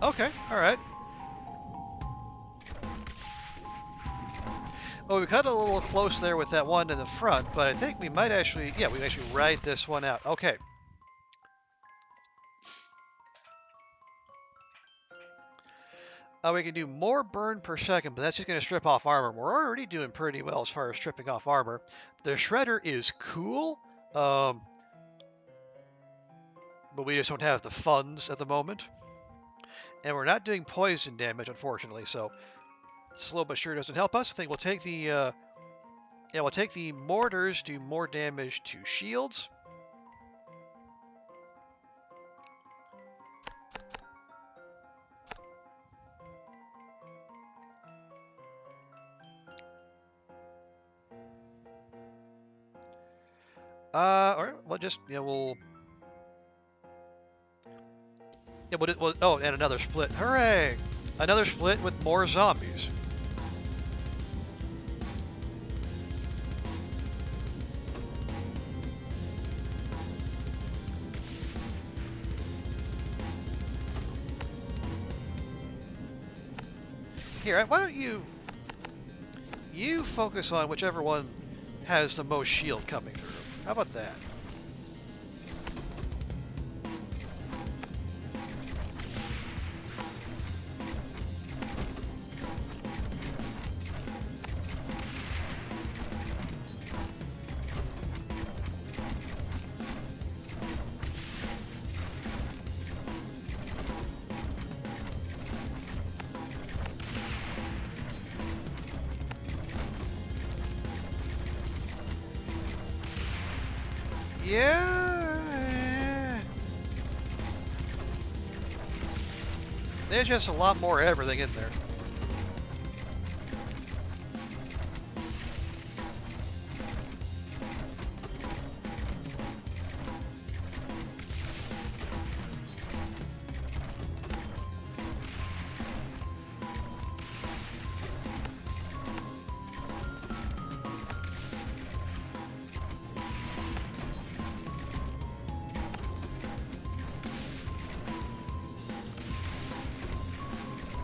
Speaker 1: Okay, alright. Oh, we cut a little close there with that one in the front, but I think we might actually, yeah, we can actually ride this one out. Okay. We can do more burn per second, but that's just going to strip off armor. We're already doing pretty well as far as stripping off armor. The shredder is cool, but we just don't have the funds at the moment. And we're not doing poison damage, unfortunately, so slow but sure doesn't help us. I think we'll take the, yeah, we'll take the mortars, do more damage to shields. All right, we'll just, yeah, we'll, yeah, oh, and another split. Hooray! Another split with more zombies. Here, why don't you focus on whichever one has the most shield coming through. How about that? Yeah. There's just a lot more everything in there.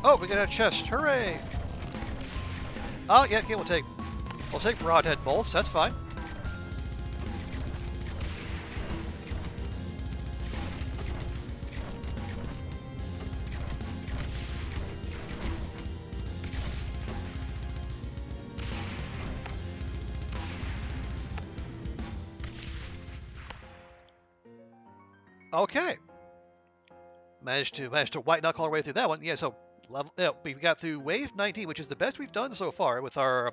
Speaker 1: Oh, we got a chest! Hooray! Oh yeah, okay, we'll take broadhead bolts. That's fine. Okay. Managed to white knuckle our way through that one. Yeah, so level, yeah, we got through wave 19, which is the best we've done so far with our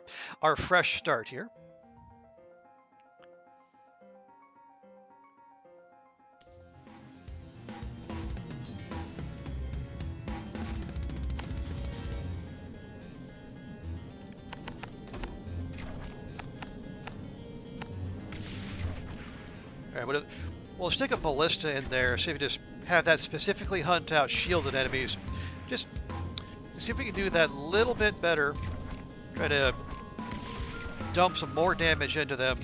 Speaker 1: fresh start here. All right, we'll stick a ballista in there. See if we just have that specifically hunt out shielded enemies. Just see if we can do that a little bit better. Try to dump some more damage into them.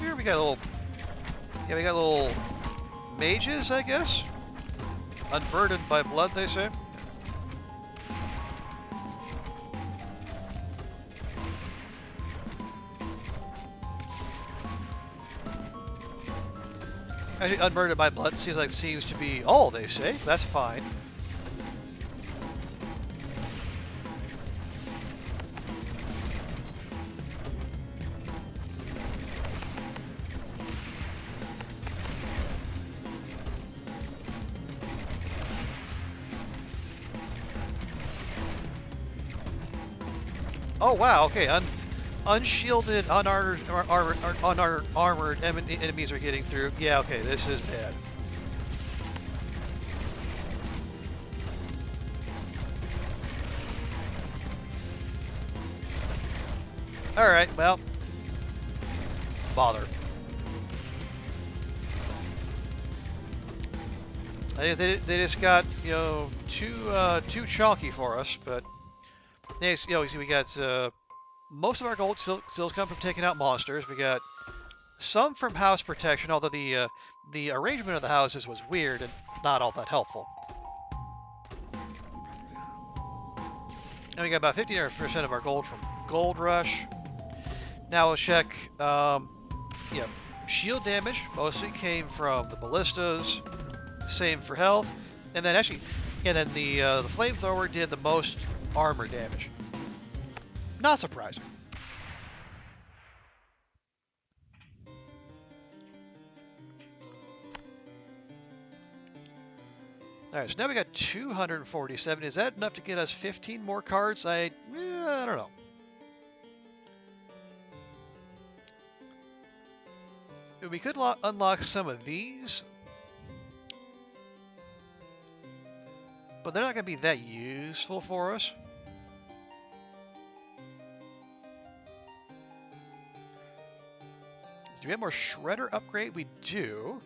Speaker 1: Here we got a little, yeah, we got little mages, I guess. Unburdened by blood, they say. Actually, unburdened by blood seems to be all they say. That's fine. Oh wow, okay, unshielded, unarmored enemies are getting through. Yeah, okay, this is bad. Alright, well, bother. They just got, you know, too chalky for us, but you know, we got most of our gold still come from taking out monsters. We got some from house protection, although the arrangement of the houses was weird and not all that helpful. And we got about 50% of our gold from Gold Rush. Now we'll check, yeah, shield damage mostly came from the ballistas, same for health, and then actually, and then the flamethrower did the most armor damage. Not surprising. Alright, so now we got 247. Is that enough to get us 15 more cards? I don't know. We could unlock some of these, but they're not going to be that useful for us. Do we have more Shredder upgrade? We do.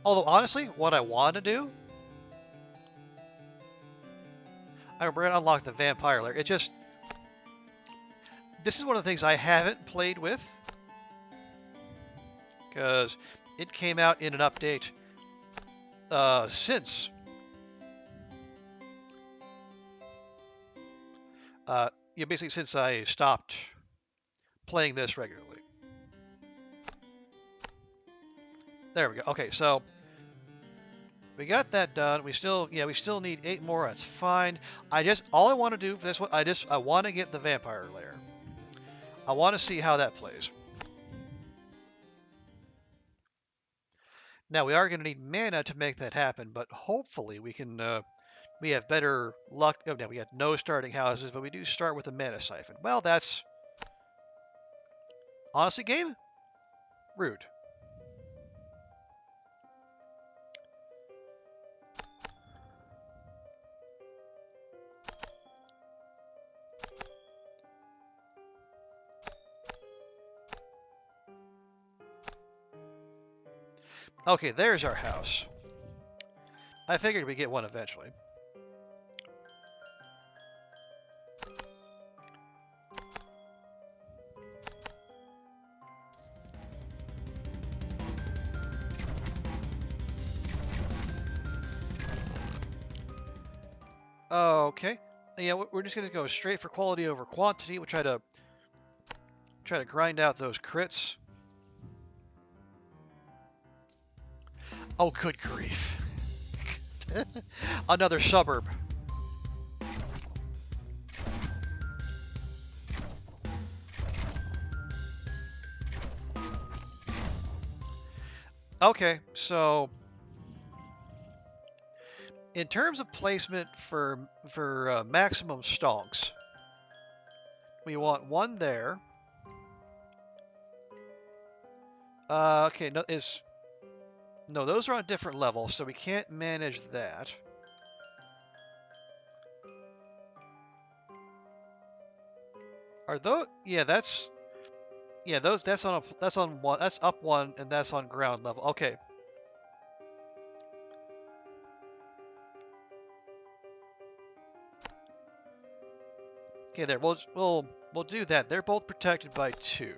Speaker 1: Although, honestly, what I want to do, we're going to unlock the Vampire Lair. This is one of the things I haven't played with, because it came out in an update since basically since I stopped playing this regularly. There we go. Okay, so we got that done. We still need 8 more. That's fine. All I want to do for this one, I want to get the Vampire Lair. I want to see how that plays. Now we are going to need mana to make that happen, but hopefully we can. We have better luck. Oh, no, we got no starting houses, but we do start with a mana siphon. Well, that's honestly, game, rude. Okay, there's our house. I figured we'd get one eventually. Okay. Yeah, we're just going to go straight for quality over quantity. We'll try to grind out those crits. Oh, good grief. Another suburb. Okay, so in terms of placement for maximum stonks, we want one there. Okay, no, those are on different levels, so we can't manage that. Are those? Yeah, that's on one. That's up one, and that's on ground level. Okay. Okay, there. We'll do that. They're both protected by 2.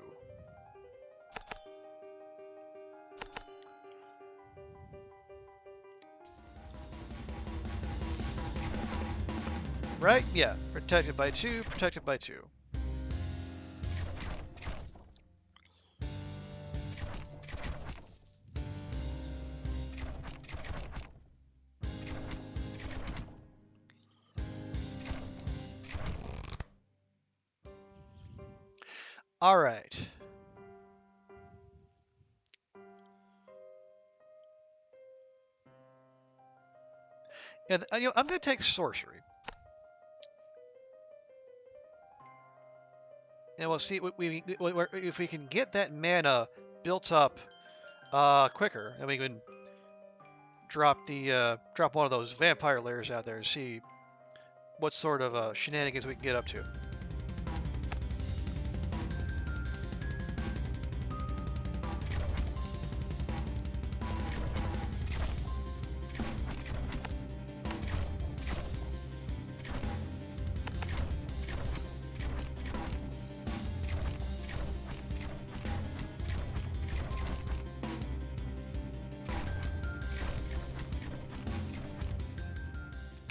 Speaker 1: Right? Yeah. Protected by 2, protected by 2. All right. And I'm going to take sorcery. And we'll see if we can get that mana built up quicker, and we can drop one of those vampire layers out there and see what sort of shenanigans we can get up to.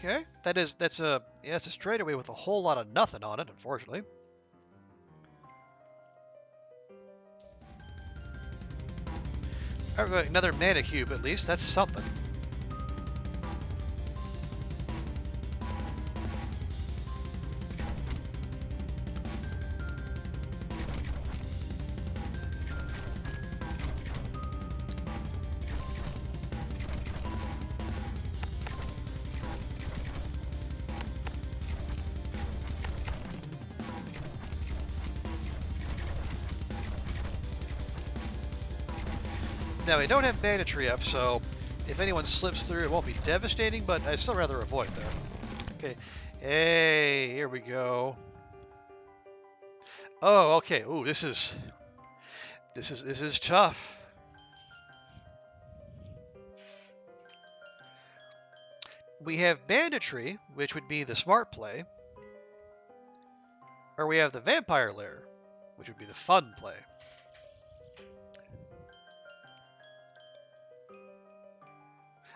Speaker 1: Okay, that's a yeah, it's a straightaway with a whole lot of nothing on it, unfortunately. All right, we got another mana cube at least. That's something. Now, we don't have banditry up, so if anyone slips through, it won't be devastating, but I'd still rather avoid that. Okay. Hey, here we go. Oh, okay. Ooh, this is tough. We have banditry, which would be the smart play, or we have the vampire lair, which would be the fun play.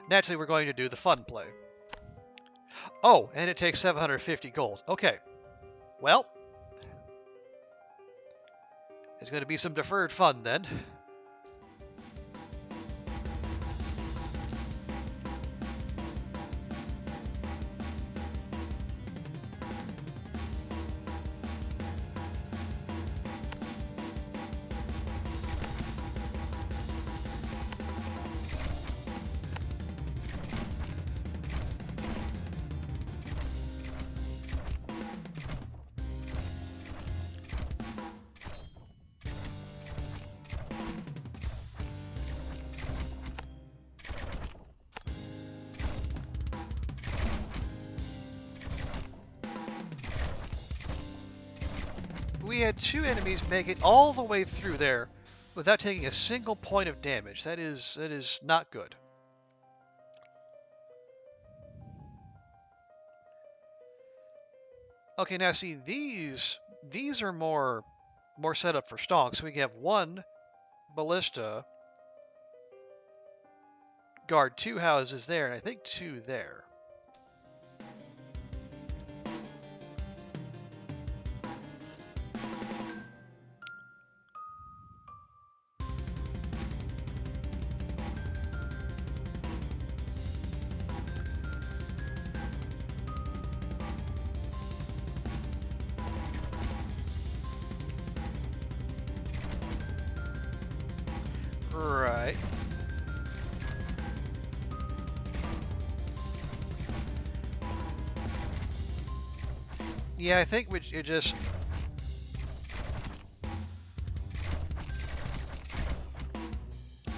Speaker 1: Naturally, we're going to do the fun play. Oh, and it takes 750 gold. Okay. Well, it's going to be some deferred fun then. We had two enemies make it all the way through there without taking a single point of damage. That is not good. Okay, now see these are more set up for stonks. So we have one ballista, guard two houses there, and I think two there. Right. Yeah, I think we just...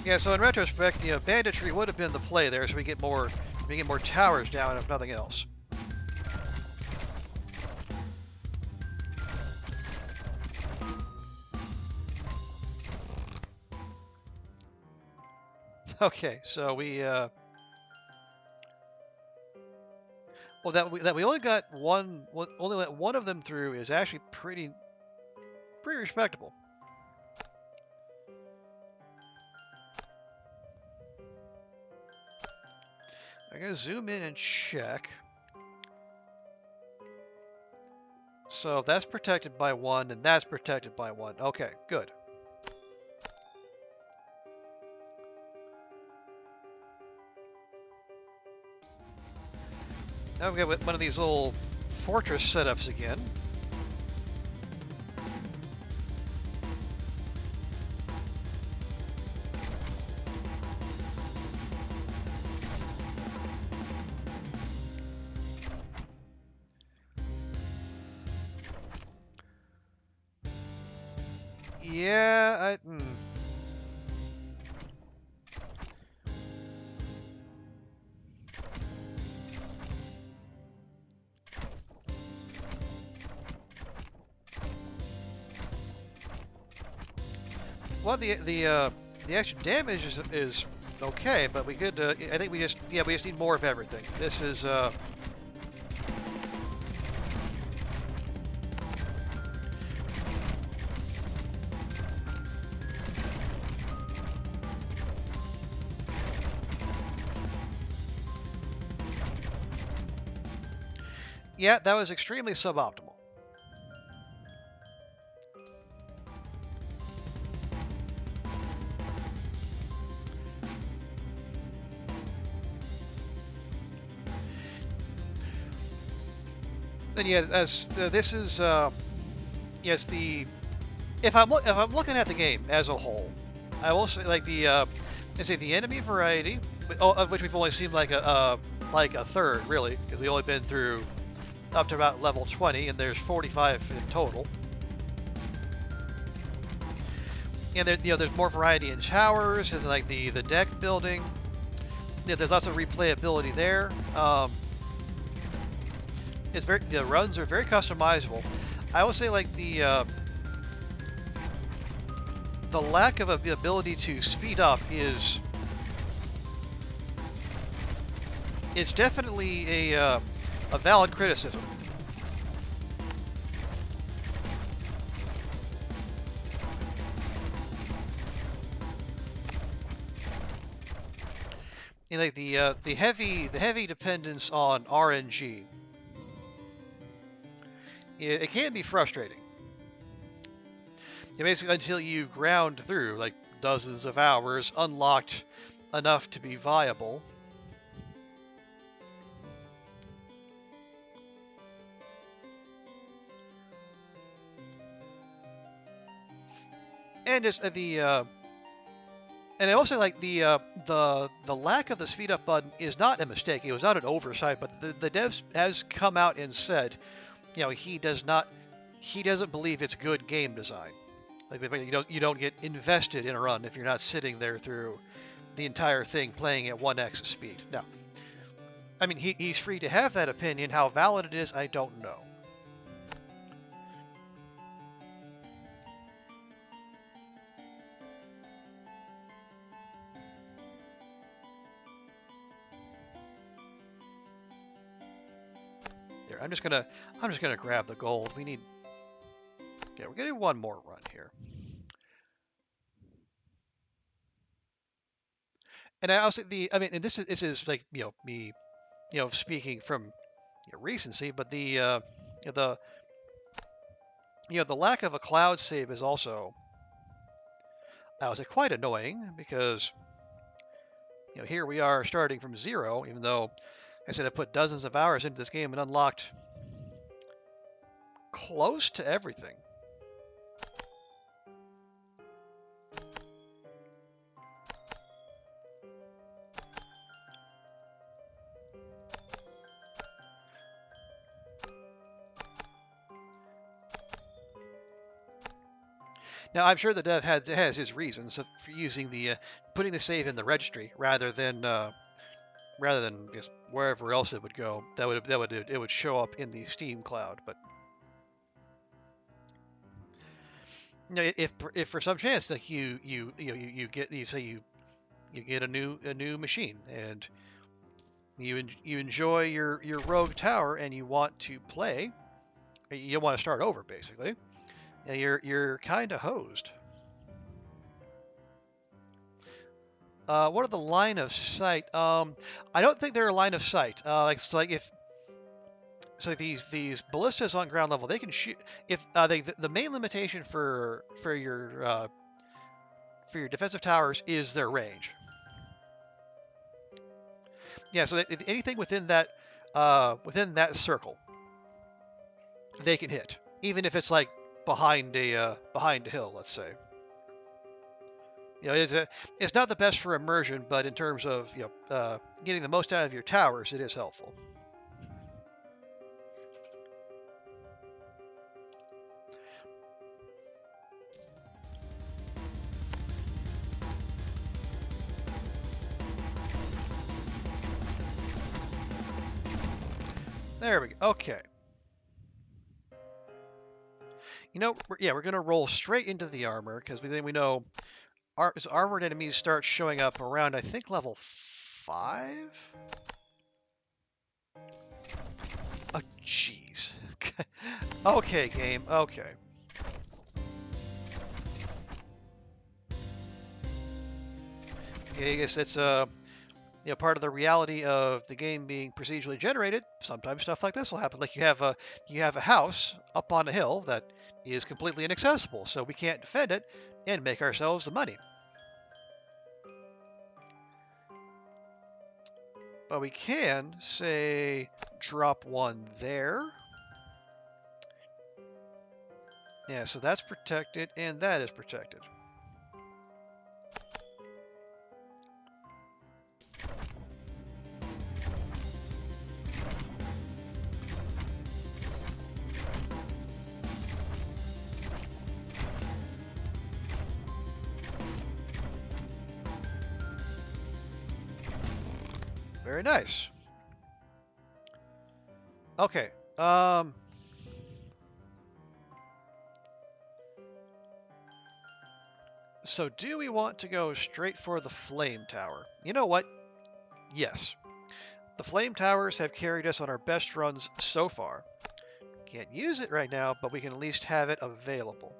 Speaker 1: Yeah, so in retrospect, you know, banditry would have been the play there, so we get more towers down, if nothing else. Okay, so we well, that we only got only let one of them through is actually pretty respectable. I'm gonna zoom in and check. So that's protected by one, and that's protected by one. Okay, good. Now we've got one of these little fortress setups again. Yeah, well, the extra damage is okay, but we could. I think we just need more of everything. This is Yeah, that was extremely suboptimal. And yeah, as this is yes the if I'm looking at the game as a whole, I will say like I say the enemy variety, of which we've only seen like a third really, because we've only been through up to about level 20, and there's 45 in total. And there, there's more variety in towers and like the deck building. Yeah, there's lots of replayability there. The runs are very customizable. I will say like the lack of the ability to speed up is definitely a valid criticism. And like the heavy dependence on RNG, it can be frustrating. Basically, until you ground through like dozens of hours, unlocked enough to be viable. And just and I also like the lack of the speed up button is not a mistake. It was not an oversight, but the devs has come out and said, he doesn't believe it's good game design. Like you don't get invested in a run if you're not sitting there through the entire thing playing at 1x speed. Now, I mean he's free to have that opinion. How valid it is, I don't know. There, I'm just gonna grab the gold. We're gonna do one more run here. And I also and this is like me speaking from recency, but the the lack of a cloud save is also, I would say, quite annoying because here we are starting from zero, even though I said I put dozens of hours into this game and unlocked close to everything. Now, I'm sure the dev has his reasons for using putting the save in the registry rather than just wherever else it would go. It would show up in the Steam cloud. But if for some chance like you get a new machine and you enjoy your rogue tower and you want to play, you want to start over basically. You're kind of hosed. What are the line of sight? I don't think they're a line of sight. These ballistas on ground level, they can shoot. If the main limitation for your defensive towers is their range. Yeah, so anything within that circle, they can hit, even if it's like behind a hill, let's say. It's not the best for immersion, but in terms of getting the most out of your towers, it is helpful. There we go. Okay. We're gonna roll straight into the armor because we know armored enemies start showing up around, I think, level 5. Oh, jeez. Okay, game. Okay. I guess part of the reality of the game being procedurally generated, sometimes stuff like this will happen. Like you have a house up on a hill that is completely inaccessible, so we can't defend it and make ourselves the money. But we can, say, drop one there. Yeah, so that's protected, and that is protected. Very nice. Okay. So do we want to go straight for the flame tower? You know what? Yes. The flame towers have carried us on our best runs so far. Can't use it right now, but we can at least have it available.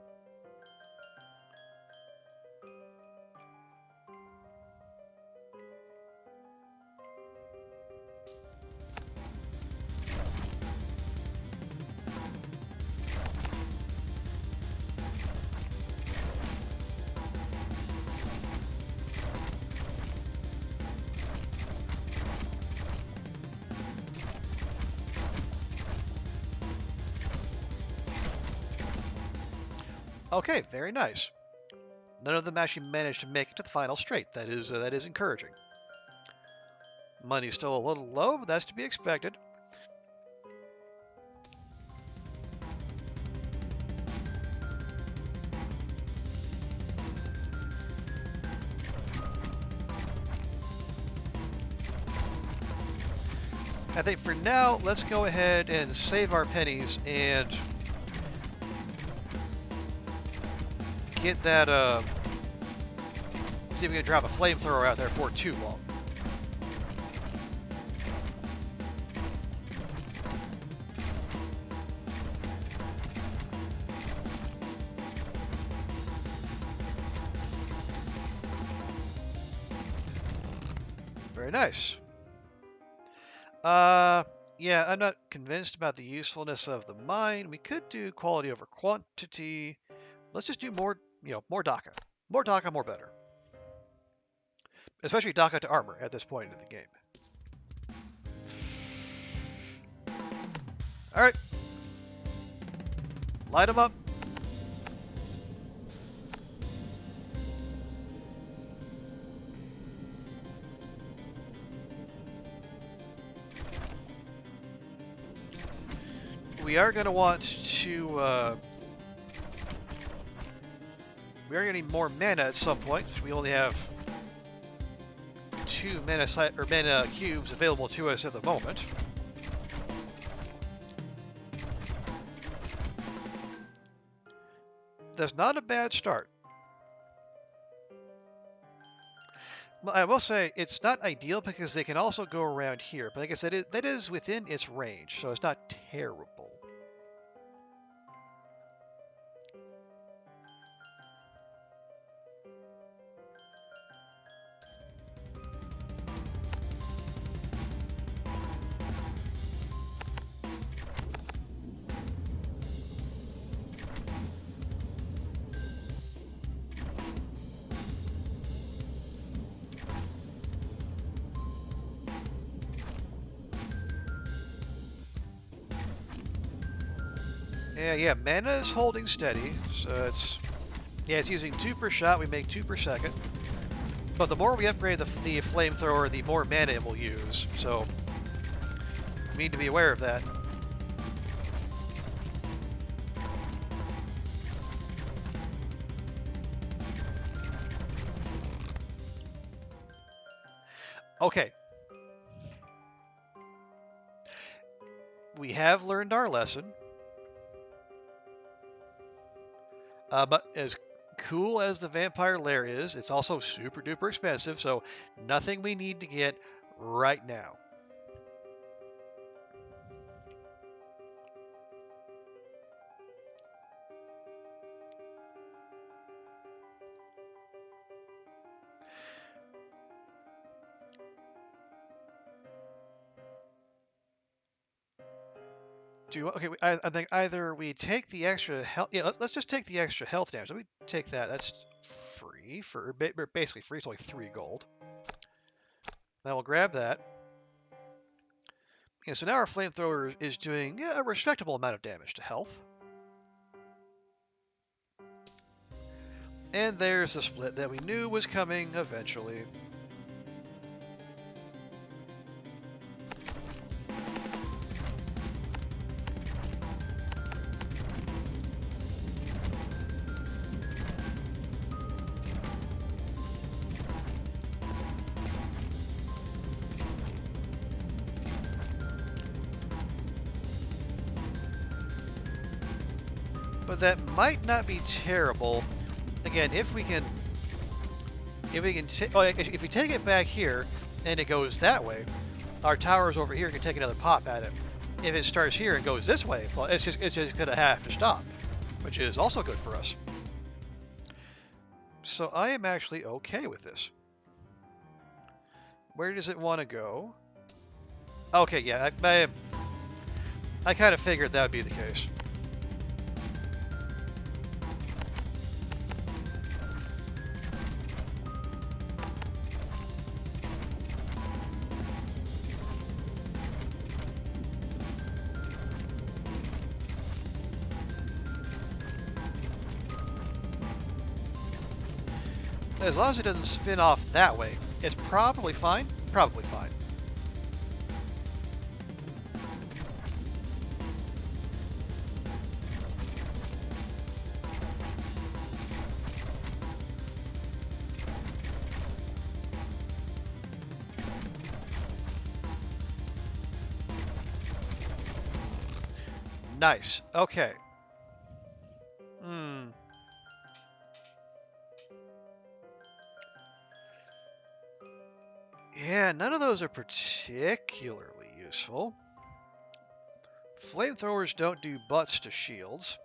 Speaker 1: Okay, very nice. None of them actually managed to make it to the final straight. That is encouraging. Money's still a little low, but that's to be expected. I think for now, let's go ahead and save our pennies and get that, see if we can drop a flamethrower out there for too long. Very nice. Yeah, I'm not convinced about the usefulness of the mine. We could do quality over quantity. Let's just do more, more DACA. More DACA, more better. Especially DACA to armor at this point in the game. All right. Light them up. We are going to want to, we are going to need more mana at some point. We only have 2 mana cubes available to us at the moment. That's not a bad start. Well, I will say it's not ideal because they can also go around here, but like I said, that is within its range, so it's not terrible. Yeah, mana is holding steady, so it's using 2 per shot, we make 2 per second. But the more we upgrade the flamethrower, the more mana it will use, so we need to be aware of that. Okay. We have learned our lesson. But as cool as the vampire lair is, it's also super duper expensive, so nothing we need to get right now. Okay, I think either we take the extra health. Yeah, let's just take the extra health damage. Let me take that. That's free for basically free. It's only 3 gold. Then we'll grab that. Yeah, so now our flamethrower is doing a respectable amount of damage to health. And there's the split that we knew was coming eventually. But that might not be terrible. Again, if we take it back here and it goes that way, our towers over here can take another pop at it. If it starts here and goes this way, well, it's just gonna have to stop, which is also good for us. So I am actually okay with this. Where does it want to go? Okay, yeah, I kind of figured that would be the case. As long as it doesn't spin off that way, it's probably fine. Probably fine. Nice. Okay. Yeah, none of those are particularly useful. Flamethrowers don't do butts to shields.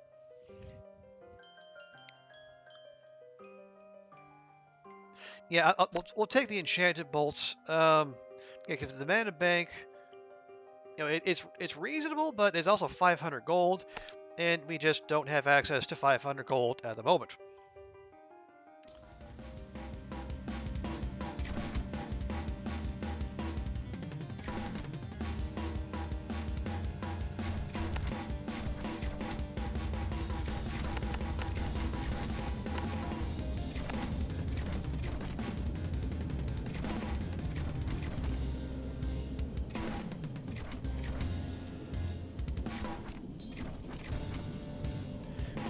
Speaker 1: Yeah, we'll take the enchanted bolts. Yeah, because the mana bank, it's reasonable, but it's also 500 gold, and we just don't have access to 500 gold at the moment.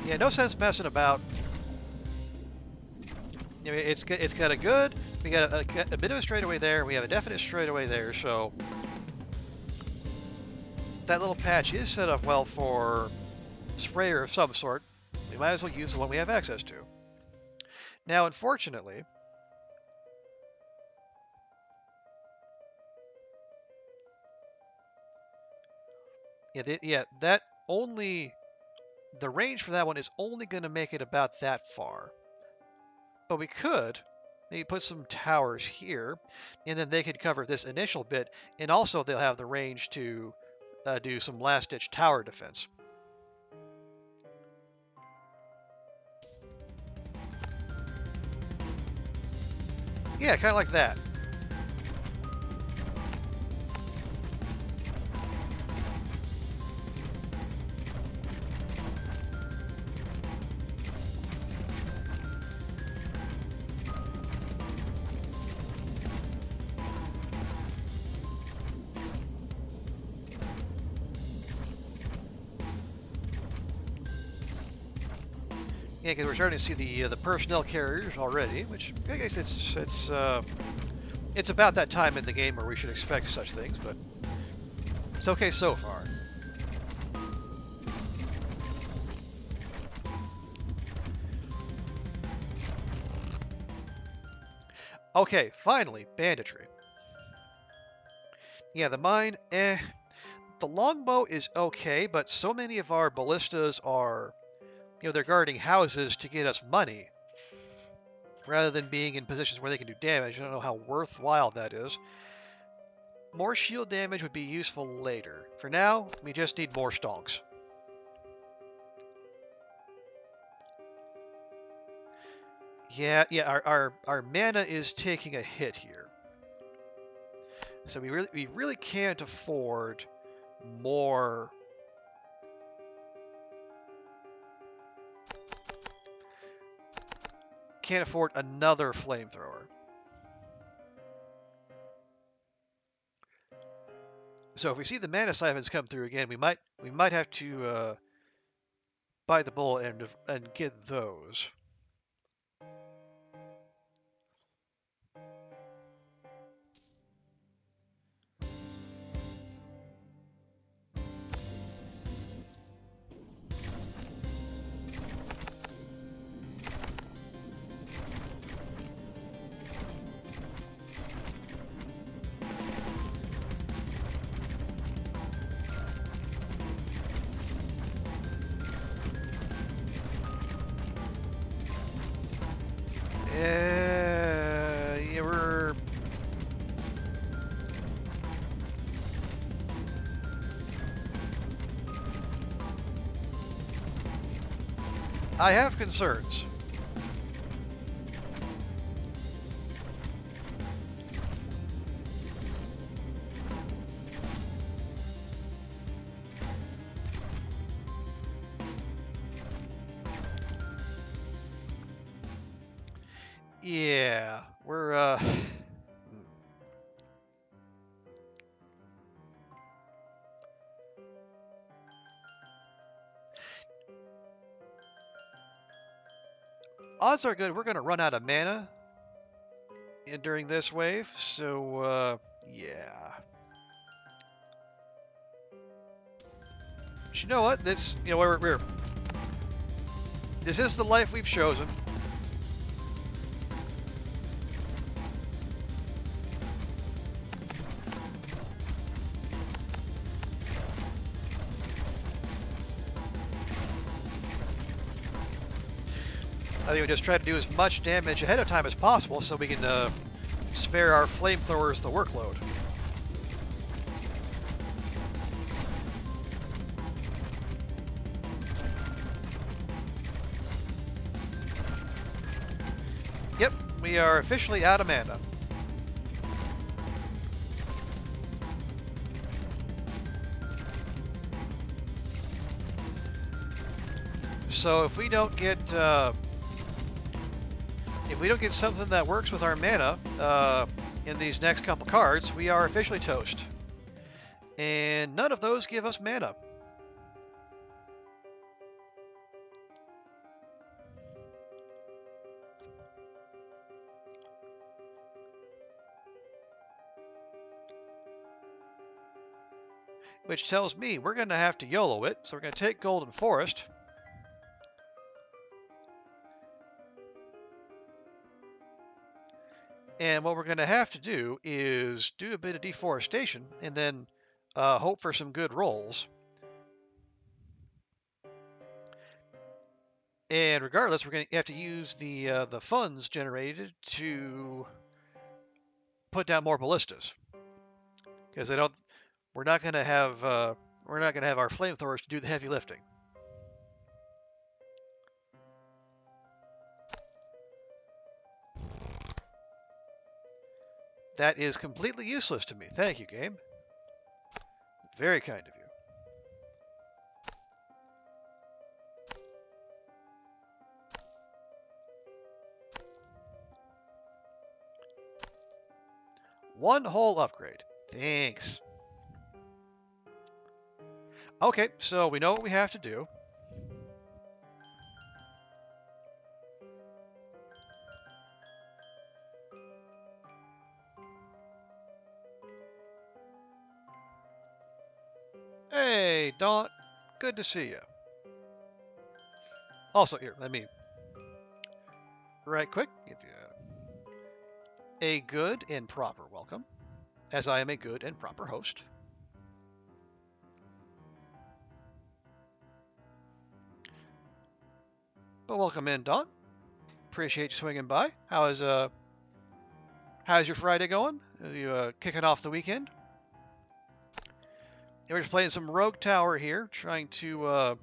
Speaker 1: Yeah, no sense messing about. It's got a good. We got a bit of a straightaway there. We have a definite straightaway there. So that little patch is set up well for sprayer of some sort. We might as well use the one we have access to. Now, unfortunately, that only the range for that one is only going to make it about that far. But we could maybe put some towers here, and then they could cover this initial bit, and also they'll have the range to do some last-ditch tower defense. Yeah, kind of like that. Yeah, because we're starting to see the personnel carriers already, which I guess it's about that time in the game where we should expect such things, but it's okay so far. Okay, finally, banditry. Yeah, the mine, eh. The longbow is okay, but so many of our ballistas are, they're guarding houses to get us money, rather than being in positions where they can do damage. I don't know how worthwhile that is. More shield damage would be useful later. For now, we just need more stonks. Yeah, our mana is taking a hit here. So we really can't afford more. Can't afford another flamethrower. So if we see the mana siphons come through again, we might have to bite the bullet and get those. Yeah, we're. I have concerns. Yeah, we're. Odds are good we're going to run out of mana during this wave, so yeah. But you know what? This, this is the life we've chosen. I think we just try to do as much damage ahead of time as possible so we can spare our flamethrowers the workload. Yep, we are officially out of mana. So if we don't get something that works with our mana in these next couple cards, we are officially toast. And none of those give us mana. Which tells me we're going to have to YOLO it. So we're going to take Golden Forest. And what we're going to have to do is do a bit of deforestation and then hope for some good rolls. And regardless, we're going to have to use the funds generated to put down more ballistas, because we're not going to have our flamethrowers to do the heavy lifting. That is completely useless to me. Thank you, game. Very kind of you. One whole upgrade. Thanks. Okay, so we know what we have to do. Hey, Daunt. Good to see you. Also, here, let me right quick give you a good and proper welcome, as I am a good and proper host. But welcome in, Daunt. Appreciate you swinging by. How's your Friday going? Are you kicking off the weekend? we're just playing some Rogue Tower here, trying to,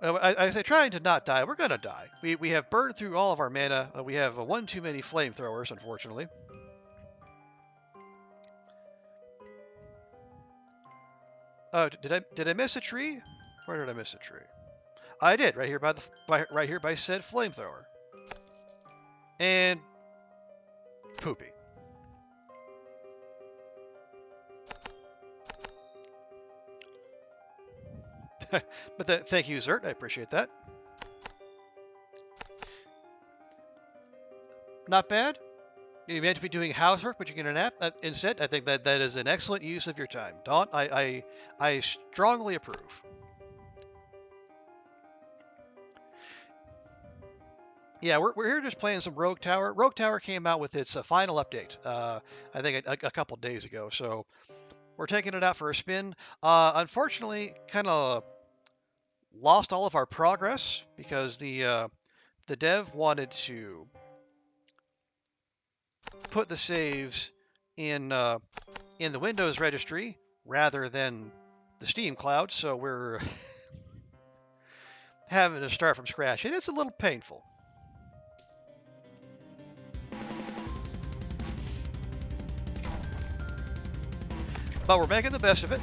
Speaker 1: I say trying to not die. We're going to die. We have burned through all of our mana. We have one too many flamethrowers, unfortunately. Did I miss a tree? Where did I miss a tree? I did, right here right here by said flamethrower. And poopy. But thank you, Zert. I appreciate that. Not bad. You meant to be doing housework, but you get a nap instead. I think that is an excellent use of your time, Dawn. I strongly approve. Yeah, we're here just playing some Rogue Tower. Rogue Tower came out with its final update, I think a couple days ago. So we're taking it out for a spin. Unfortunately, kind of lost all of our progress because the dev wanted to put the saves in the Windows registry rather than the Steam cloud. So we're having to start from scratch, and it's a little painful. But we're making the best of it.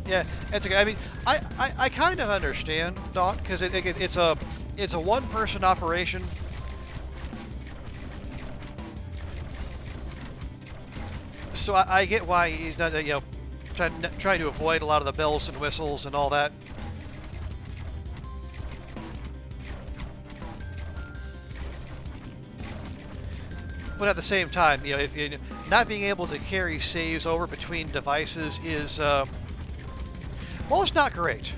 Speaker 1: Yeah, it's okay. I mean, I kind of understand, Don, because it's a one-person operation. So I get why he's not, trying to avoid a lot of the bells and whistles and all that. But at the same time, if not being able to carry saves over between devices is, well, it's not great.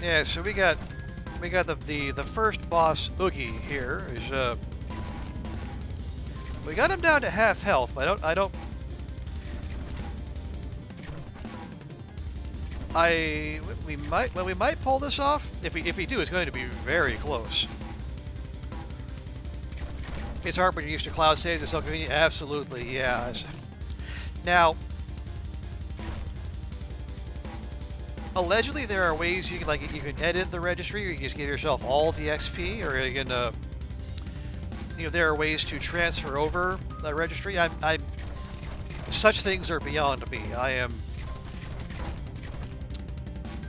Speaker 1: Yeah, so we got the first boss, Oogie, here. We got him down to half health. We might pull this off. If we do, it's going to be very close. It's hard when you're used to cloud saves. It's so convenient. Absolutely, yeah. Now, allegedly, there are ways you can edit the registry, or you can just give yourself all the XP, or you can, there are ways to transfer over the registry. Such things are beyond me. I am,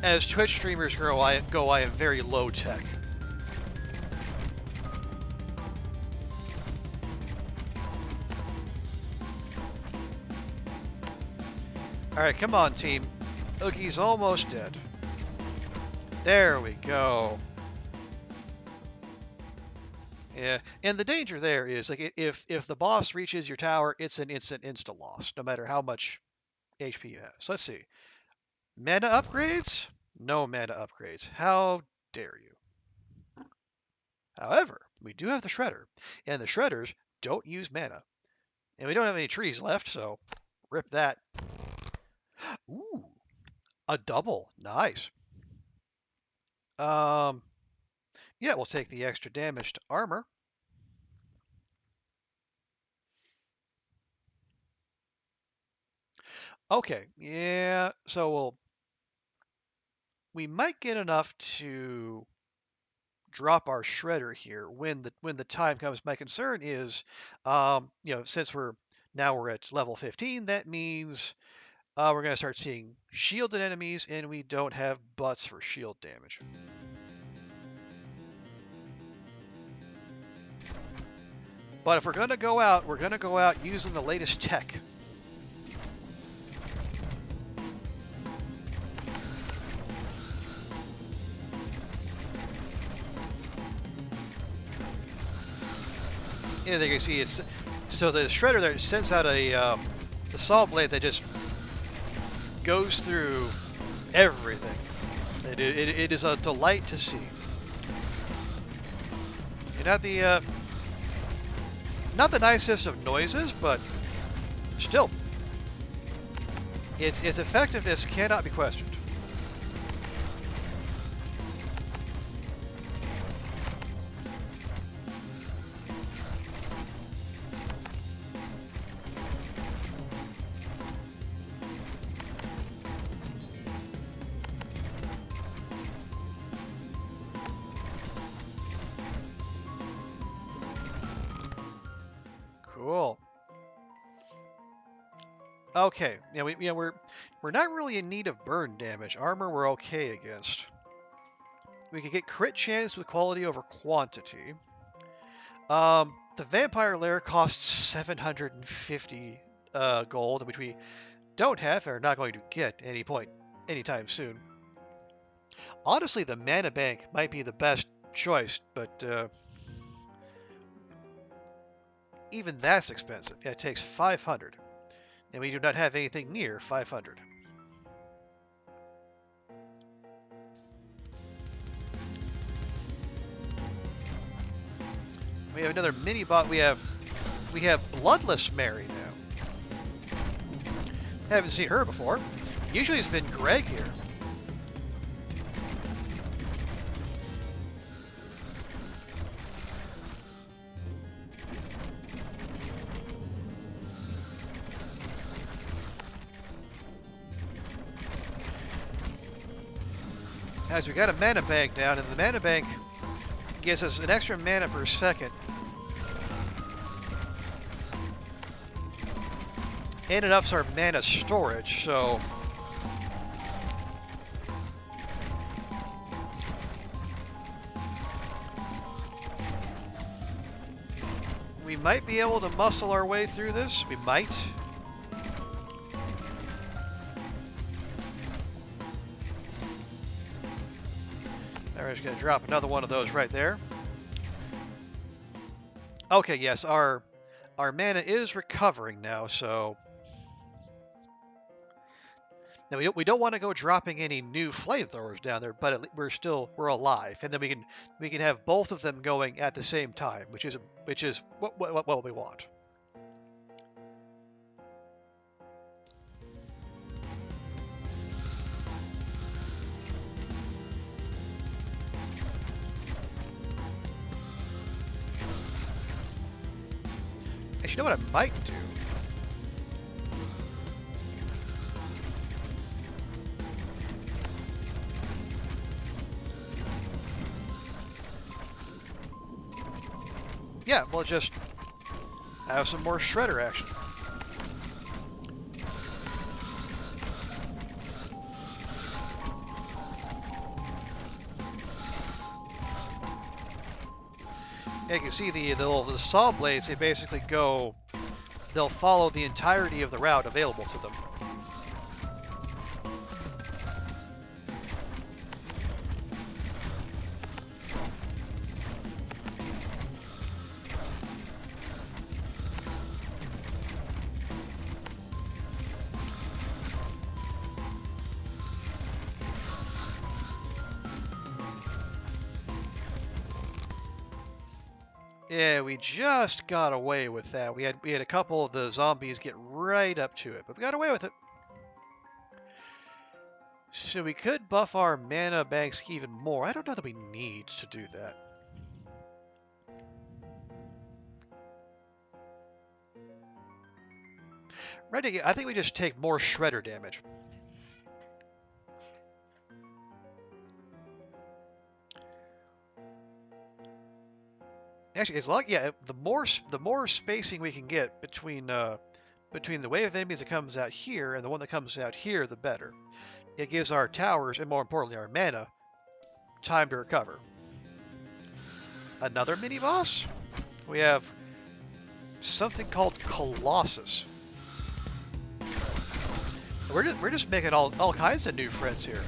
Speaker 1: as Twitch streamers go, I am very low tech. All right, come on, team. Oogie's almost dead. There we go. Yeah, and the danger there is if the boss reaches your tower, it's an instant insta loss, no matter how much HP you have. So let's see. Mana upgrades? No mana upgrades. How dare you? However, we do have the Shredder, and the Shredders don't use mana. And we don't have any trees left, so rip that. Ooh, a double. Nice. Yeah, we'll take the extra damage to armor. Okay, yeah, so we might get enough to drop our shredder here when the time comes. My concern is, since we're at level 15, that means we're going to start seeing shielded enemies, and we don't have butts for shield damage. But if we're going to go out, we're going to go out using the latest tech. Yeah, there you can see it's so the shredder there sends out the saw blade that just goes through everything. It is a delight to see. not the nicest of noises, but still, its effectiveness cannot be questioned. Cool. Okay, yeah, we're not really in need of burn damage. Armor we're okay against. We could get crit chance with quality over quantity. The vampire lair costs 750 gold, which we don't have and are not going to get at any point anytime soon. Honestly, the mana bank might be the best choice, but even that's expensive. Yeah, it takes 500, and we do not have anything near 500. We have another mini bot. We have Bloodless Mary now. Haven't seen her before. Usually it's been Greg here. As we got a mana bank down, and the mana bank gives us an extra mana per second. And it ups our mana storage, so we might be able to muscle our way through this. We might. We're just going to drop another one of those right there. Okay, yes, our mana is recovering now, so now we don't want to go dropping any new flamethrowers down there, but we're alive, and then we can have both of them going at the same time, which is what we want. Actually, you know what I might do? Yeah, we'll just have some more shredder action. Yeah, you can see the saw blades, they basically they'll follow the entirety of the route available to them. Yeah, we just got away with that. We had a couple of the zombies get right up to it, but we got away with it. So we could buff our mana banks even more. I don't know that we need to do that. Ready? I think we just take more shredder damage. Actually, the more spacing we can get between the wave of enemies that comes out here and the one that comes out here, the better. It gives our towers, and more importantly our mana, time to recover. Another mini boss? We have something called Colossus. We're just making all kinds of new friends here.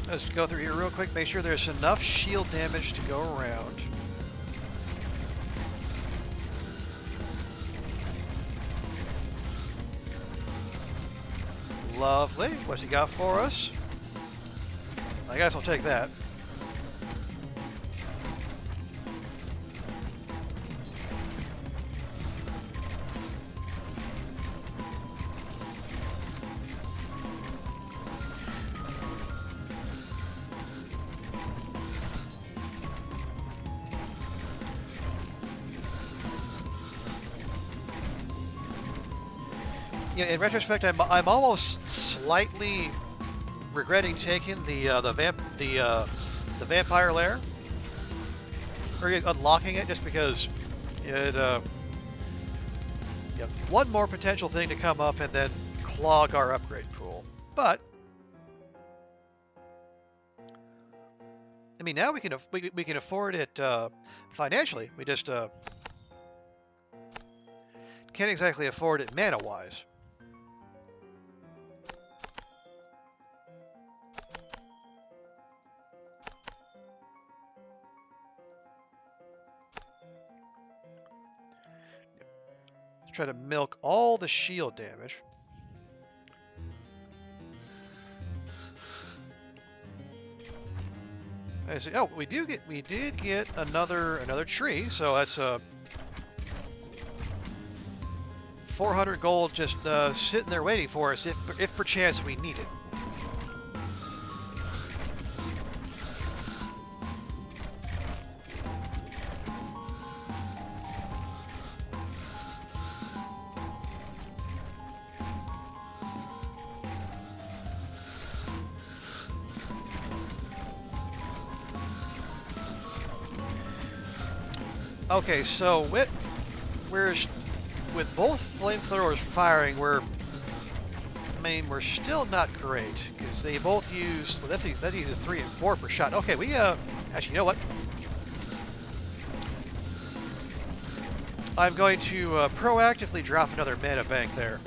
Speaker 1: Let's go through here real quick, make sure there's enough shield damage to go around. Lovely. What's he got for us? I guess I'll take that. Yeah, in retrospect, I'm almost slightly regretting taking the vampire lair, or unlocking it, just because it yeah, one more potential thing to come up and then clog our upgrade pool. But I mean, now we can afford it financially. We just can't exactly afford it mana wise. Try to milk all the shield damage. I see. Oh, we did get another tree, so that's 400 gold just sitting there waiting for us if perchance we need it. Okay, so with both flamethrowers firing, we're still not great because they both use. Well, that uses 3 and 4 per shot. Okay, we actually, you know what? I'm going to proactively drop another mana bank there.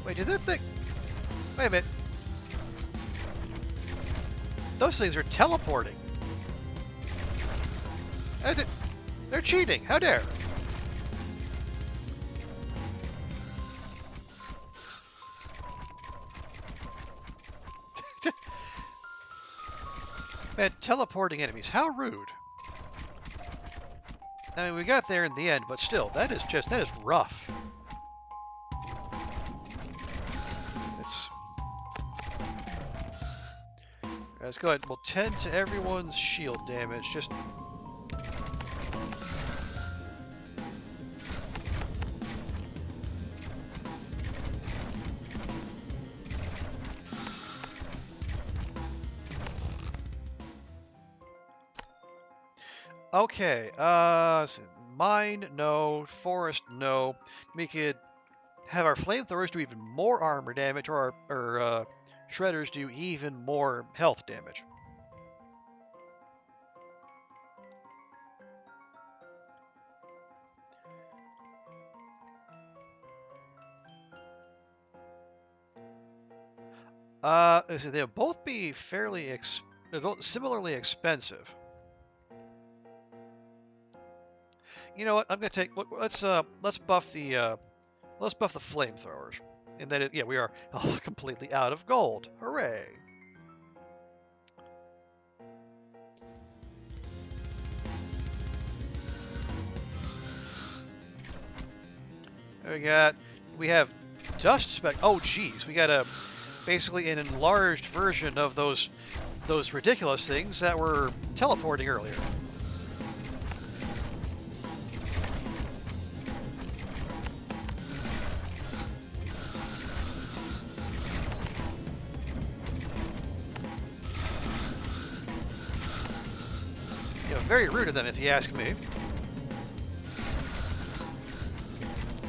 Speaker 1: Wait, did that thing... Wait a minute. Those things are teleporting. They're cheating. How dare. Man, teleporting enemies. How rude. I mean, we got there in the end, but still, that is rough. Let's go ahead. We'll tend to everyone's shield damage. Just okay. So mine, no. Forest, no. We could have our flamethrowers do even more armor damage, or our shredders do even more health damage. They'll both be similarly expensive. You know what? I'm gonna take. Let's buff the flamethrowers, and then yeah, we are completely out of gold. Hooray! We have dust spec. Oh geez, we got basically an enlarged version of those ridiculous things that were teleporting earlier. Very rude of them, if you ask me.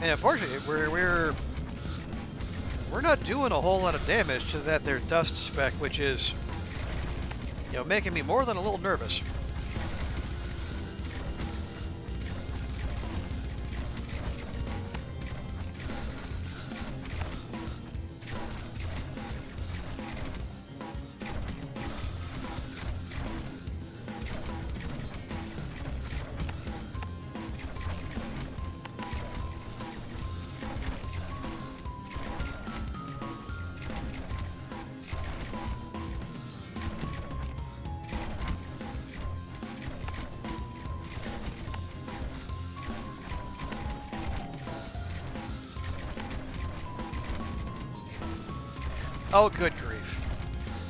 Speaker 1: And unfortunately, we're we're not doing a whole lot of damage to that there dust speck, which is, you know, making me more than a little nervous. Oh, good grief.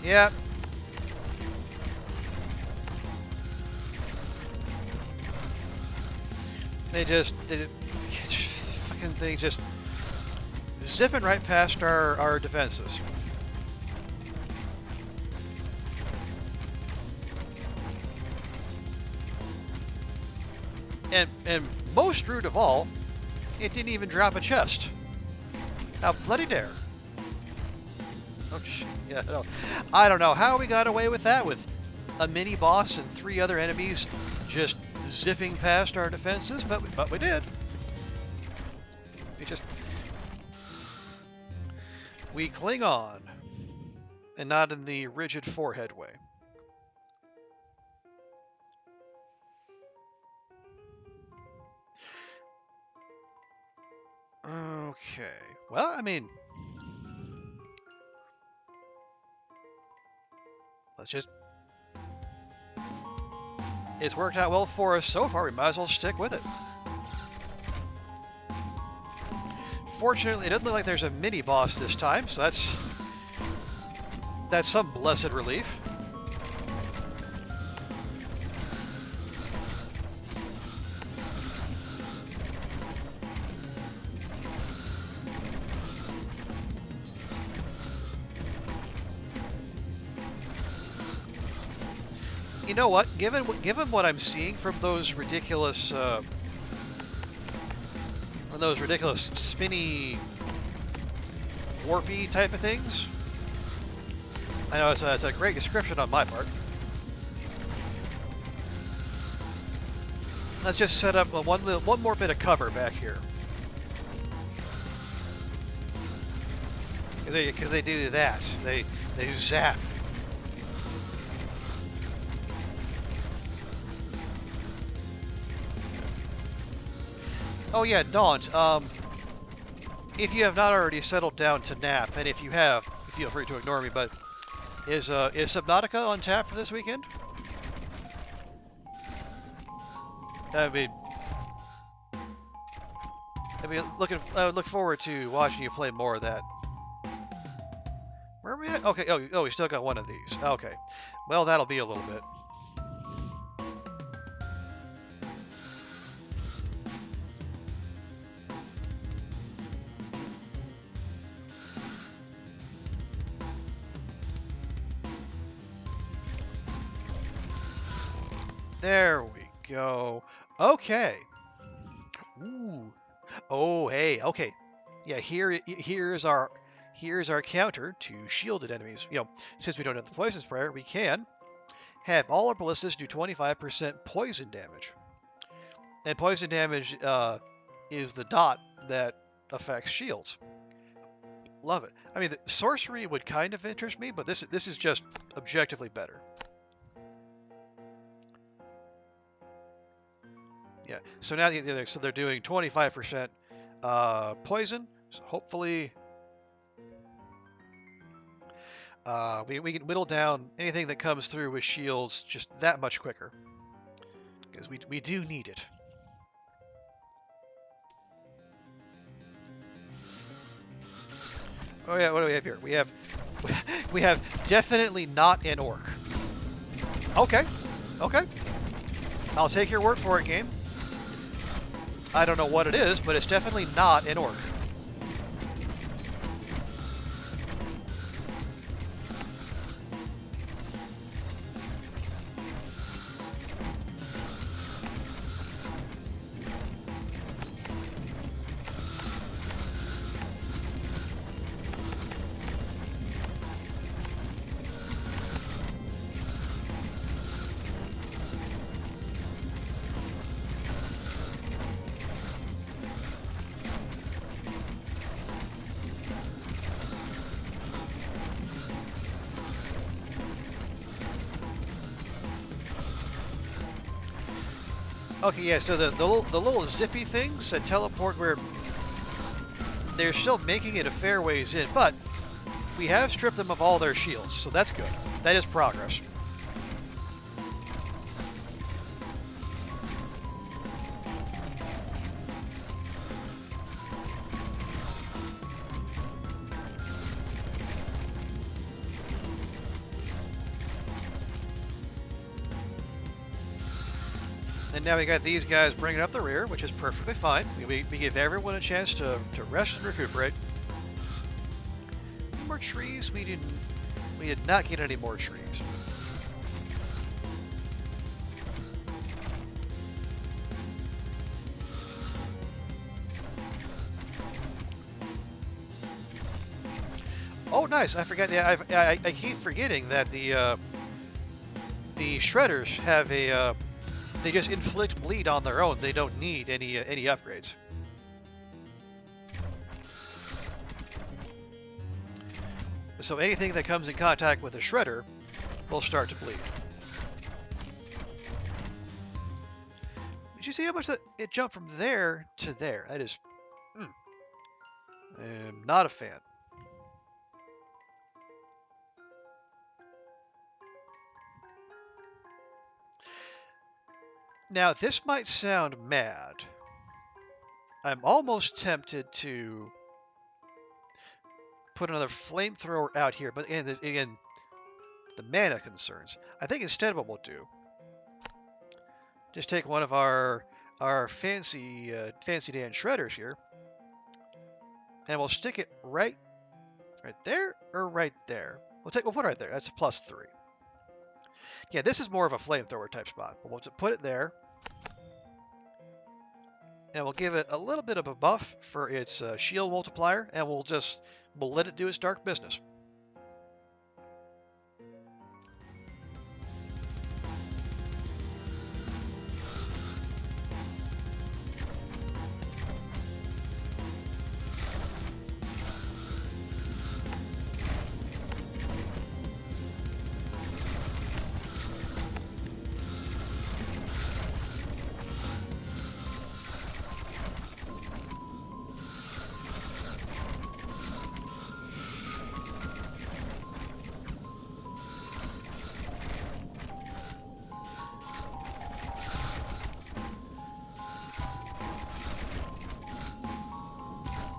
Speaker 1: Yeah. They fucking thing just zipping right past our defenses. And most rude of all, it didn't even drop a chest. How bloody dare. Oh shit, yeah, no. I don't know how we got away with that, with a mini boss and 3 other enemies just zipping past our defenses, but we did. We cling on, and not in the rigid forehead way. Okay, well, I mean, it's worked out well for us so far, we might as well stick with it. Fortunately, it doesn't look like there's a mini-boss this time, so that's some blessed relief. You know what? Given what I'm seeing from those ridiculous spinny, warpy type of things, I know it's a great description on my part. Let's just set up one more bit of cover back here, because they do that. They zap. Oh yeah, Daunt, if you have not already settled down to nap, and if you have, feel free to ignore me, but is Subnautica on tap for this weekend? I mean, I would look forward to watching you play more of that. Where are we at? Okay, oh, we still got one of these. Okay, well, that'll be a little bit. There we go. Okay. Ooh. Oh, hey. Okay. Yeah. Here's our counter to shielded enemies. You know, since we don't have the poison sprayer, we can have all our ballistas do 25% poison damage. And poison damage is the dot that affects shields. Love it. I mean, the sorcery would kind of interest me, but this is just objectively better. Yeah, so now so they're doing 25% poison. So hopefully we can whittle down anything that comes through with shields just that much quicker, because we do need it. Oh yeah, what do we have here? We have definitely not an orc. Okay, okay. I'll take your word for it, game. I don't know what it is, but it's definitely not an orc. Okay, yeah. So the little zippy things that teleport where they're still making it a fair ways in, but we have stripped them of all their shields, so that's good. That is progress. And now we got these guys bringing up the rear, which is perfectly fine. We give everyone a chance to rest and recuperate. Any more trees? We did not get any more trees. Oh, nice! I forgot. Yeah, I keep forgetting that the shredders have a they just inflict bleed on their own. They don't need any upgrades. So anything that comes in contact with a shredder will start to bleed. Did you see how much it jumped from there to there? That is, I'm not a fan. Now this might sound mad. I'm almost tempted to put another flamethrower out here, but again, the mana concerns. I think instead what we'll do, just take one of our fancy Dan shredders here, and we'll stick it right there or right there. We'll put it right there. That's a +3. Yeah, this is more of a flamethrower type spot, but we'll just put it there, and we'll give it a little bit of a buff for its shield multiplier, and we'll let it do its dark business.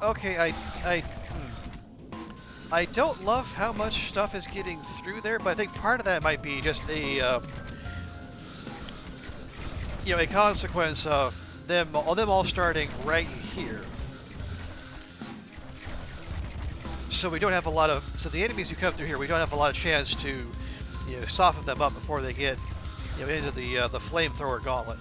Speaker 1: Okay, I don't love how much stuff is getting through there, but I think part of that might be just a a consequence of them all starting right here. So we don't have a lot of the enemies who come through here, we don't have a lot of chance to soften them up before they get into the flamethrower gauntlet.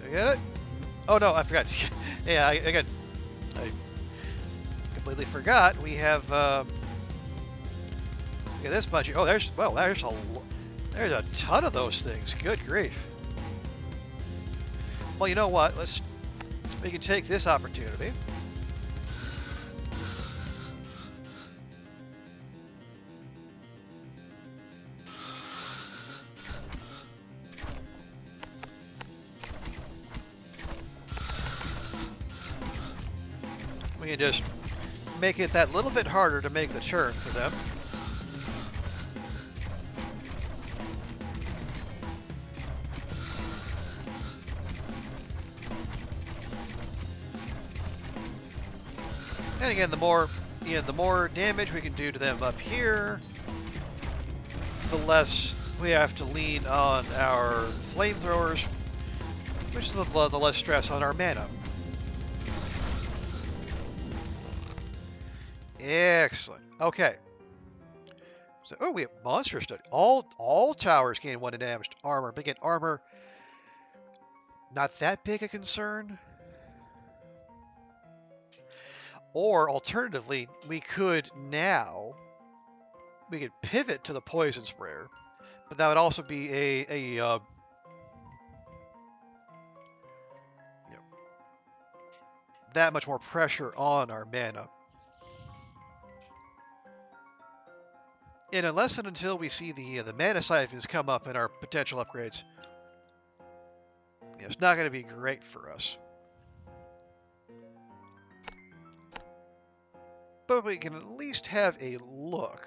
Speaker 1: Get it? Oh no, I forgot. Yeah, I completely forgot. We have look at this bunch. Oh, there's a ton of those things. Good grief. Well, you know what? We can take this opportunity. We can just make it that little bit harder to make the turn for them. And again, the more damage we can do to them up here, the less we have to lean on our flamethrowers, which is the less stress on our mana. Excellent. Okay. So, we have monster study. All towers gain 1 damage to armor. But again, armor, not that big a concern. Or alternatively, we could now we could pivot to the poison sprayer, but that would also be you know, that much more pressure on our mana. And unless and until we see the mana siphons come up in our potential upgrades, it's not going to be great for us. But we can at least have a look.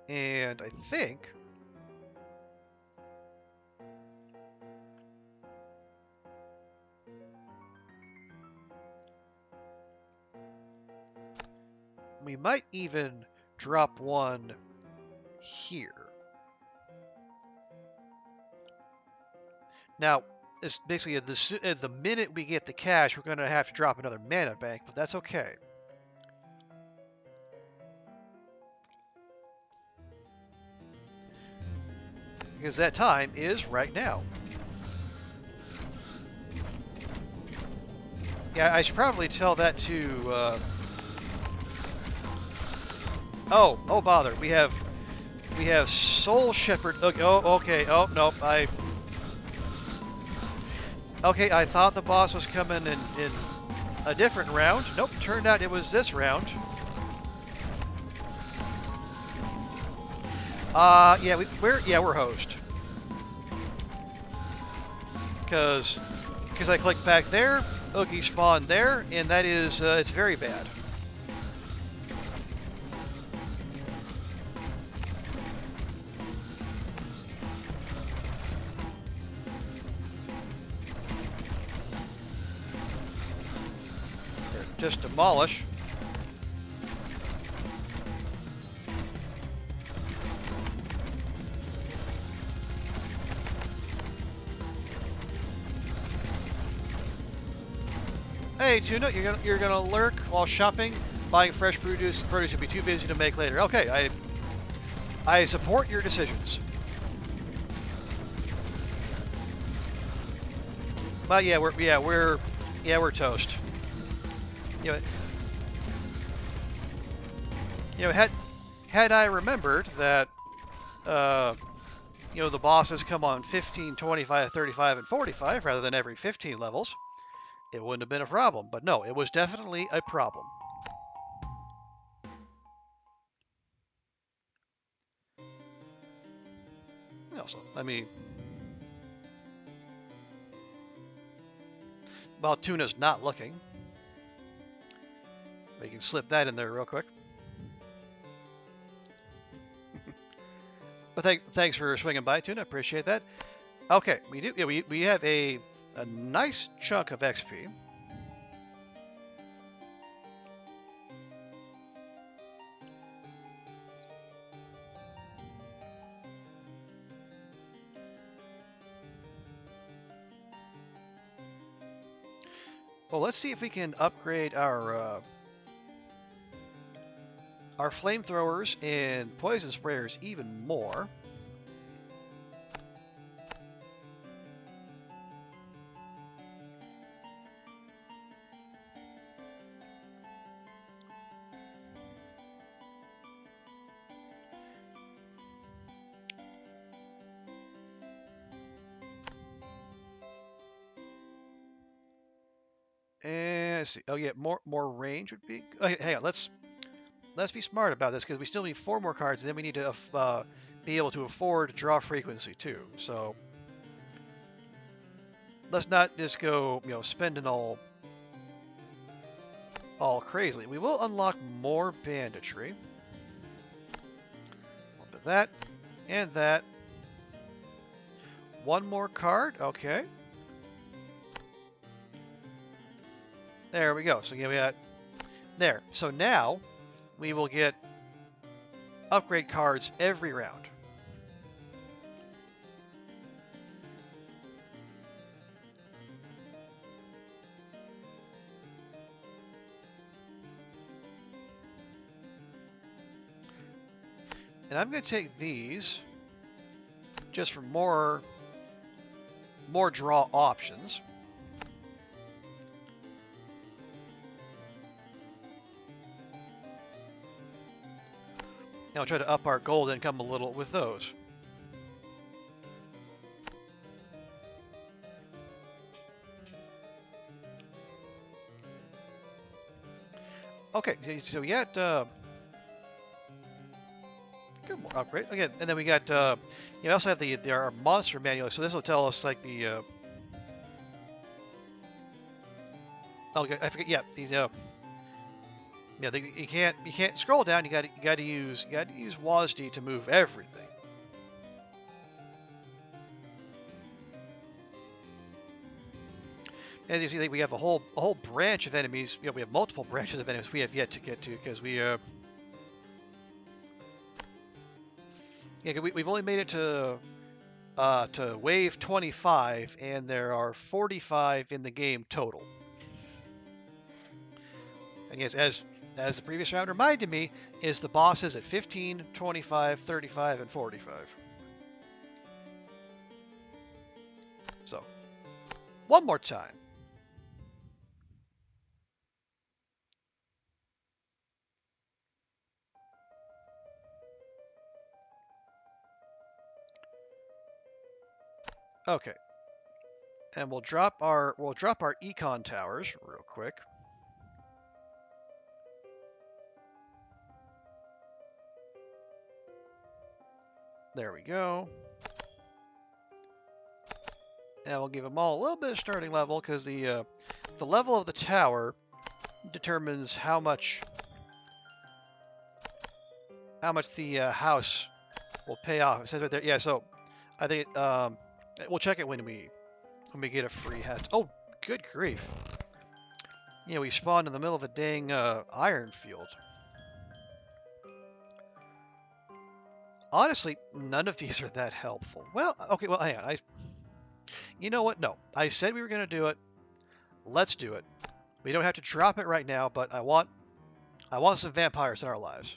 Speaker 1: And I think we might even drop one here. Now, it's basically the minute we get the cash, we're going to have to drop another mana bank, but that's okay. Because that time is right now. Yeah, I should probably tell that to... Oh, bother. We have Soul Shepherd. Okay, okay. Oh, nope. Okay, I thought the boss was coming in a different round. Nope, turned out it was this round. Yeah, we're hosed. Cause I clicked back there, Oogie spawned there, and that is it's very bad. Just demolish. Hey, Tuna, you're gonna lurk while shopping, buying fresh produce you'll be too busy to make later. Okay, I support your decisions. But yeah, we're toast. You know, had I remembered that you know, the bosses come on 15, 25, 35, and 45 rather than every 15 levels, it wouldn't have been a problem. But no, it was definitely a problem. Also, I mean, while Tuna's not looking, we can slip that in there real quick. But thanks for swinging by, Tuna. Appreciate that. Okay, we have a nice chunk of XP. Well, let's see if we can upgrade our flamethrowers and poison sprayers even more. And let's see. Oh yeah, more range would be. Okay, hang on. Let's be smart about this because we still need 4 more cards, and then we need to be able to afford draw frequency too. So let's not just go, you know, spending all crazily. We will unlock more banditry. A little bit of that and that. 1 more card. Okay. There we go. So yeah, we got there. So now we will get upgrade cards every round. And I'm going to take these just for more draw options. I'll try to up our gold income a little with those. Okay, so we got good more upgrade again, and then we got you also have our monster manual. So this will tell us like the okay, I forget. Yeah, the yeah, you can't scroll down. You got to use WASD to move everything. As you see, we have a whole branch of enemies. You know, we have multiple branches of enemies we have yet to get to because we've only made it to wave 25, and there are 45 in the game total. And yes, as the previous round reminded me, is the bosses at 15, 25, 35, and 45. So, one more time. Okay. And we'll drop our econ towers real quick. There we go. And we'll give them all a little bit of starting level because the level of the tower determines how much the house will pay off. It says right there. Yeah, so I think we'll check it when we get a free hat. Oh, good grief! You know, we spawned in the middle of a dang iron field. Honestly, none of these are that helpful. Well, okay, well, hang on. You know what? No, I said we were going to do it. Let's do it. We don't have to drop it right now, but I want some vampires in our lives.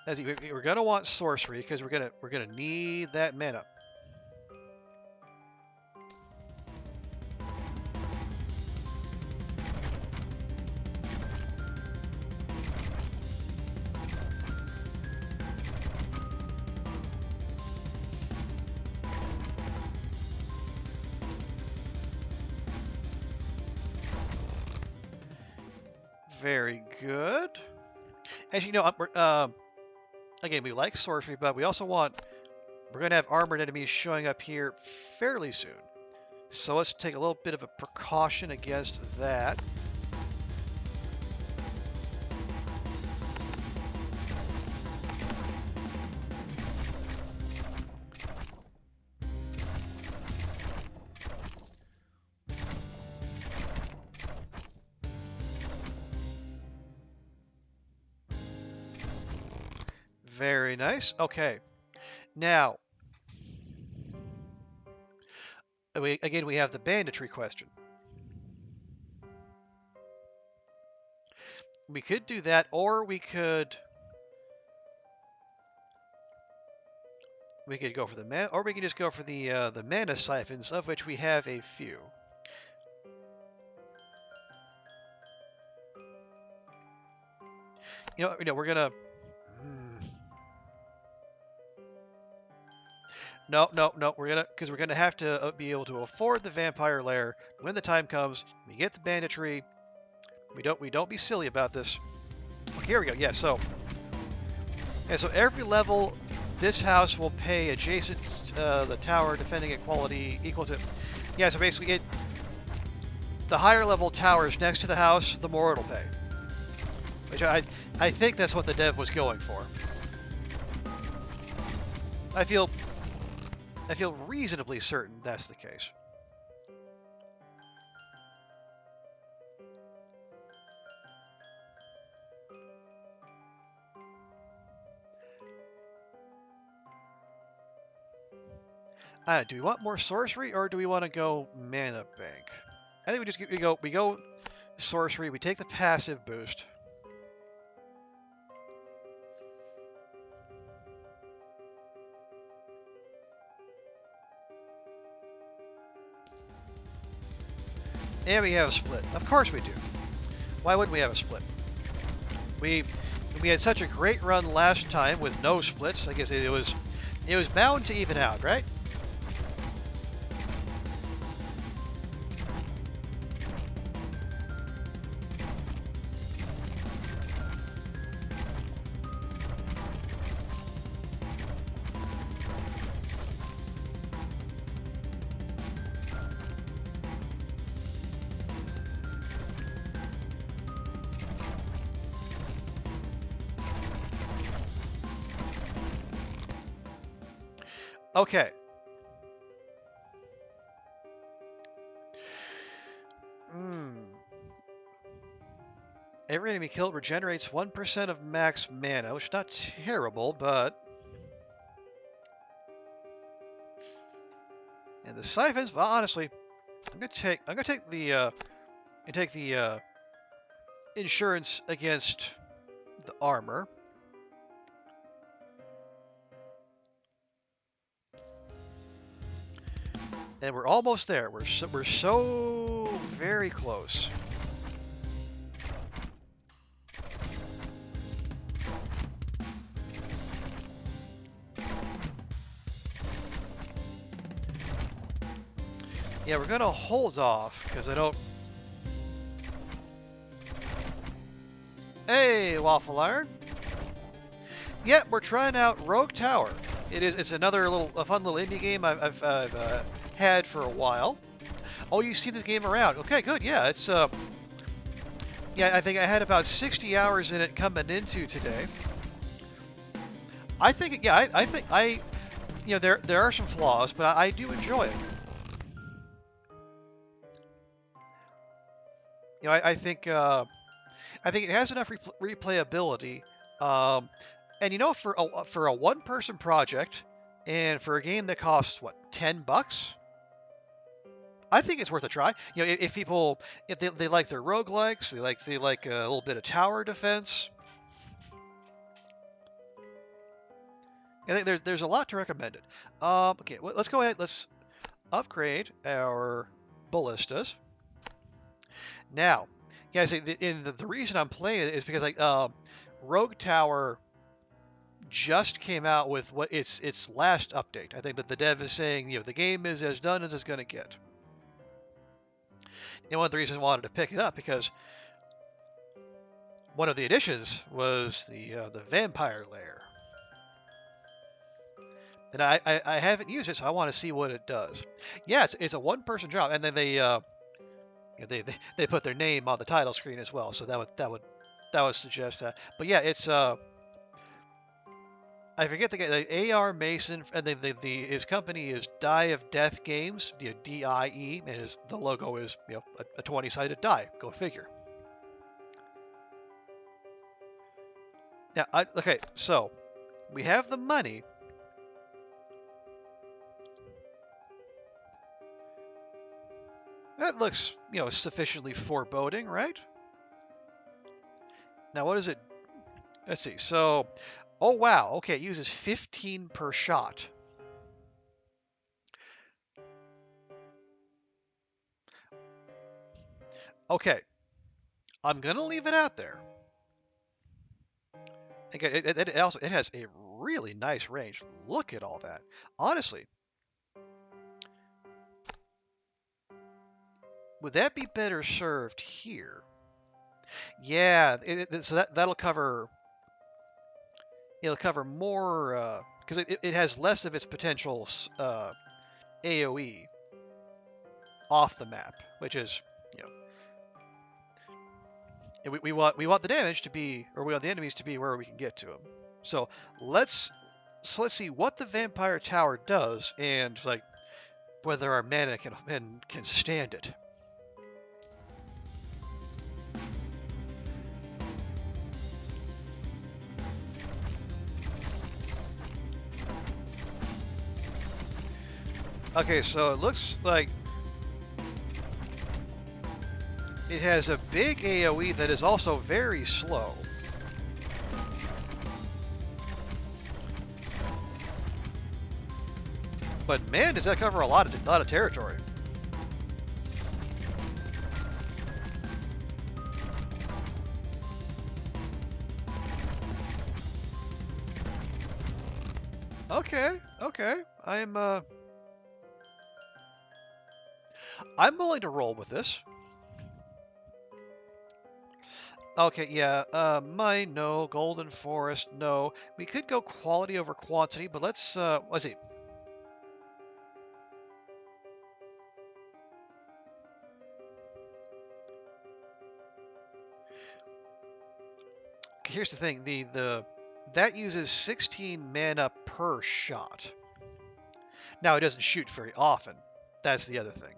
Speaker 1: As we're gonna want sorcery because we're gonna need that mana. Very good. As you know, again, we like sorcery, but we also we're going to have armored enemies showing up here fairly soon. So let's take a little bit of a precaution against that. Very nice. Okay. Now, we have the banditry question. We could do that, or we could go for the mana, or we could just go for the mana siphons, of which we have a few. You know, we're gonna. No, because we're gonna have to be able to afford the vampire lair when the time comes. We get the banditry. We don't be silly about this. Okay, here we go. Yeah, so every level, this house will pay adjacent the tower defending equality equal to. Yeah, so basically the higher level towers next to the house, the more it'll pay. Which I think that's what the dev was going for. I feel reasonably certain that's the case. Do we want more sorcery or do we want to go mana bank? I think we go sorcery. We take the passive boost. And we have a split. Of course we do. Why wouldn't we have a split? We had such a great run last time with no splits. I guess it was bound to even out, right? Okay. Every enemy killed regenerates 1% of max mana, which is not terrible, but... And the siphons, well, honestly, I'm gonna take the insurance against the armor. And we're almost there. We're so very close. Yeah, we're gonna hold off because I don't. Hey, Waffle Iron. Yep, we're trying out Rogue Tower. It's another a fun little indie game I've had for a while. Oh, you see this game around? Okay, good. Yeah, it's yeah, I think I had about 60 hours in it coming into today. I think yeah, I think you know there are some flaws, but I do enjoy it. You know, I think it has enough replayability. And you know, for a one-person project, and for a game that costs what, $10, I think it's worth a try. You know, if people they like their roguelikes, they like a little bit of tower defense. I think there's a lot to recommend it. Okay, well, let's go ahead. Let's upgrade our ballistas. Now, yeah, see, the reason I'm playing it is because like Rogue Tower just came out with what its last update. I think that the dev is saying, you know, the game is as done as it's going to get. And one of the reasons I wanted to pick it up because one of the additions was the vampire lair, and I haven't used it, so I want to see what it does. Yeah, it's a one-person job, and then they put their name on the title screen as well, so that would suggest that. But yeah, it's I forget the guy, like AR Mason, and his company is Die of Death Games, DIE, and the logo is, you know, a 20-sided die. Go figure. Now, okay, so we have the money. That looks, you know, sufficiently foreboding, right? Now, what is it? Let's see. So, oh wow, okay, it uses 15 per shot. Okay, I'm gonna leave it out there. Again, it also has a really nice range. Look at all that. Honestly, would that be better served here? Yeah, so that'll cover. It'll cover more because it has less of its potential AOE off the map, which is, you know, we want the damage to be, or we want the enemies to be where we can get to them. So let's see what the vampire tower does, and like whether our mana can stand it. Okay, so it looks like it has a big AoE that is also very slow. But man, does that cover a lot of territory. Okay, okay. I'm willing to roll with this. Okay, yeah. Mine, no. Golden Forest, no. We could go quality over quantity, but let's see. Here's the thing. That uses 16 mana per shot. Now it doesn't shoot very often. That's the other thing.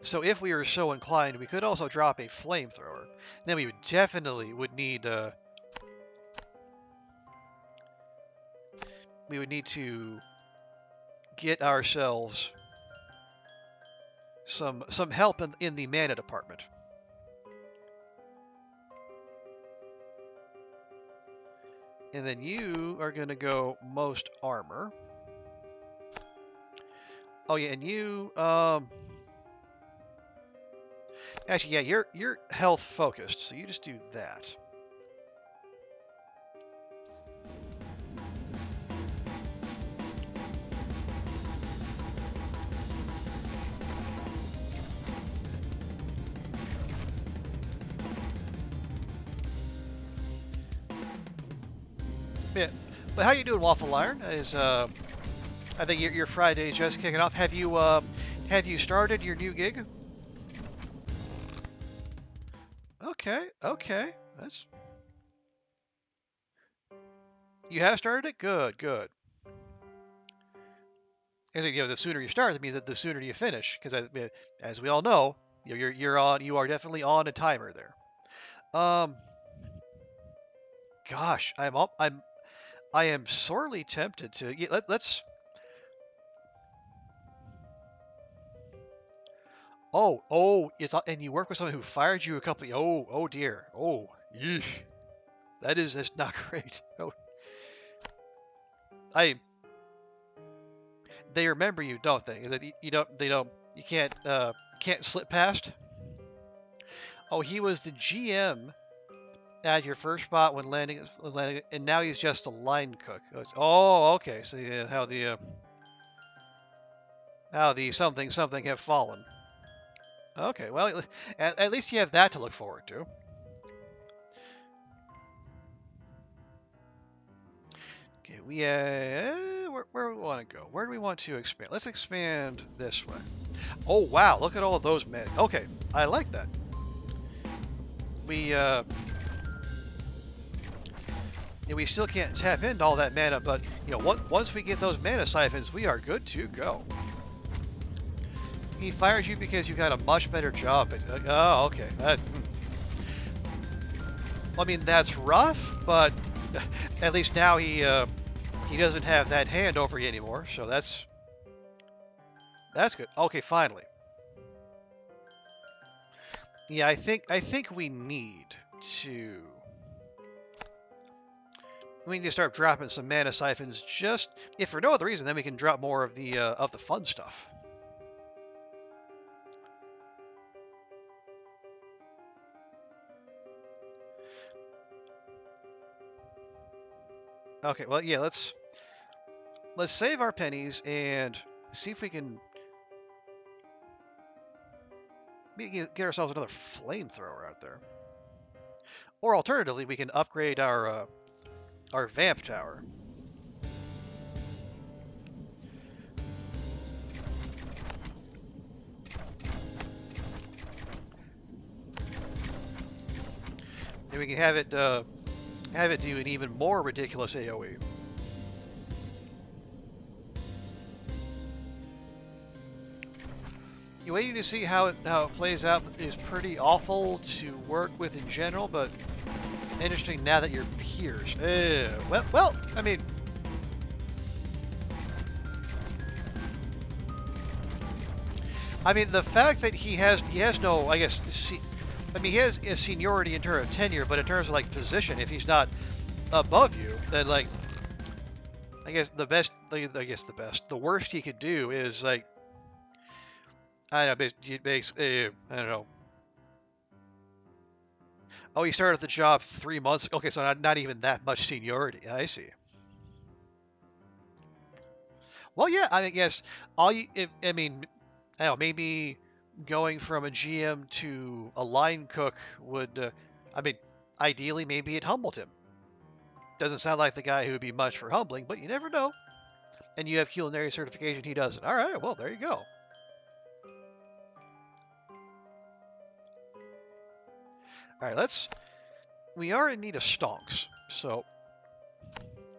Speaker 1: So if we were so inclined, we could also drop a flamethrower. Then we would definitely need to get ourselves some help in the mana department. And then you are gonna go most armor. Oh yeah, and you actually yeah, you're health focused, so you just do that. Yeah. But how you doing, Waffle Iron? I think your Friday is just kicking off. Have you started your new gig? Okay, okay. That's You have started it? Good, good. Because the sooner you start, that means that the sooner you finish. Because as we all know, you are definitely on a timer there. Um, gosh, I am sorely tempted to. Yeah, let's. And you work with someone who fired you a couple. Oh dear. Oh, yeesh. That's not great. Oh, I. They remember you, don't they? Is that you don't. They don't. You can't slip past. Oh, he was the GM at your first spot when landing, and now he's just a line cook. Oh, okay. So how the something have fallen. Okay, well, at least you have that to look forward to. Okay, where do we want to go? Where do we want to expand? Let's expand this way. Oh wow, look at all of those men. Okay, I like that. We we still can't tap into all that mana, but once we get those mana siphons, we are good to go. He fires you because you got a much better job. Oh, okay. I mean, that's rough, but at least now he doesn't have that hand over you anymore, so that's good. Okay, finally. Yeah, I think to we need to start dropping some mana siphons. Just if for no other reason, then we can drop more of the fun stuff. Okay, well, yeah, let's save our pennies and see if we can get ourselves another flamethrower out there. Or alternatively, we can upgrade our vamp tower. And we can have it do an even more ridiculous AoE. You waiting to see how it plays out is pretty awful to work with in general, but interesting now that you're peers. Well, I mean, the fact that he has no, I guess, he has a seniority in terms of tenure, but in terms of like position, if he's not above you, then like, I guess the worst he could do is like, I don't know, I don't know. Oh, he started the job 3 months. Okay, so not even that much seniority. I see. Well, yeah, I mean, yes, all you, I mean, I don't know, maybe going from a GM to a line cook would, I mean, ideally, maybe it humbled him. Doesn't sound like the guy who would be much for humbling, but you never know. And you have culinary certification, he doesn't. All right, well, there you go. All right, we are in need of stonks. So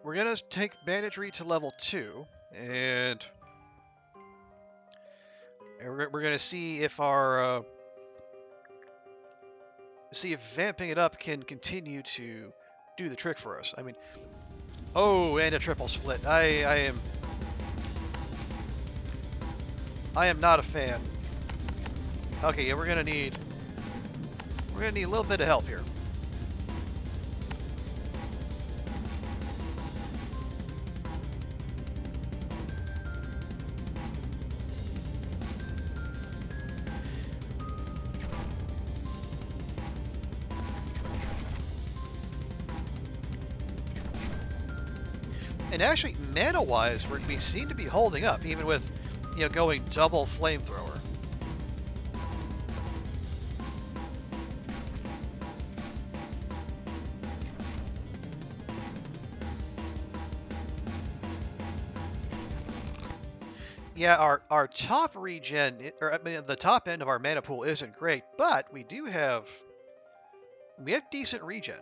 Speaker 1: we're going to take banditry to level 2, and we're going to see if see if vamping it up can continue to do the trick for us. I mean, oh, and a triple split. I am not a fan. Okay, yeah, we're gonna need a little bit of help here. And actually, mana-wise, we seem to be holding up, even with, going double flamethrower. Yeah, our top regen, or I mean, the top end of our mana pool isn't great, but we have decent regen.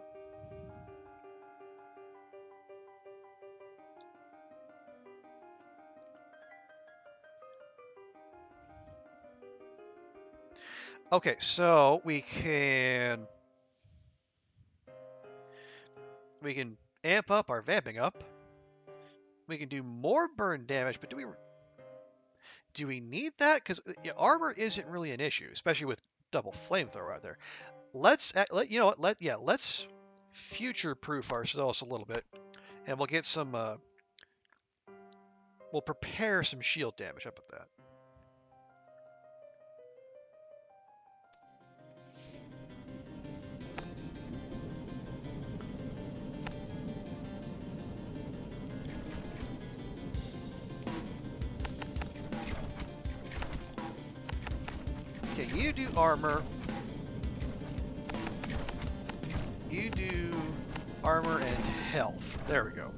Speaker 1: Okay, so we can amp up our vamping up. We can do more burn damage, but do we need that? Because armor isn't really an issue, especially with double flamethrower out there. You know what? Let's future proof ourselves a little bit, and we'll get some. We'll prepare some shield damage up with that. Okay, you do armor. You do armor and health. There we go.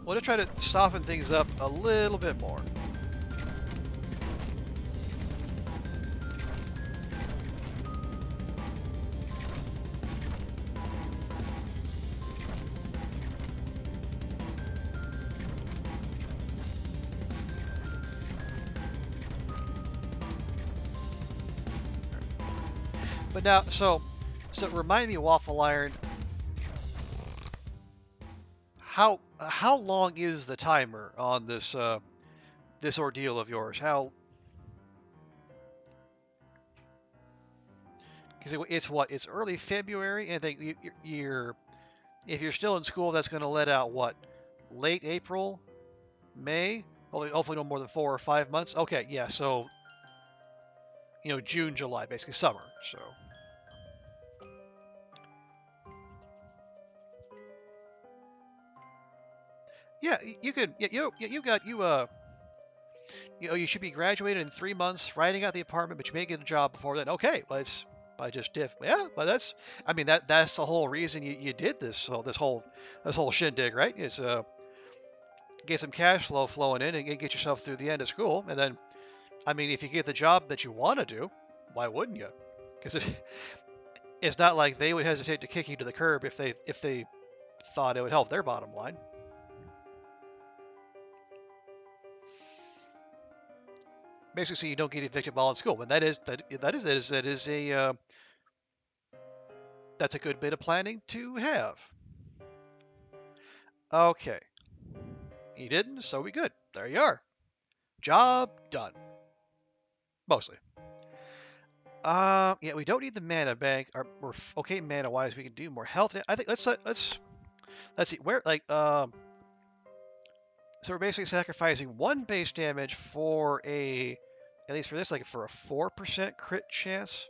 Speaker 1: We'll just try to soften things up a little bit more. But now, so remind me, Waffle Iron, how long is the timer on this ordeal of yours? How? Because it's what? It's early February, and I think you're if you're still in school, that's going to let out what? Late April, May? Hopefully no more than 4 or 5 months. Okay, yeah. So June, July, basically summer. So yeah, you could. Yeah, you got you should be graduated in 3 months, writing out the apartment, but you may get a job before then. Okay, well, it's I just diff. Yeah, but I mean that's the whole reason you did this. So this whole shindig, right? Is get some cash flow flowing in and get yourself through the end of school, and then I mean if you get the job that you want to do, why wouldn't you? Because it's not like they would hesitate to kick you to the curb if they thought it would help their bottom line. Basically, so you don't get evicted while in school, and that is that's a good bit of planning to have. Okay, he didn't, so we good. There you are. Job done. Mostly. Yeah, we don't need the mana bank. We're okay mana wise. We can do more health. I think let's see where so we're basically sacrificing one base damage for at least for this, like for a 4% crit chance.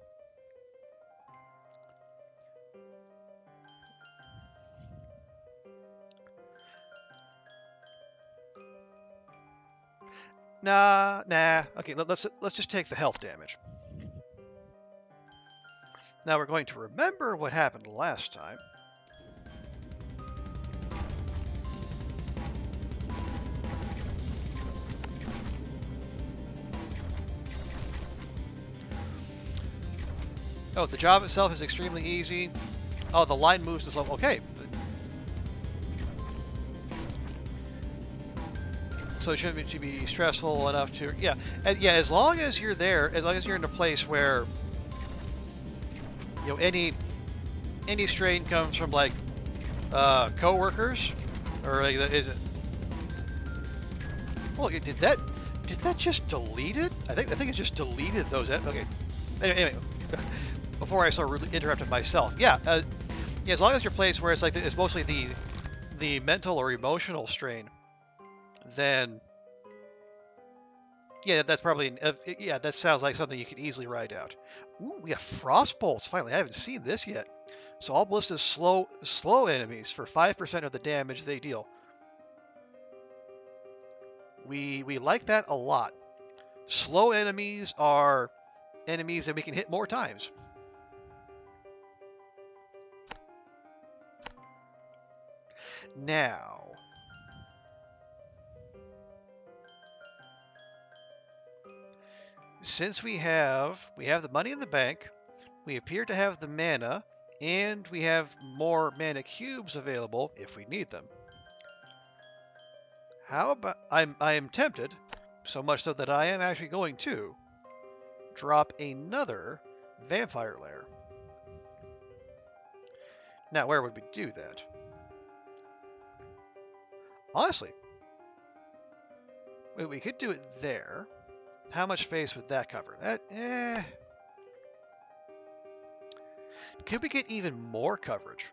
Speaker 1: Nah. Okay, let's just take the health damage. Now we're going to remember what happened last time. Oh, the job itself is extremely easy. Oh, the line moves to slow. Okay. So it shouldn't be stressful enough to, yeah. Yeah, as long as you're there, as long as you're in a place where, any strain comes from like co-workers, or like, is it? Well, did that just delete it? I think it just deleted those. Okay. Anyway, before I start really interrupting myself, yeah. As long as you're placed where it's like it's mostly the mental or emotional strain, then yeah, that's probably yeah. That sounds like something you could easily ride out. Ooh, we have frost bolts. Finally, I haven't seen this yet. So all ballistas slow enemies for 5% of the damage they deal. We like that a lot. Slow enemies are enemies that we can hit more times. Now, since we have the money in the bank, we appear to have the mana, and we have more mana cubes available if we need them. How about I am tempted, so much so that I am actually going to drop another vampire lair. Now, where would we do that? Honestly, we could do it there. How much space would that cover? Could we get even more coverage?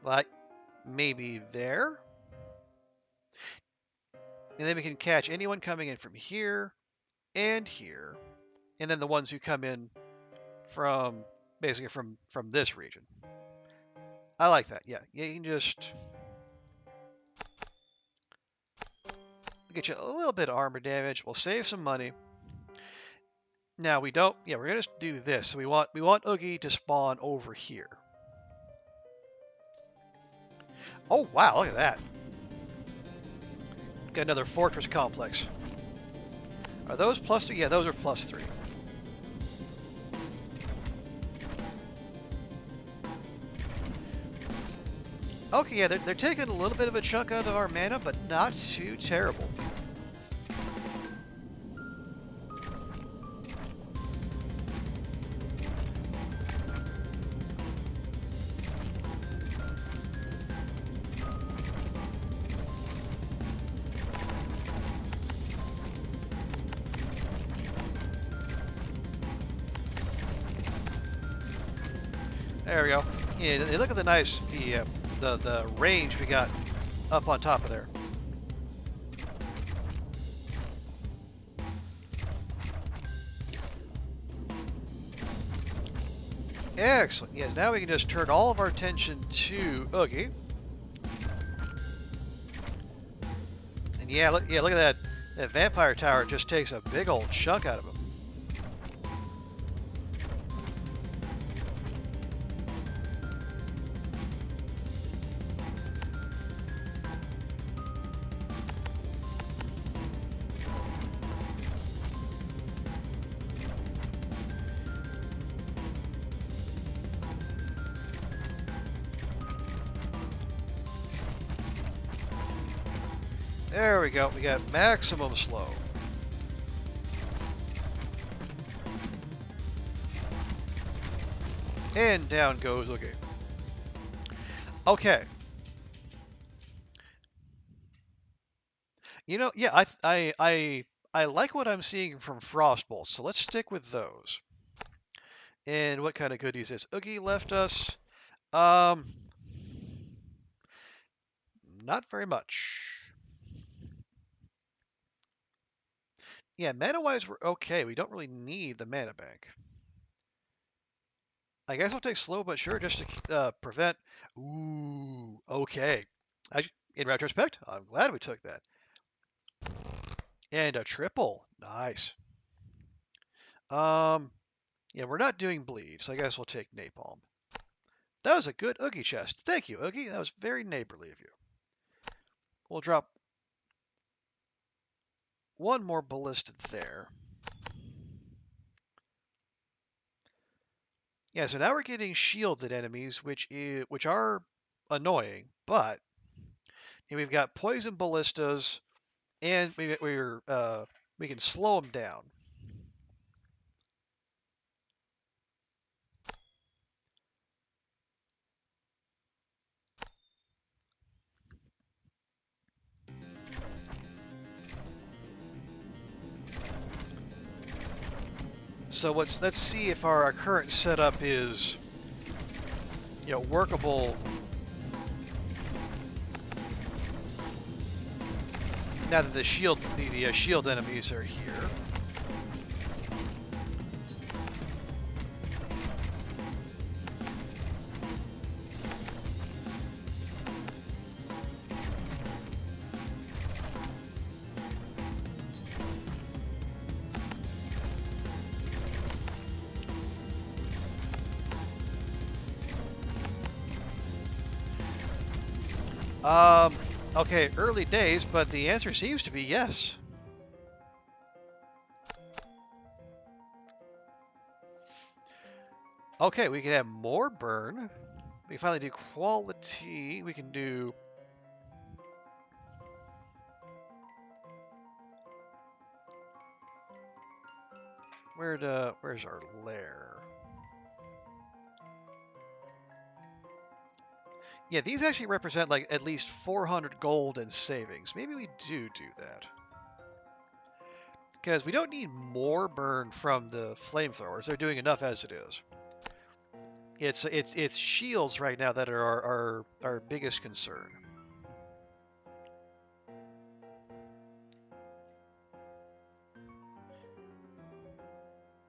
Speaker 1: Like, maybe there? And then we can catch anyone coming in from here and here, and then the ones who come in from, basically from this region. I like that. Yeah, you can just get you a little bit of armor damage. We'll save some money. Now we don't. Yeah, we're gonna do this. So we want Oogie to spawn over here. Oh wow, look at that. Got another fortress complex. Are those +3? Yeah, those are +3. Okay, yeah, they're taking a little bit of a chunk out of our mana, but not too terrible. There we go. Yeah, look at the range we got up on top of there. Excellent. Yes, now we can just turn all of our attention to Oogie. And yeah, look at that. That vampire tower just takes a big old chunk out of him. There we go. We got maximum slow. And down goes Oogie. Okay. Yeah, I like what I'm seeing from Frostbolt, so let's stick with those. And what kind of goodies is Oogie left us? Um, Not very much. Yeah, mana-wise, we're okay. We don't really need the mana bank. I guess I'll take slow but sure just to prevent. Ooh, okay. In retrospect, I'm glad we took that. And a triple. Nice. Yeah, we're not doing bleed, so I guess we'll take napalm. That was a good Oogie chest. Thank you, Oogie. That was very neighborly of you. We'll drop one more ballista there. Yeah, so now we're getting shielded enemies, which are annoying, but we've got poison ballistas, and we can slow them down. So let's see if our current setup is workable now that the shield enemies are here. Okay, early days, but the answer seems to be yes. Okay, we can have more burn. We can finally do quality. We can do... Where's our lair? Yeah, these actually represent like at least 400 gold in savings. Maybe we do that. Because we don't need more burn from the flamethrowers. They're doing enough as it is. It's shields right now that are our biggest concern.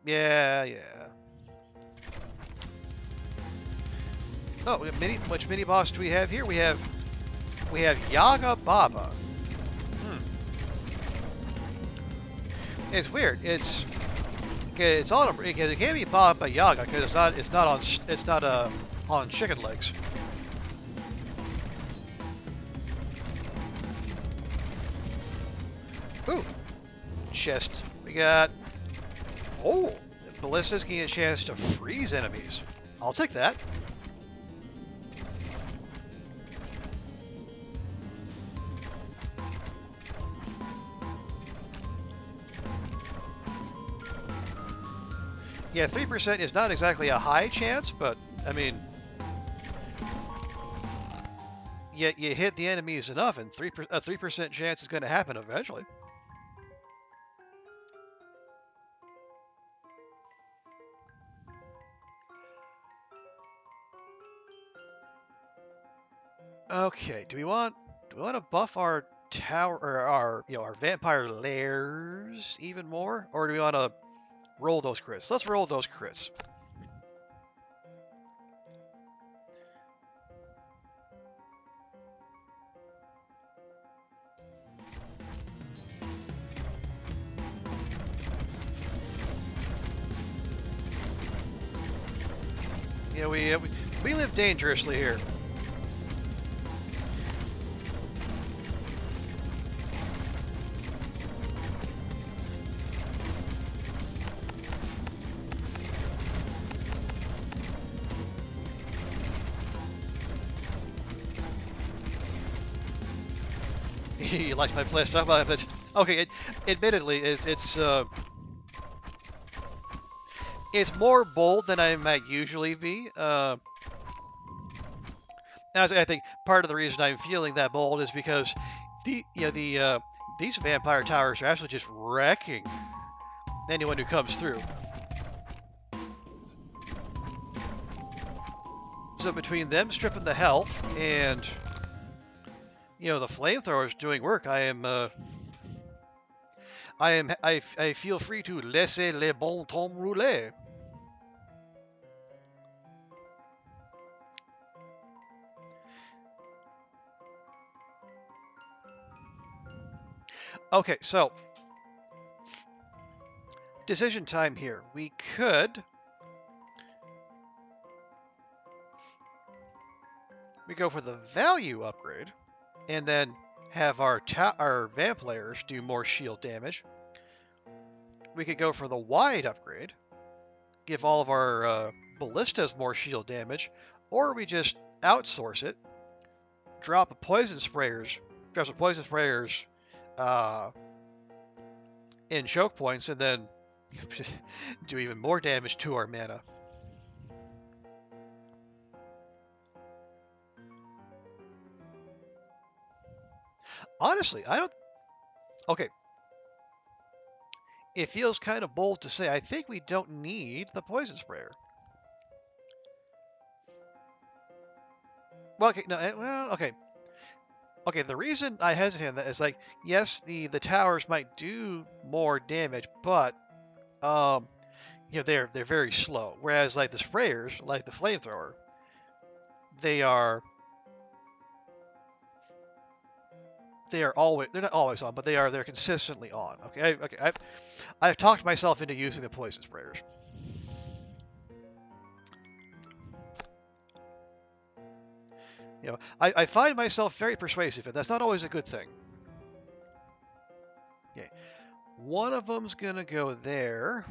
Speaker 1: Yeah. Oh, which mini boss do we have here? We have Yaga Baba. It's weird. It's on because it can't be Baba Yaga because it's not on chicken legs. Ooh, chest. We got ballistas getting a chance to freeze enemies. I'll take that. Yeah, 3% is not exactly a high chance, but I mean, you hit the enemies enough, and a 3% chance is going to happen eventually. Okay, do we want to buff our tower or our vampire lairs even more, or do we want to roll those crits? Let's roll those crits. Yeah, we live dangerously here. He likes my playstyle, but okay. Admittedly, it's more bold than I might usually be. I think part of the reason I'm feeling that bold is because these vampire towers are actually just wrecking anyone who comes through. So between them stripping the health and the flamethrowers doing work, I feel free to laisser les bon temps rouler. Okay, so decision time here. We go for the value upgrade, and then have our vamp players do more shield damage. We could go for the wide upgrade, give all of our ballistas more shield damage, or we just outsource it, drop some poison sprayers, uh, in choke points, and then do even more damage to our mana. Honestly, I don't. Okay, it feels kind of bold to say. I think we don't need the poison sprayer. Well, okay, no, well, okay. Okay, the reason I hesitate on that is like, yes, the towers might do more damage, but they're very slow. Whereas like the sprayers, like the flamethrower, they are they're not always on, but they're consistently on. Okay, I've talked myself into using the poison sprayers. I find myself very persuasive, and that's not always a good thing. Okay, one of them's gonna go there,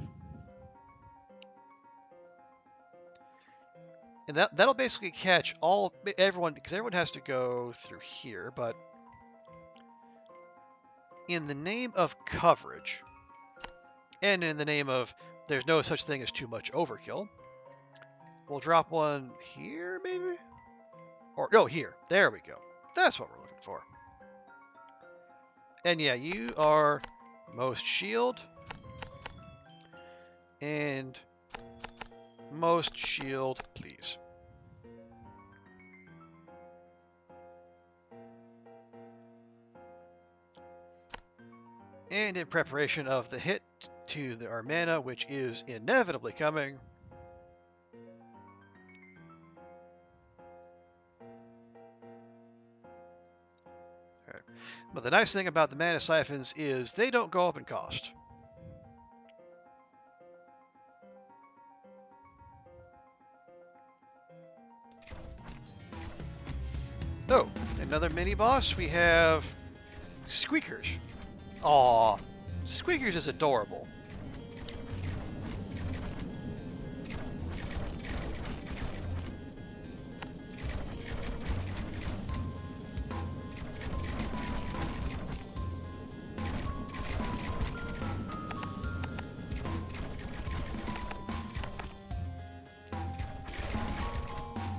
Speaker 1: and that'll basically catch everyone, because everyone has to go through here. But in the name of coverage, and in the name of there's no such thing as too much overkill, we'll drop one here, maybe, or no, here. There we go. That's what we're looking for. And yeah, you are most shield and most shield, please. And in preparation of the hit to our mana, which is inevitably coming. Right. But the nice thing about the mana siphons is they don't go up in cost. Oh, another mini boss. We have Squeakers. Aw, Squeakers is adorable.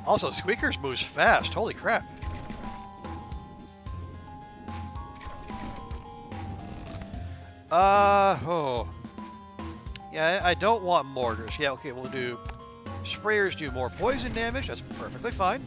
Speaker 1: Also, Squeakers moves fast. Holy crap. Oh. Yeah, I don't want mortars. Yeah, okay, we'll do... Sprayers do more poison damage. That's perfectly fine.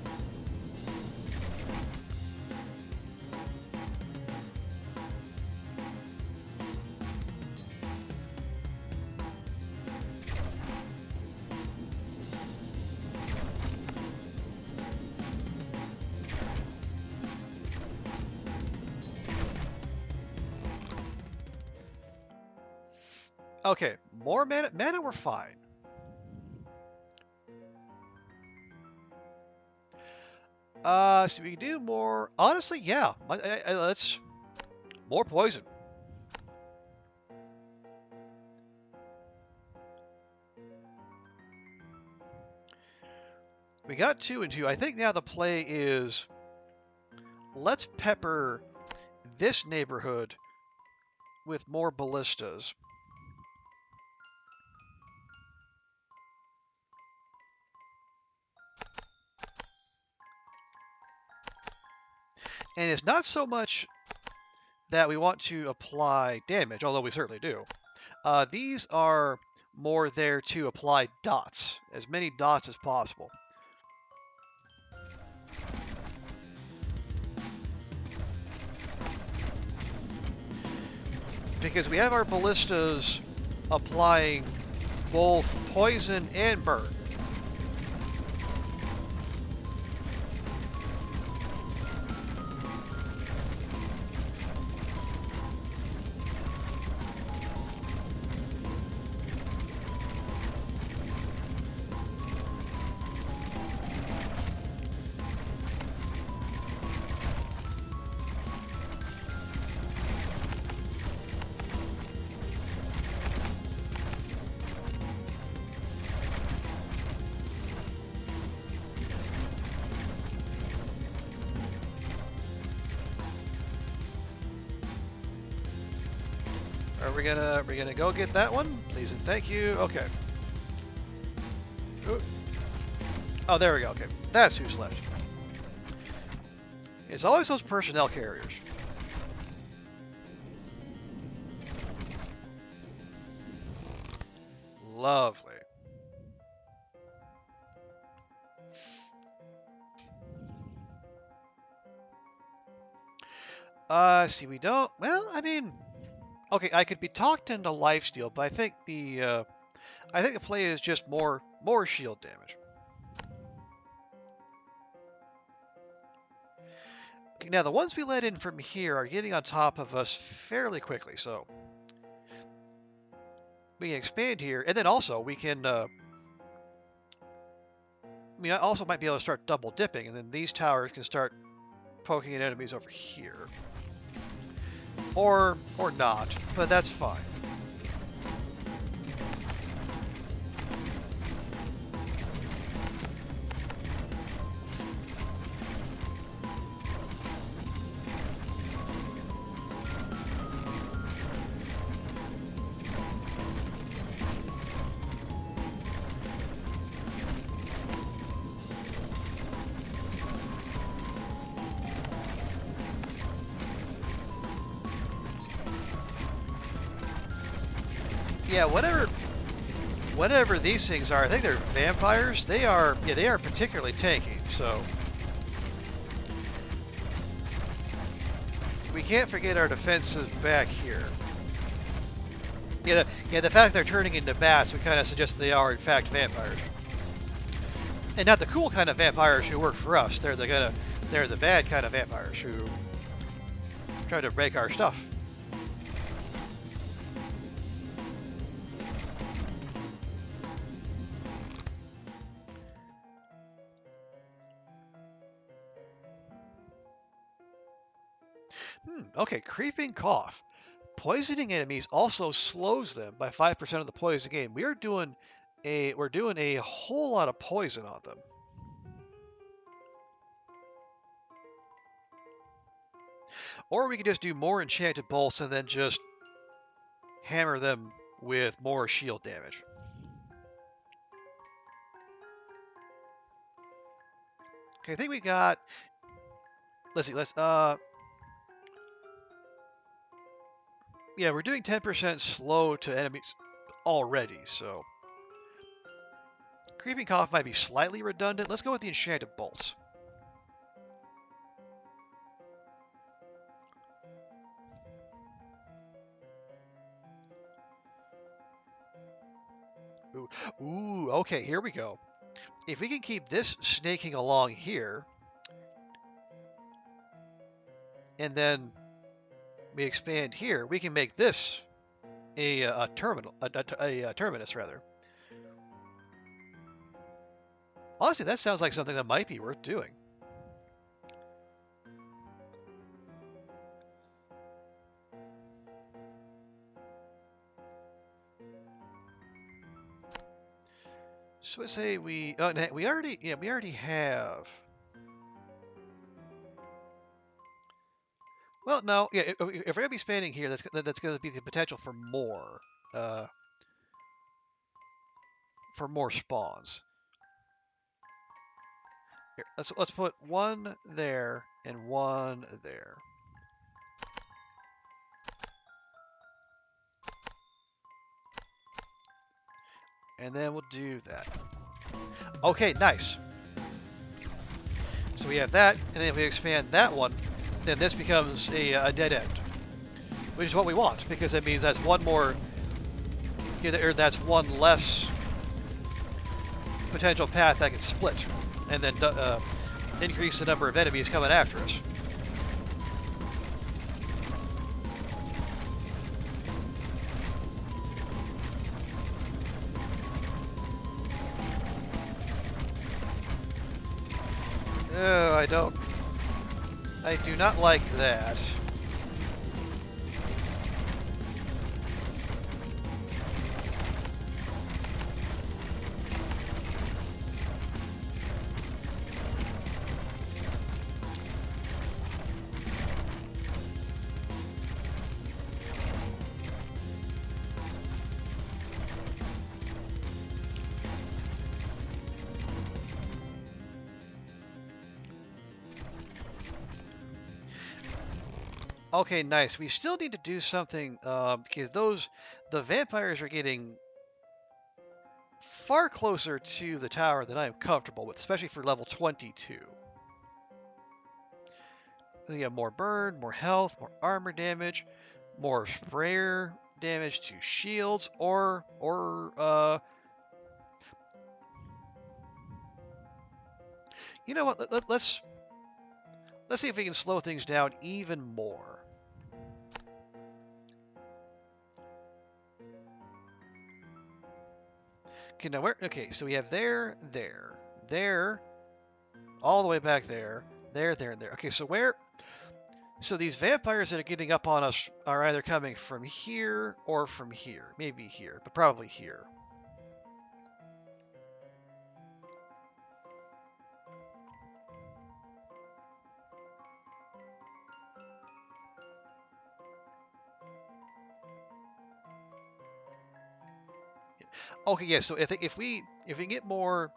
Speaker 1: Okay, more mana. Mana, we're fine. So we can do more. Honestly, yeah. Let's more poison. We got 2 and 2. I think now the play is let's pepper this neighborhood with more ballistas. And it's not so much that we want to apply damage, although we certainly do. These are more there to apply dots, as many dots as possible. Because we have our ballistas applying both poison and burn. we're gonna go get that one, please and thank you. Okay. Ooh. Oh, there we go. Okay, that's who's left. It's always those personnel carriers. Lovely. See, we don't. Well, I mean, okay, I could be talked into lifesteal, but I think the play is just more shield damage. Okay, now the ones we let in from here are getting on top of us fairly quickly, so we can expand here, and then also we can. I mean, I also might be able to start double dipping, and then these towers can start poking at enemies over here, or not, but that's fine. Yeah, whatever these things are, I think they're vampires. They are particularly tanky, so we can't forget our defenses back here. Yeah, the fact they're turning into bats would kind of suggest they are in fact vampires, and not the cool kind of vampires who work for us. They're the bad kind of vampires who try to break our stuff. Okay, creeping cough. Poisoning enemies also slows them by 5% of the poison gain. We're doing a whole lot of poison on them. Or we could just do more enchanted bolts and then just hammer them with more shield damage. Okay, I think we got. Let's see. Yeah, we're doing 10% slow to enemies already, so creeping cough might be slightly redundant. Let's go with the enchanted bolts. Ooh, okay, here we go. If we can keep this snaking along here, and then we expand here, we can make this a terminus rather. Honestly, that sounds like something that might be worth doing. So let's say we already have. Well, no, yeah. If we're gonna be expanding here, that's gonna be the potential for more spawns. Here, let's put one there and one there. And then we'll do that. Okay, nice. So we have that, and then if we expand that one, then this becomes a dead end, which is what we want, because that means that's one more, or that's one less potential path that can split, and then increase the number of enemies coming after us. Oh, I do not like that. Okay, nice. We still need to do something because the vampires are getting far closer to the tower than I am comfortable with, especially for level 22. We have more burn, more health, more armor damage, more sprayer damage to shields, or you know what? Let's see if we can slow things down even more. Okay, now okay, so we have there, all the way back there, and there. Okay, so so these vampires that are getting up on us are either coming from here or from here. Maybe here, but probably here. Okay, yeah, so if we get more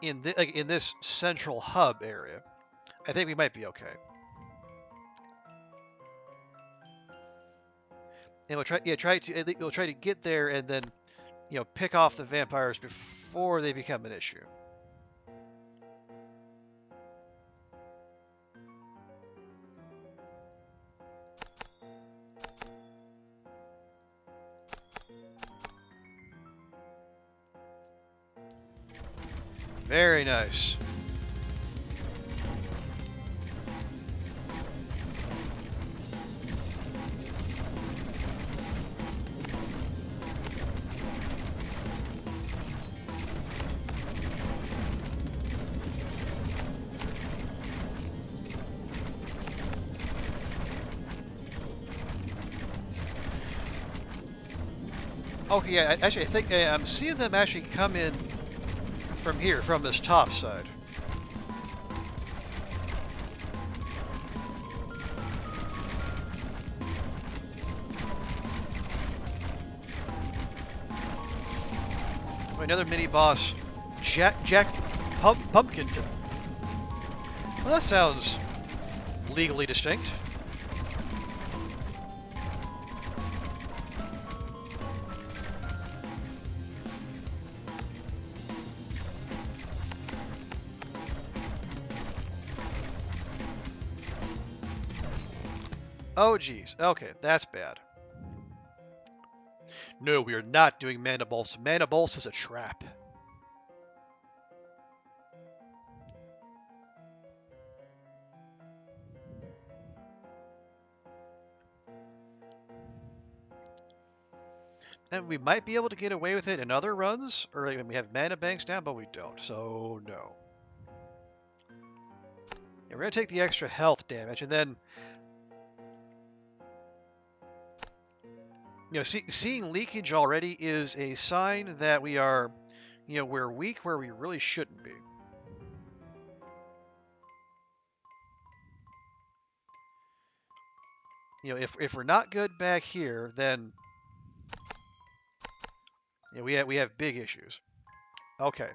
Speaker 1: in this central hub area, I think we might be okay. And we'll try to get there and then pick off the vampires before they become an issue. Very nice. Okay, yeah, actually, I think I'm seeing them actually come in from here, from this top side. Another mini boss, Jack Pumpkinton. Well, that sounds legally distinct. Oh, geez. Okay, that's bad. No, we are not doing Mana Bolts. Mana Bolts is a trap. And we might be able to get away with it in other runs, or when we have mana banks down, but we don't, so no. Yeah, we're going to take the extra health damage, and then seeing leakage already is a sign that we're weak where we really shouldn't be. If we're not good back here, then we have big issues. Okay.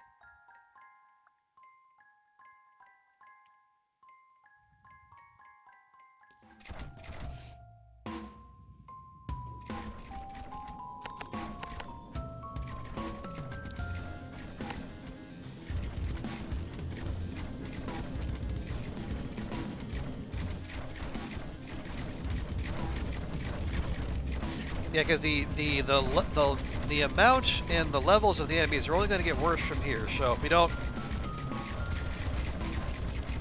Speaker 1: Yeah, because the amount and the levels of the enemies are only going to get worse from here. So if we don't,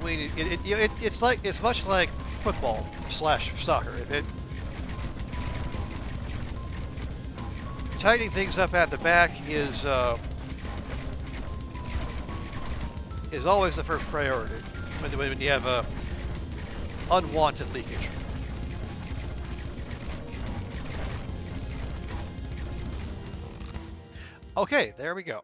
Speaker 1: it's much like football / soccer. Tightening things up at the back is always the first priority when you have unwanted leakage. Okay, there we go.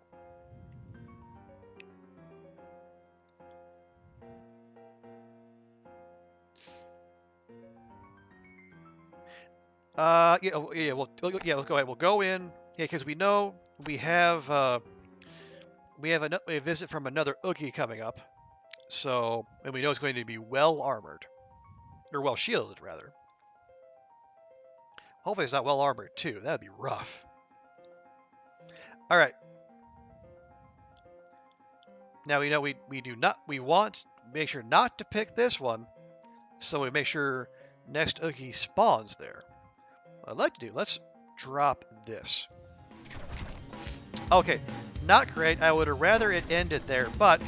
Speaker 1: We'll go ahead. We'll go in, yeah, because we know we have a visit from another Oogie coming up, and we know it's going to be well armored, or well shielded rather. Hopefully it's not well armored too. That'd be rough. All right. Now we know we want to make sure not to pick this one, so we make sure next Oogie spawns there. What I'd like to do, let's drop this. Okay, not great. I would have rather it ended there, but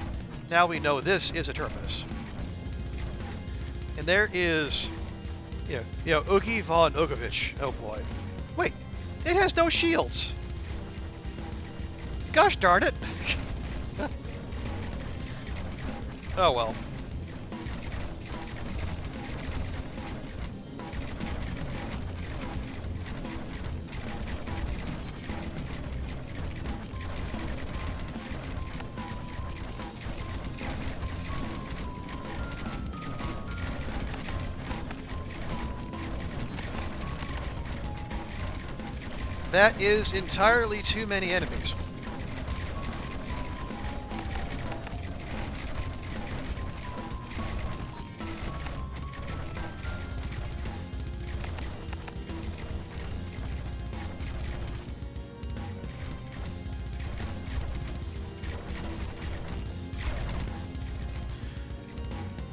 Speaker 1: now we know this is a terminus. And there is, Oogie von Ugovich. Oh boy. Wait, it has no shields. Gosh darn it. Oh well. That is entirely too many enemies.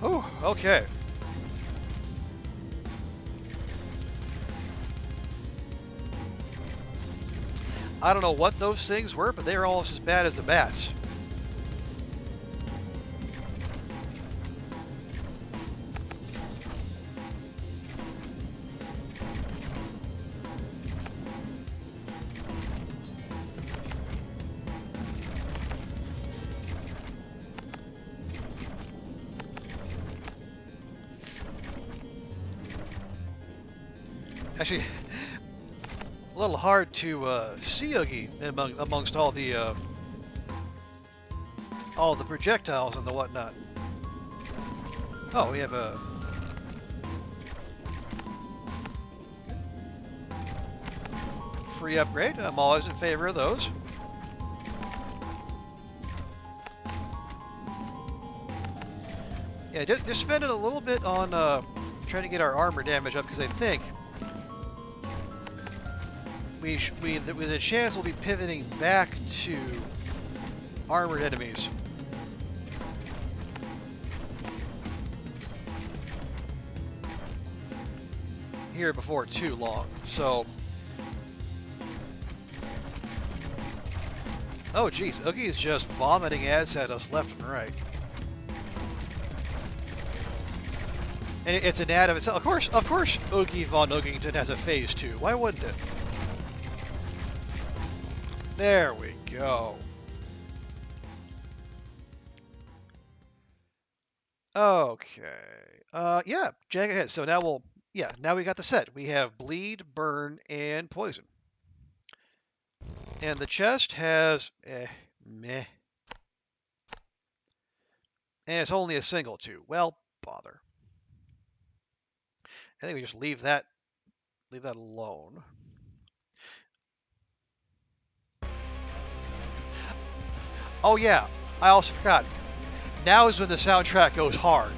Speaker 1: Oh, okay. I don't know what those things were, but they were almost as bad as the bats. Actually, a little hard to see Oogie amongst all the projectiles and the whatnot. Oh, we have a free upgrade. I'm always in favor of those. Yeah, just spending a little bit on trying to get our armor damage up because I think with a chance we'll be pivoting back to armored enemies. Here before too long, so. Oh geez, Oogie is just vomiting ads at us left and right. And it's an ad of itself. Of course, Oogie von Oogington has a phase 2. Why wouldn't it? There we go. Okay. Yeah, jag ahead. So now now we got the set. We have bleed, burn, and poison. And the chest has meh. And it's only a single too. Well, bother. I think we just leave that alone. Oh yeah, I also forgot. Now is when the soundtrack goes hard.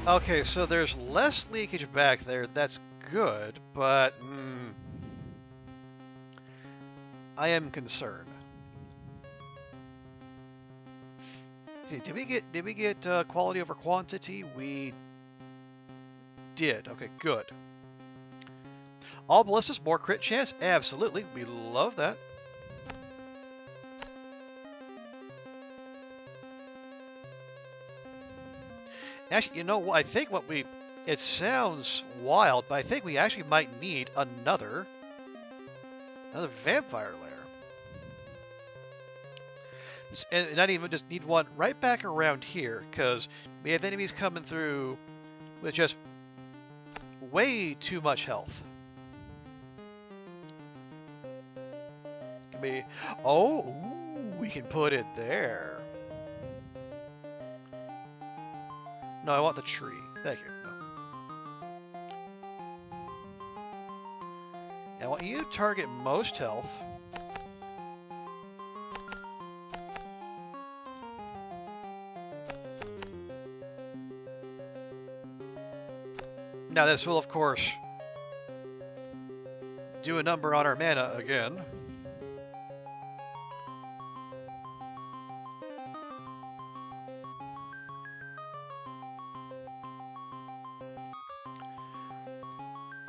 Speaker 1: Okay, so there's less leakage back there. That's good, but I am concerned. See, did we get quality over quantity? We did. Okay, good. All ballistas, more crit chance? Absolutely. We love that. Actually, you know what? I think what we... It sounds wild, but I think we actually might need another vampire lair. And not even just need one right back around here, because we have enemies coming through with just way too much health. We can put it there. No, I want the tree. Thank you. No. I want you to target most health. Now this will, of course, do a number on our mana again.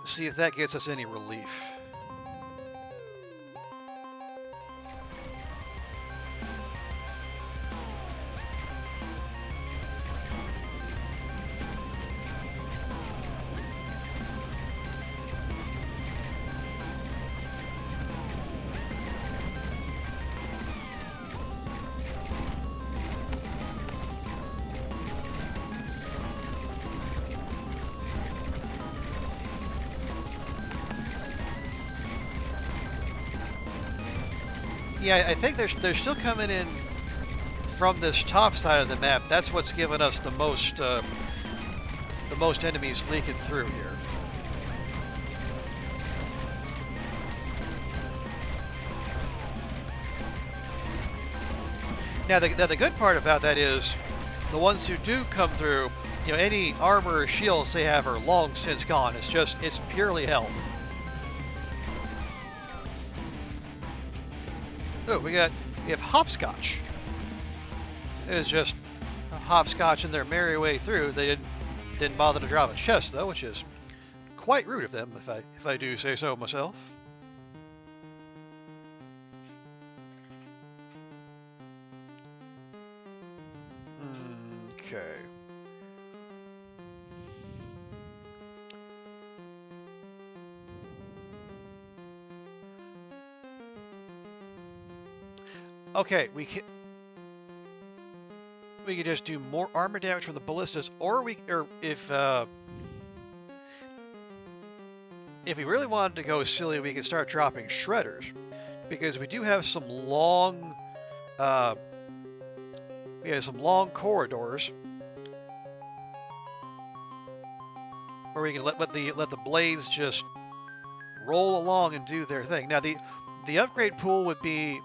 Speaker 1: See if that gets us any relief. Yeah, I think they're still coming in from this top side of the map. That's what's given us the most enemies leaking through here. Now the good part about that is the ones who do come through, you know, any armor or shields they have are long since gone. It's purely health. Oh, we have hopscotch. It was just hopscotching their merry way through. They didn't bother to drop a chest though, which is quite rude of them, if I do say so myself. Okay. Okay, we can just do more armor damage from the ballistas, or if we really wanted to go silly, we could start dropping shredders, because we do have some long corridors where we can let the blades just roll along and do their thing. Now the upgrade pool would be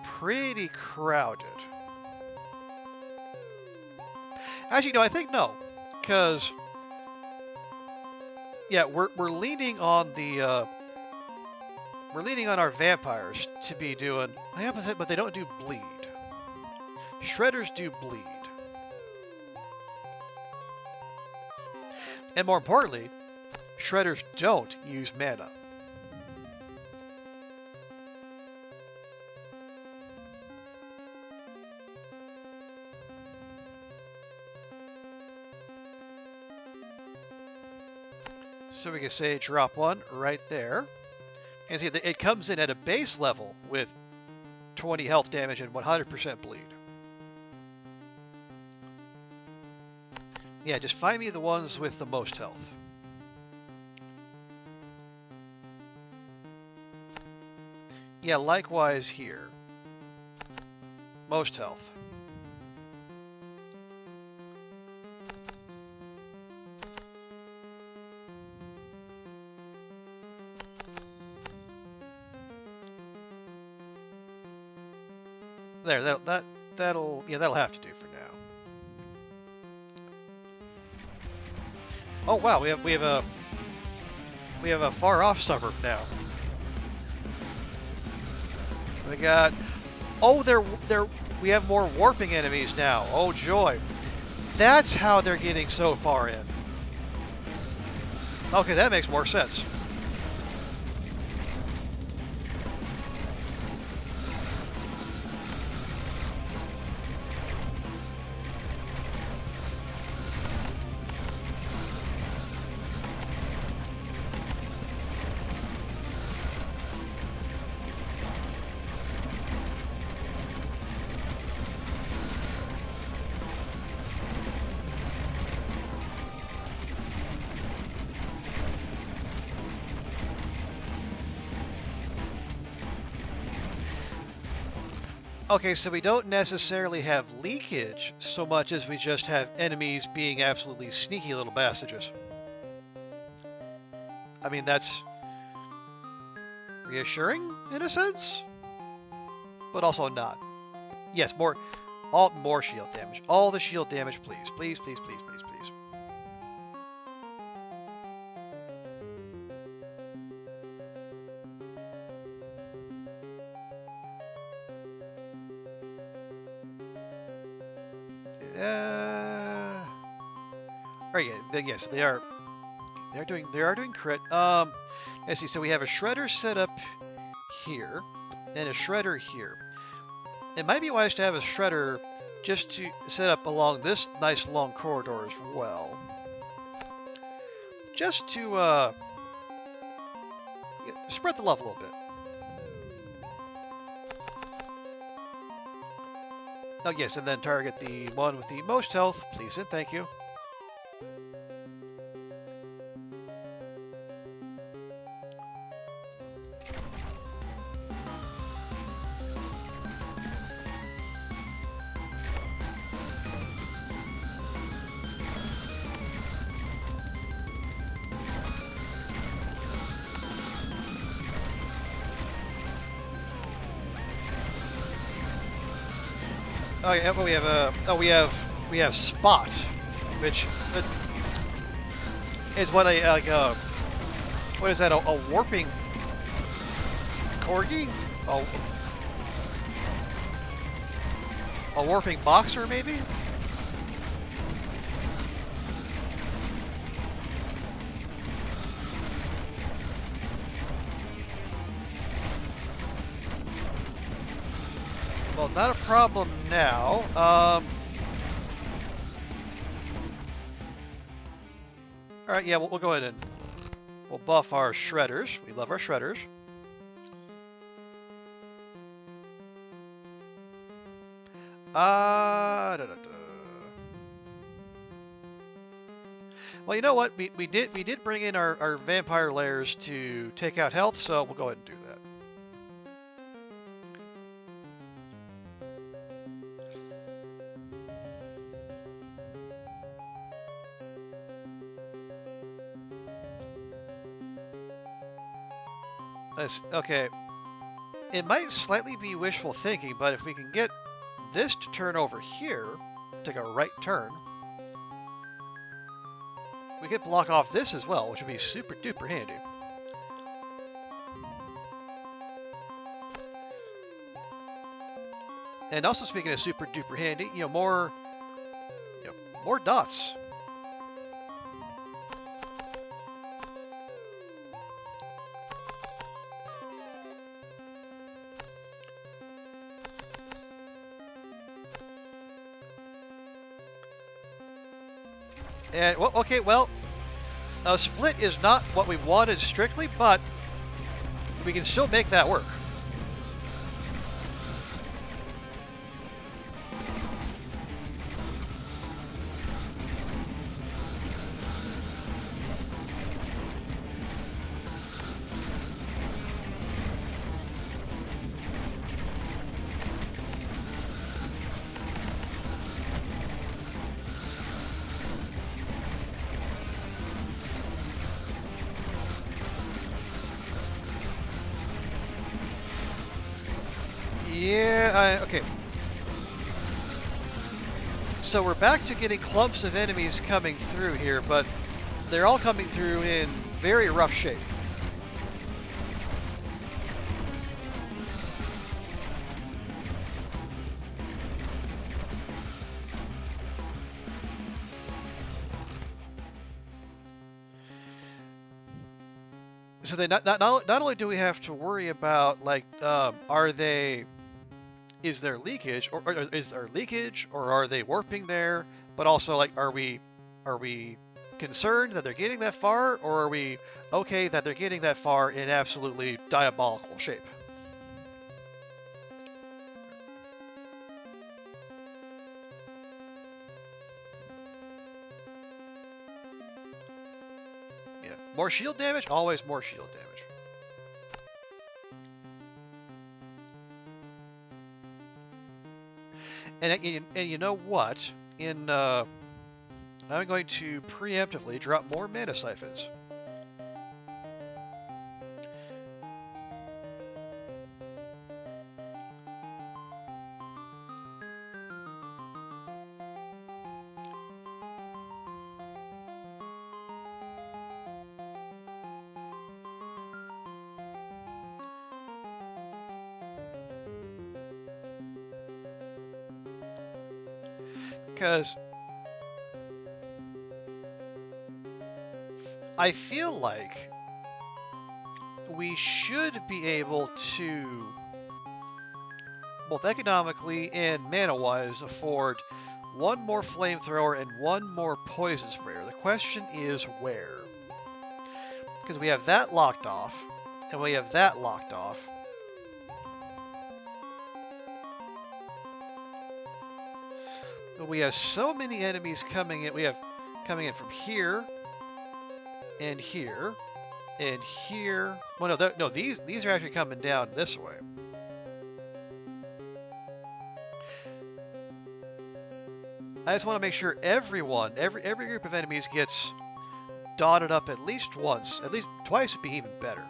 Speaker 1: pretty crowded. Actually, no, I think no, because yeah, we're leaning on our vampires to be doing. But they don't do bleed. Shredders do bleed, and more importantly, shredders don't use mana. So we can say drop one right there. And see, it comes in at a base level with 20 health damage and 100% bleed. Yeah, just find me the ones with the most health. Yeah, likewise here. Most health. There, that'll have to do for now. Oh wow, we have a far off suburb now. We got we have more warping enemies now. Oh joy. That's how they're getting so far in. Okay, that makes more sense. Okay, so we don't necessarily have leakage so much as we just have enemies being absolutely sneaky little bastards. I mean, that's reassuring in a sense, but also not. Yes, more shield damage. All the shield damage, please. Please, please, please, please, please. Oh yeah, yes, they are. They are doing crit. Let's see. So we have a shredder set up here, and a shredder here. It might be wise to have a shredder just to set up along this nice long corridor as well, just to spread the love a little bit. Oh yes, and then target the one with the most health, please and thank you. Oh yeah, but we have spot, which is what what is that? A warping corgi? Oh, a warping boxer maybe? Well, not a problem now. All right, yeah, we'll go ahead and we'll buff our shredders. We love our shredders. Well, you know what? We did bring in our vampire layers to take out health, so we'll go ahead and do that. Okay, it might slightly be wishful thinking, but if we can get this to turn over here, take a right turn, we could block off this as well, which would be super duper handy. And also speaking of super duper handy, more dots. And, well, okay, well, a split is not what we wanted strictly, but we can still make that work. Yeah, okay. So we're back to getting clumps of enemies coming through here, but they're all coming through in very rough shape. So they not only do we have to worry about is there leakage or is there leakage or are they warping there, but also are we concerned that they're getting that far, or are we okay that they're getting that far in absolutely diabolical shape? Yeah, more shield damage, always more shield damage. And you know what? I'm going to preemptively drop more mana siphons. Because I feel like we should be able to, both economically and mana-wise, afford one more flamethrower and one more poison sprayer. The question is where? Because we have that locked off, and we have that locked off. But we have so many enemies coming in. We have coming in from here, and here, and here. Well, no, these are actually coming down this way. I just want to make sure every group of enemies gets dotted up at least once. At least twice would be even better.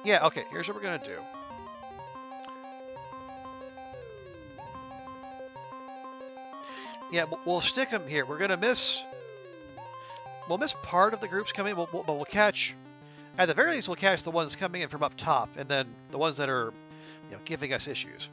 Speaker 1: Yeah, okay, here's what we're going to do. Yeah, we'll stick them here. We're going to miss... We'll miss part of the groups coming, but we'll catch... At the very least, we'll catch the ones coming in from up top, and then the ones that are, giving us issues.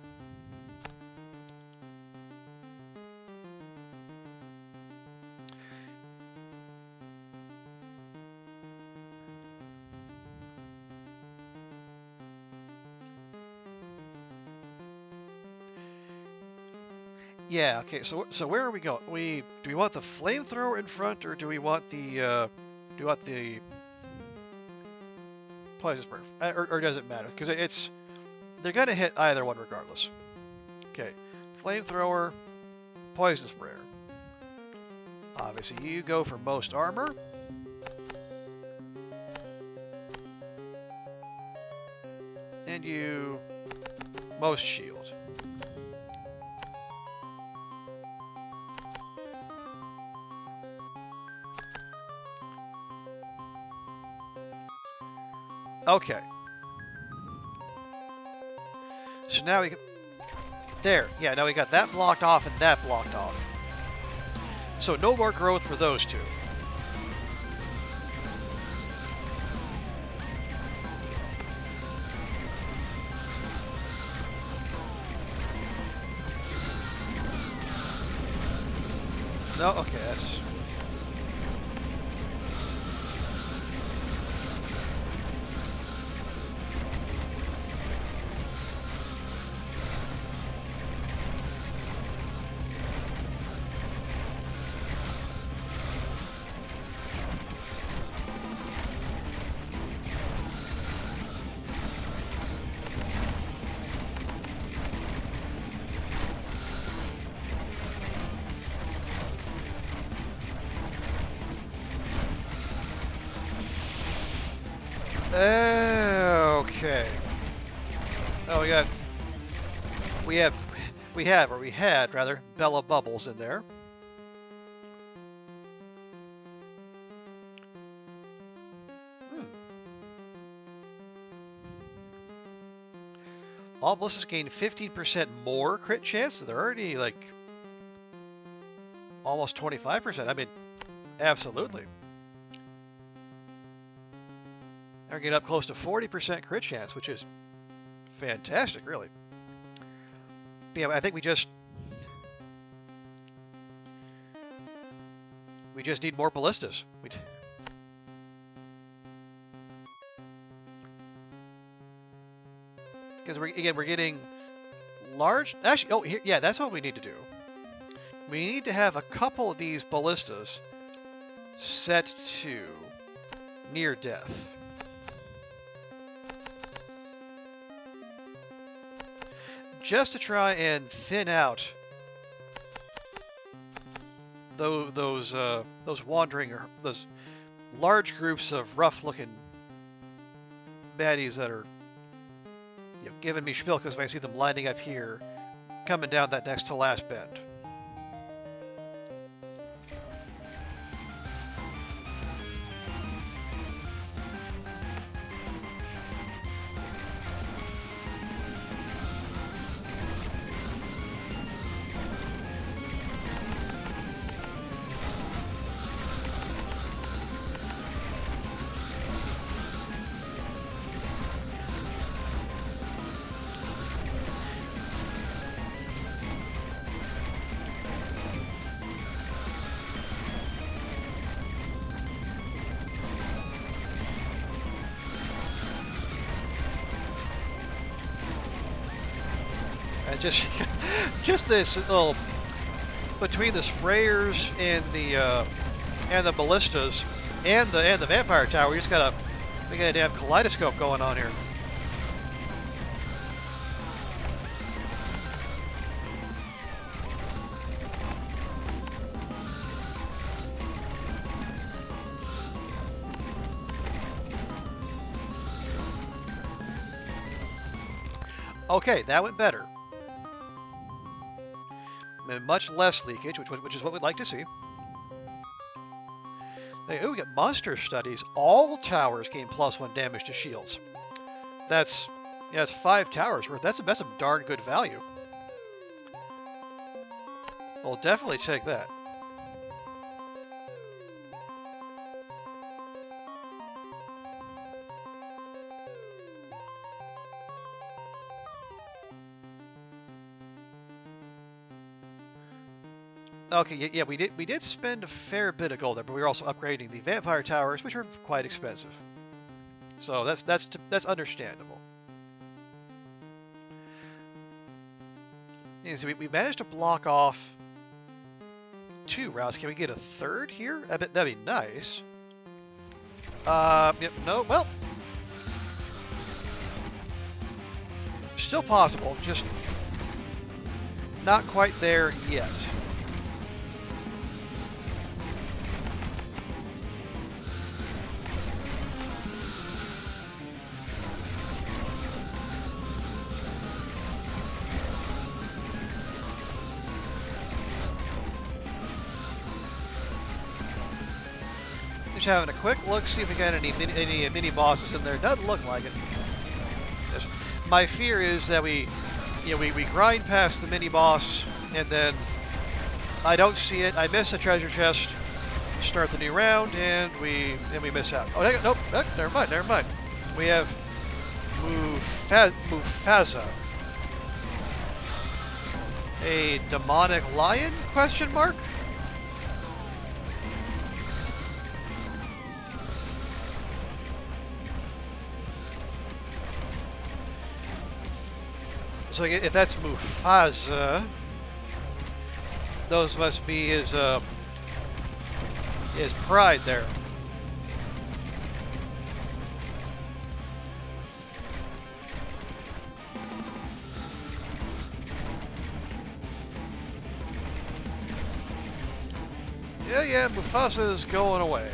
Speaker 1: Yeah, okay, so where are we going? Do we want the flamethrower in front, or do we want the poison sprayer? Or does it matter? Because they're gonna hit either one regardless. Okay, flamethrower, poison sprayer. Obviously, you go for most armor. And you most shield. Okay. So now we can... There. Yeah, now we got that blocked off and that blocked off. So no more growth for those two. No? Okay, that's... Okay. Oh, we had rather Bella Bubbles in there. All ballistas gain 15% more crit chance. So they're already like almost 25%. I mean, absolutely. They're getting up close to 40% crit chance, which is fantastic, really. But yeah, I think we just need more ballistas. Because we're getting large. Actually, oh, here, yeah, that's what we need to do. We need to have a couple of these ballistas set to near death. Just to try and thin out those wandering or those large groups of rough-looking baddies that are giving me schmilkas when I see them lining up here, coming down that next to last bend. Just this little between the sprayers and the ballistas and the vampire tower, we got a damn kaleidoscope going on here. Okay, that went better. And much less leakage, which is what we'd like to see. Hey, we got monster studies. All towers gain +1 damage to shields. That's 5 towers worth. That's some darn good value. We'll definitely take that. Okay, yeah, we did spend a fair bit of gold there, but we were also upgrading the vampire towers, which are quite expensive. So that's understandable. Yeah, so we managed to block off 2 routes. Can we get a third here? That'd be nice. Yep, no, well, still possible, just not quite there yet. Just having a quick look, see if we got any mini bosses in there. Doesn't look like it. My fear is that we grind past the mini boss and then I don't see it. I miss a treasure chest. Start the new round and we miss out. Oh nope, never mind. We have Mufasa, a demonic lion? Question mark. So if that's Mufasa, those must be his pride there. Yeah, Mufasa's going away.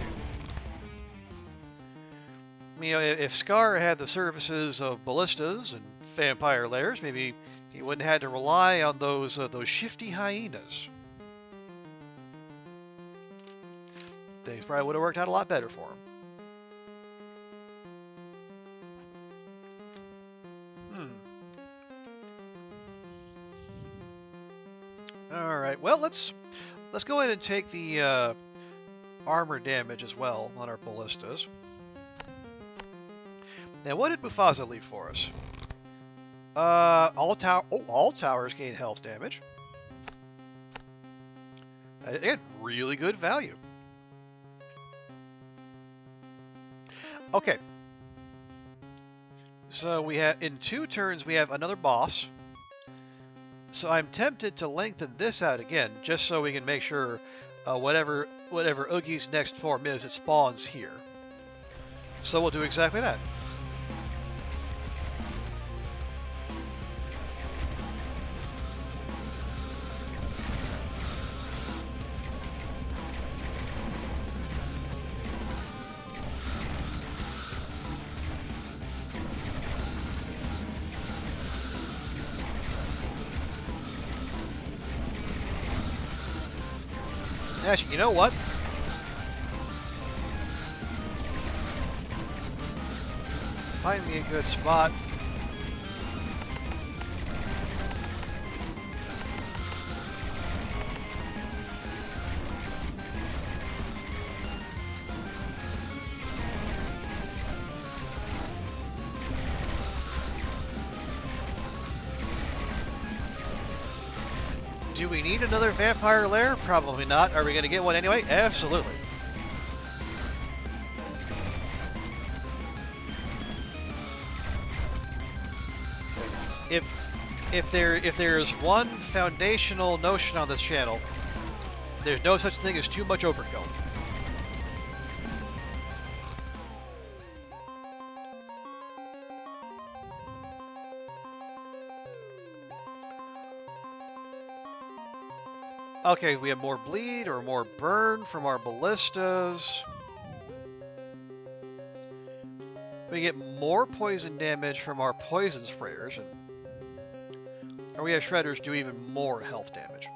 Speaker 1: If Scar had the services of ballistas and vampire lairs, maybe he wouldn't have had to rely on those shifty hyenas. Things probably would have worked out a lot better for him. All right. Well, let's go ahead and take the armor damage as well on our ballistas. Now, what did Mufasa leave for us? All towers gain health damage. They had really good value. Okay. So we have in 2 turns we have another boss. So I'm tempted to lengthen this out again, just so we can make sure whatever Oogie's next form is, it spawns here. So we'll do exactly that. Actually, you know what? Find me a good spot. Do we need another vampire lair? Probably not. Are we going to get one anyway? Absolutely. If there's one foundational notion on this channel, there's no such thing as too much overkill. Okay, we have more bleed or more burn from our ballistas. We get more poison damage from our poison sprayers, or we have shredders do even more health damage.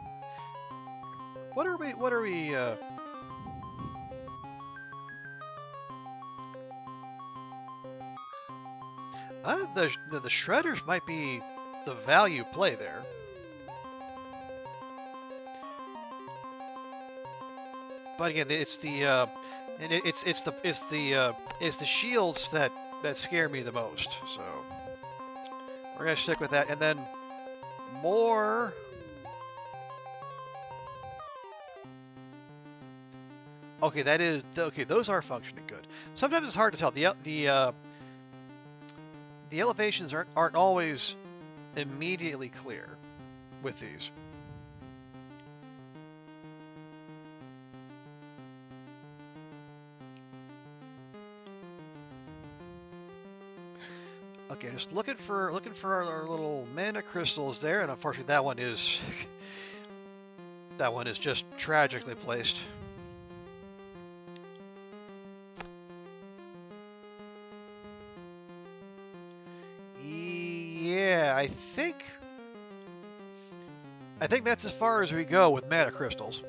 Speaker 1: What are we? The shredders might be the value play there. But again, it's the shields that scare me the most. So we're gonna stick with that, and then more. Okay, okay. Those are functioning good. Sometimes it's hard to tell. The elevations aren't always immediately clear with these. Okay, just looking for our little mana crystals there, and unfortunately that one is just tragically placed. Yeah, I think that's as far as we go with mana crystals.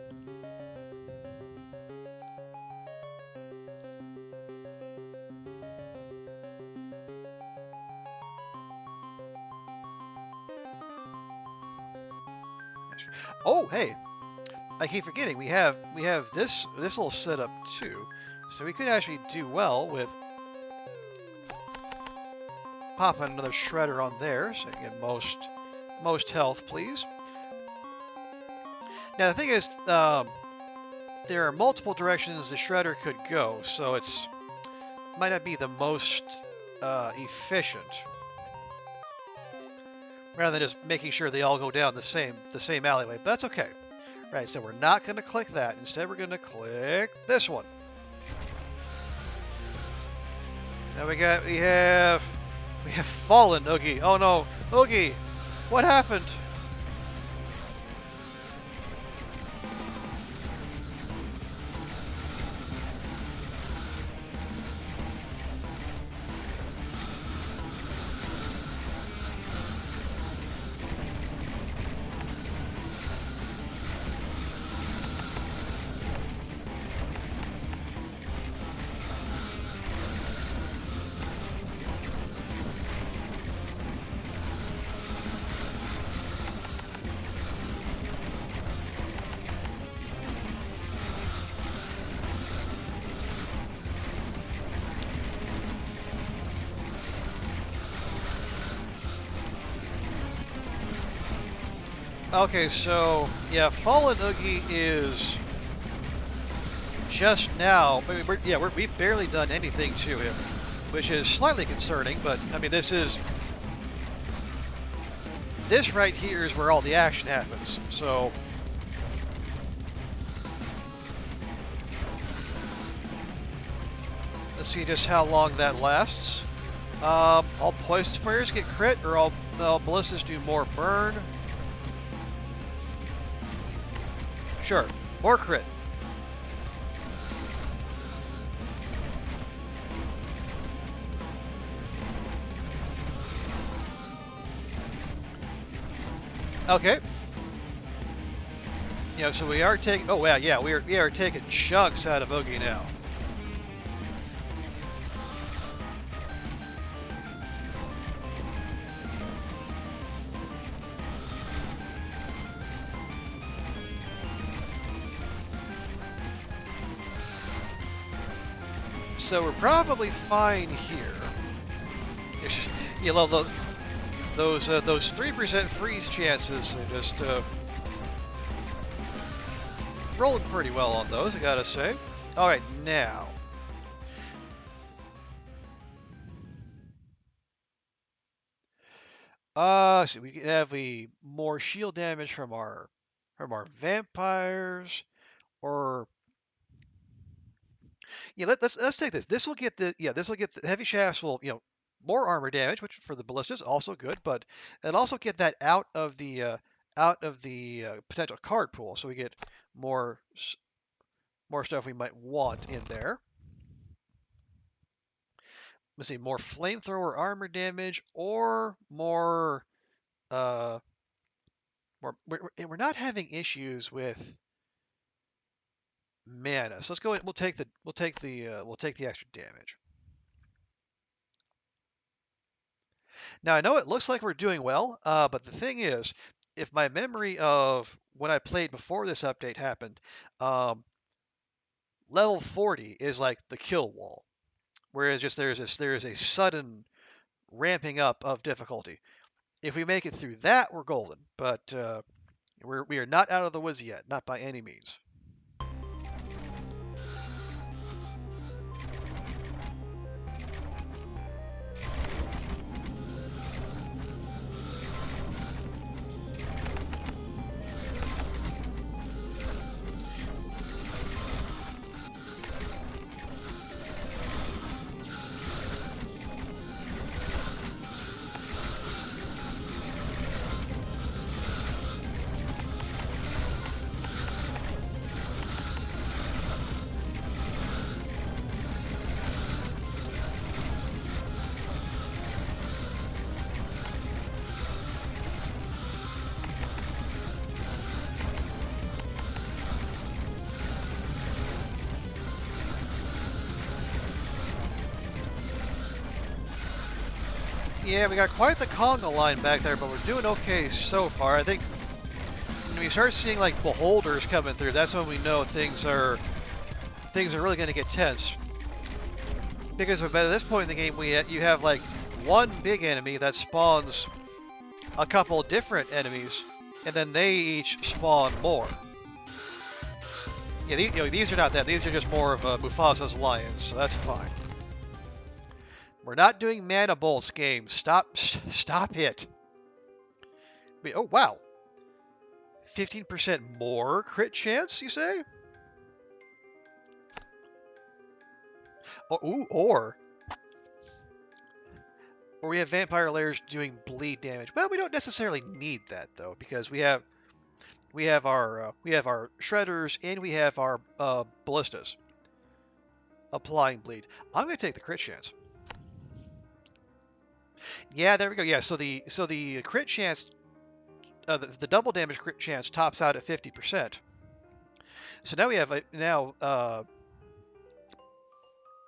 Speaker 1: Oh, hey, I keep forgetting we have this little setup too, so we could actually do well with popping another shredder on there, so you get most health, please. Now the thing is, there are multiple directions the shredder could go, so it's might not be the most efficient. Rather than just making sure they all go down the same alleyway, but that's okay. Right, so we're not going to click that. Instead, we're going to click this one. Now we have fallen Oogie. Oh no, Oogie, what happened? Okay, so yeah, Fallen Oogie is just now. I mean, we've barely done anything to him, which is slightly concerning. But I mean, this right here is where all the action happens. So let's see just how long that lasts. All poison sprayers get crit, or all ballistas do more burn. Sure, more crit. Okay. So we are taking. Oh wow, yeah, we are taking chunks out of Oogie now. So we're probably fine here. It's just, you know, those 3% freeze chances, they just rolling pretty well on those, I gotta say. All right, now. So we can have more shield damage from our vampires, or yeah, let's take this. This will get the heavy shafts will more armor damage, which for the ballistas also good, but it'll also get that out of the potential card pool, so we get more more stuff we might want in there. Let's see, more flamethrower armor damage or more uh we're not having issues with mana. So let's go. We'll take the extra damage. Now I know it looks like we're doing well, but the thing is, if my memory of when I played before this update happened, um, level 40 is like the kill wall, whereas just there is a sudden ramping up of difficulty. If we make it through that, we're golden. But we are not out of the woods yet, not by any means. Yeah, we got quite the conga line back there, but we're doing okay so far. I think when we start seeing like beholders coming through, that's when we know things are really going to get tense. Because by this point in the game, you have like one big enemy that spawns a couple different enemies, and then they each spawn more. Yeah, these are not that. These are just more of Mufasa's lions, so that's fine. We're not doing mana bolts game. Stop it. Wait, oh wow, 15% more crit chance, you say? Or we have vampire layers doing bleed damage. Well, we don't necessarily need that though, because we have our shredders and we have our ballistas applying bleed. I'm gonna take the crit chance. Yeah, there we go. Yeah, so the crit chance, the double damage crit chance tops out at 50%. So now we have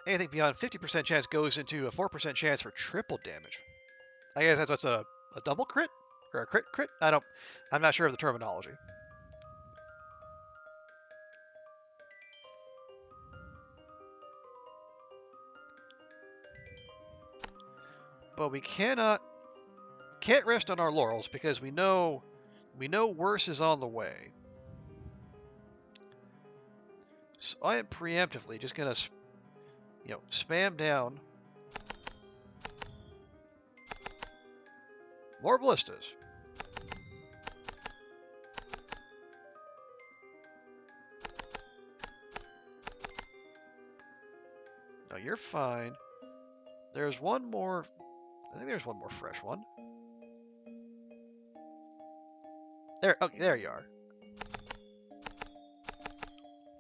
Speaker 1: anything beyond 50% chance goes into a 4% chance for triple damage. I guess that's what's a double crit or a crit crit. I'm not sure of the terminology. But we can't rest on our laurels because we know worse is on the way. So I am preemptively just gonna spam down more ballistas. No, you're fine. There's one more. I think there's one more fresh one. There. Oh, there you are.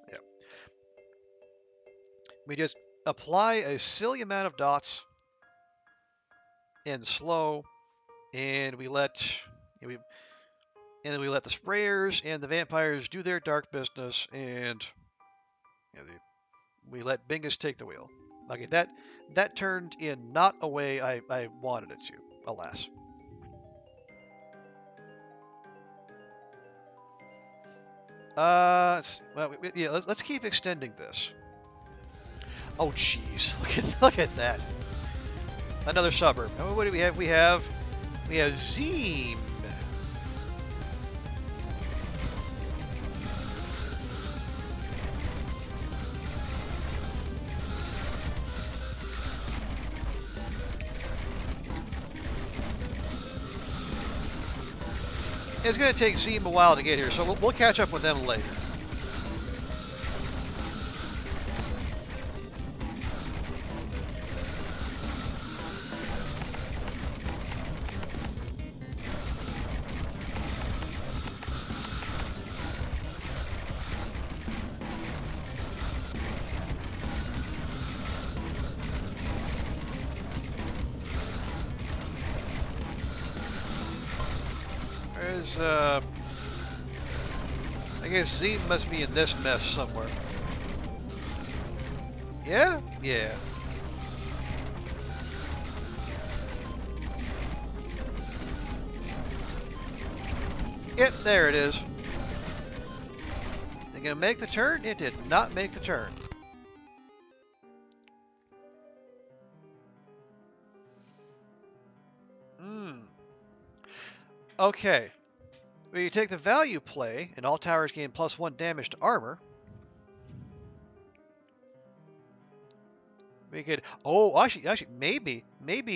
Speaker 1: Yeah. We just apply a silly amount of dots in slow, and we let And then we let the sprayers and the vampires do their dark business, and you know, we let Bingus take the wheel. Okay, that turned in not a way I wanted it to, alas. Let's keep extending this. Oh, jeez, look at that. Another suburb. And what do we have? We have Zeem. It's going to take Zeem a while to get here, so we'll catch up with them later. I guess Zeem must be in this mess somewhere. Yeah? Yeah. Yep, there it is. They gonna make the turn? It did not make the turn. Okay. Well, you take the value play, and all towers gain +1 damage to armor. We could. Oh, actually, maybe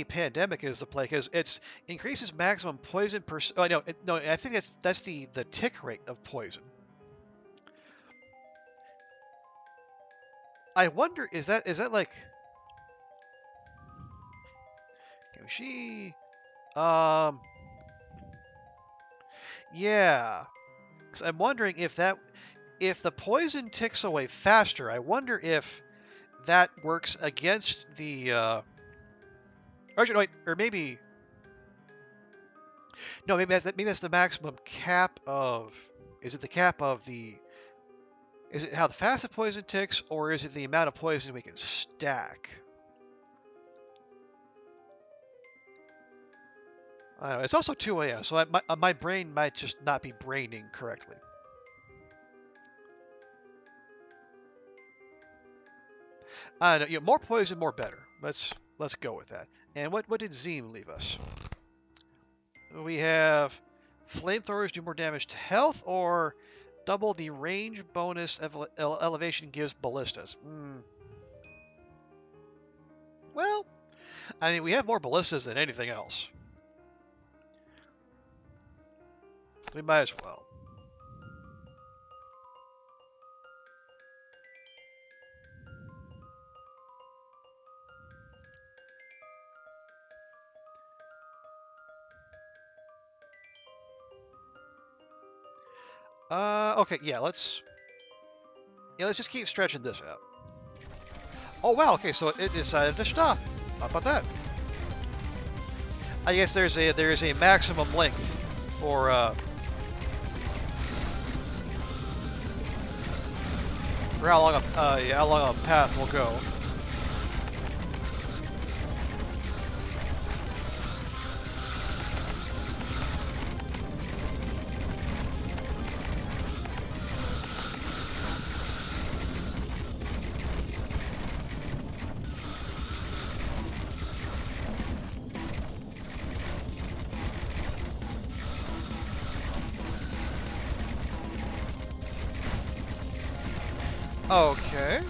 Speaker 1: Pandemic is the play because it's increases maximum poison per. Oh no, I think that's the tick rate of poison. I wonder, is that like? She, yeah. So I'm wondering if the poison ticks away faster. I wonder if that works against the. Or maybe. No, maybe that's the maximum cap of. Is it the cap of the? Is it how fast the poison ticks, or is it the amount of poison we can stack? I don't know. It's also 2 a.m., so my brain might just not be braining correctly. I don't know. More poison, more better. Let's go with that. And what did Zeem leave us? We have flamethrowers do more damage to health, or double the range bonus elevation gives ballistas. Well, I mean, we have more ballistas than anything else. We might as well. Okay, yeah, let's just keep stretching this out. Oh wow, okay, so it decided to stop. How about that? I guess there is a maximum length for how long a path will go. Okay.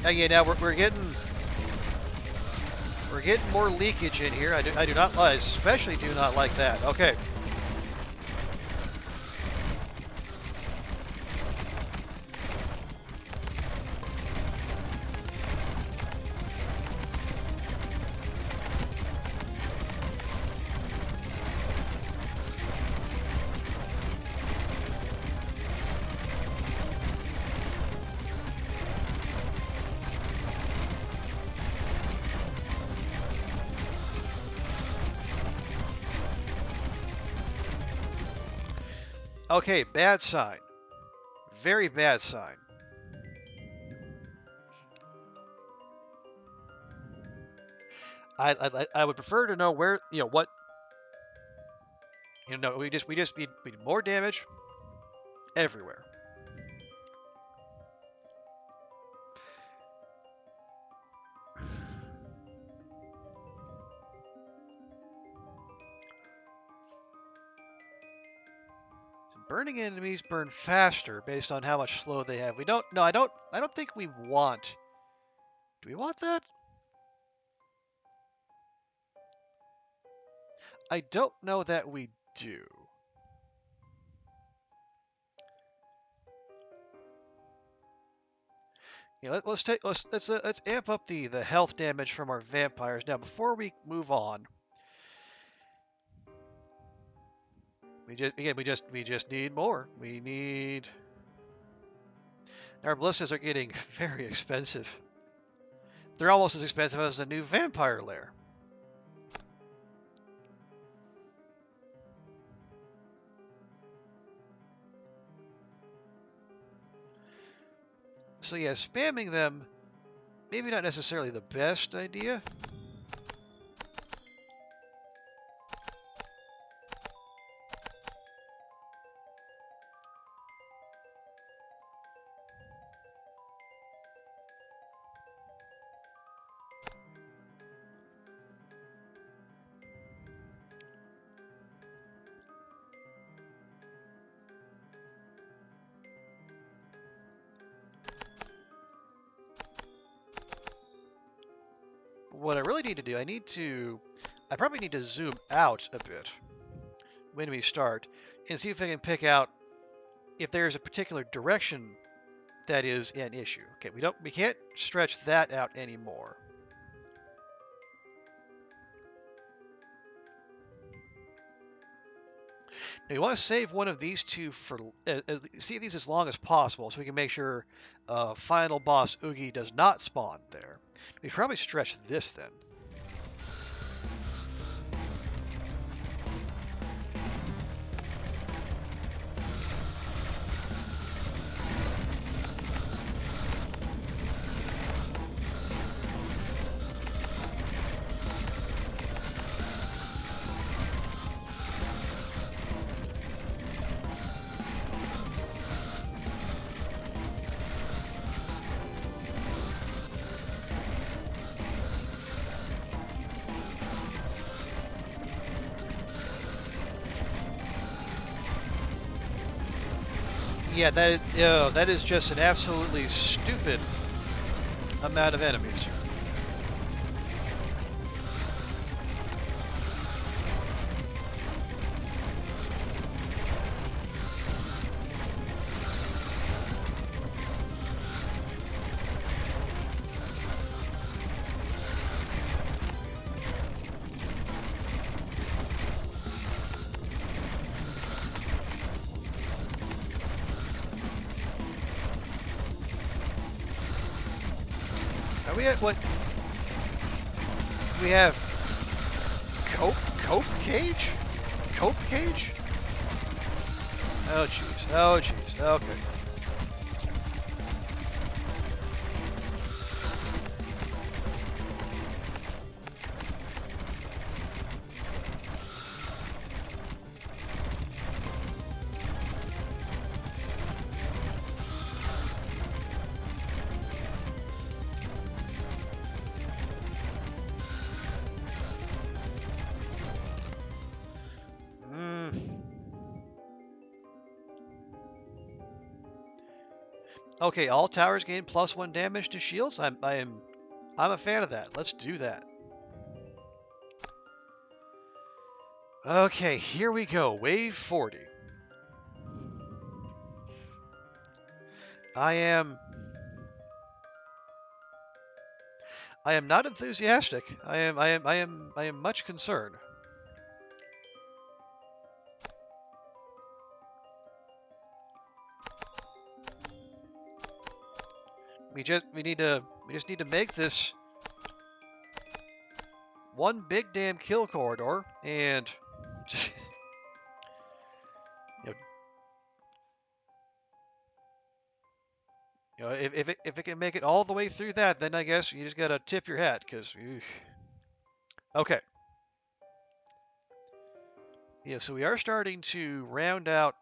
Speaker 1: Again, now we're getting more leakage in here. I do not, I especially do not like that. Okay. Okay, bad sign. Very bad sign. I would prefer to know where, what, we just need more damage everywhere. So burning enemies burn faster based on how much slow they have. We don't. No, I don't think we want. Do we want that? I don't know that we do. Let's amp up the health damage from our vampires now. Before we move on, we just need more. We need our ballistas are getting very expensive. They're almost as expensive as the new vampire lair. So yeah, spamming them maybe not necessarily the best idea. What I really need to do, I probably need to zoom out a bit when we start and see if I can pick out if there's a particular direction that is an issue. Okay, we can't stretch that out anymore. Now we want to save one of these two for see these as long as possible, so we can make sure final boss Oogie does not spawn there. We should probably stretch this then. Yeah, that is just an absolutely stupid amount of enemies. Are we at what? We have cope cage? Cope cage? Oh jeez. Oh jeez. Okay. Okay, all towers gain +1 damage to shields. I'm a fan of that. Let's do that. Okay, here we go. Wave 40. I am not enthusiastic. I am much concerned. We just need to make this one big damn kill corridor and just You know, if it can make it all the way through that, then I guess you just gotta tip your hat, because okay. Yeah, so we are starting to round out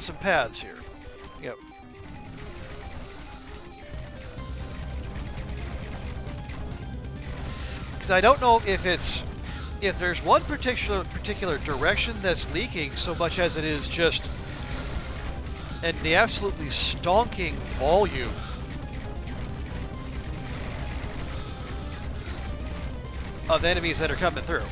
Speaker 1: some paths here. Yep. Because I don't know if there's one particular direction that's leaking so much as it is just the absolutely stonking volume of enemies that are coming through.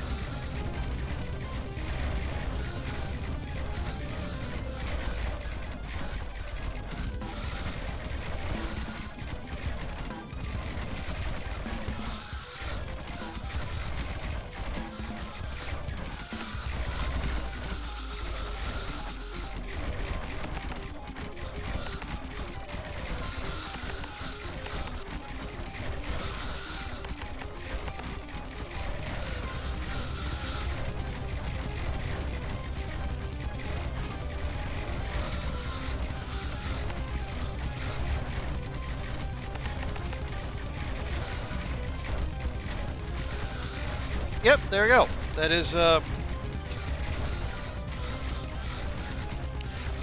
Speaker 1: Yep, there we go. That is,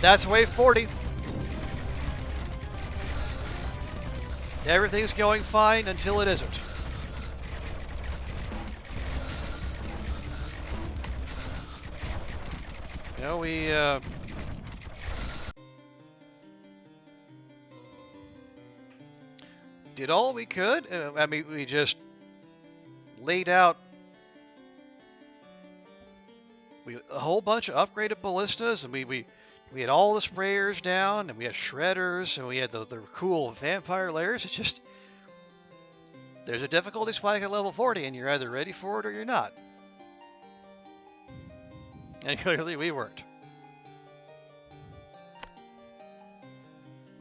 Speaker 1: that's wave 40. Everything's going fine until it isn't. You know, we, did all we could. I mean, we just laid out a whole bunch of upgraded ballistas, and we had all the sprayers down, and we had shredders, and we had the cool vampire layers. It's just, there's a difficulty spike at level 40, and you're either ready for it or you're not. And clearly we weren't.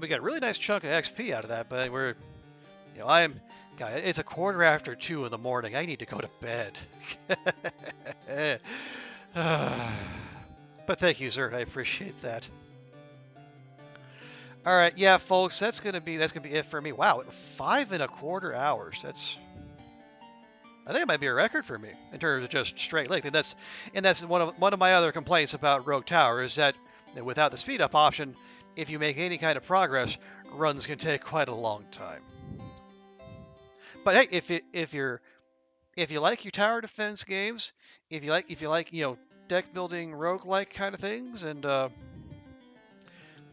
Speaker 1: We got a really nice chunk of XP out of that, but we're, you know, God, it's a 2:15 in the morning. I need to go to bed. But thank you, Zert. I appreciate that. All right, yeah, folks, that's gonna be it for me. Wow, 5.25 hours. I think it might be a record for me in terms of just straight length. And that's one of my other complaints about Rogue Tower is that without the speed up option, if you make any kind of progress, runs can take quite a long time. But hey, if you like your tower defense games, if you like deck building roguelike kind of things, and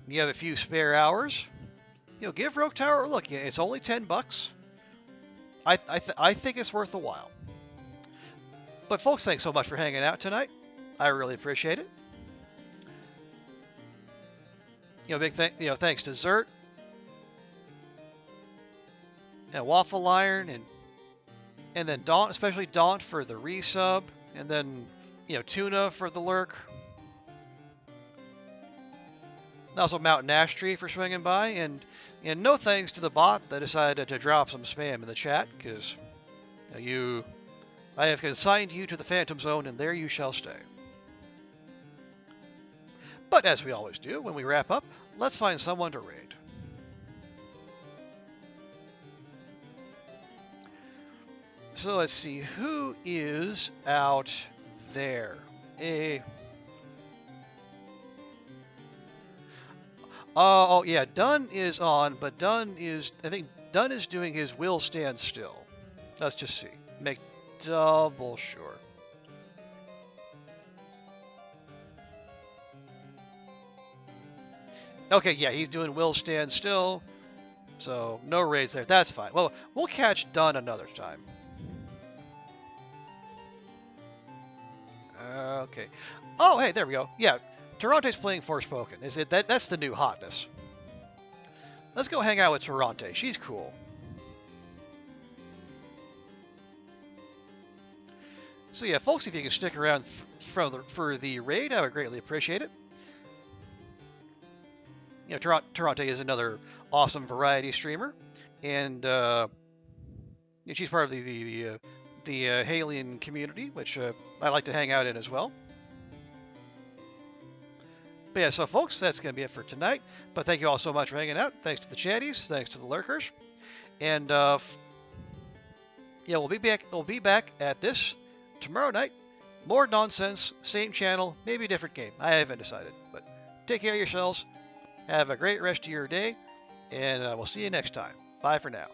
Speaker 1: you have a few spare hours, give Rogue Tower a look. It's only $10. I think it's worth a while. But folks, thanks so much for hanging out tonight. I really appreciate it. Thanks to Zert and Waffle Iron and then Daunt, especially Daunt for the resub, and then Tuna for the lurk. Also Mountain Ash Tree for swinging by, and no thanks to the bot that decided to drop some spam in the chat, because I have consigned you to the Phantom Zone, and there you shall stay. But as we always do, when we wrap up, let's find someone to raid. So let's see, who is out there? Oh yeah, Dunn is on, but I think Dunn is doing his will stand still. Let's just see. Make double sure. Okay, yeah, he's doing will stand still. So no raids there. That's fine. Well, we'll catch Dunn another time. Okay. Oh, hey, there we go. Yeah, Toronte's playing Forspoken. That's the new hotness. Let's go hang out with Toronte. She's cool. So yeah, folks, if you can stick around for the raid, I would greatly appreciate it. Toronte is another awesome variety streamer, and she's part of the Halian community, which I like to hang out in as well. But yeah, so folks, that's going to be it for tonight. But thank you all so much for hanging out. Thanks to the chatties. Thanks to the lurkers. And yeah, we'll be back. We'll be back at this tomorrow night. More nonsense, same channel, maybe a different game. I haven't decided. But take care of yourselves. Have a great rest of your day, and we'll see you next time. Bye for now.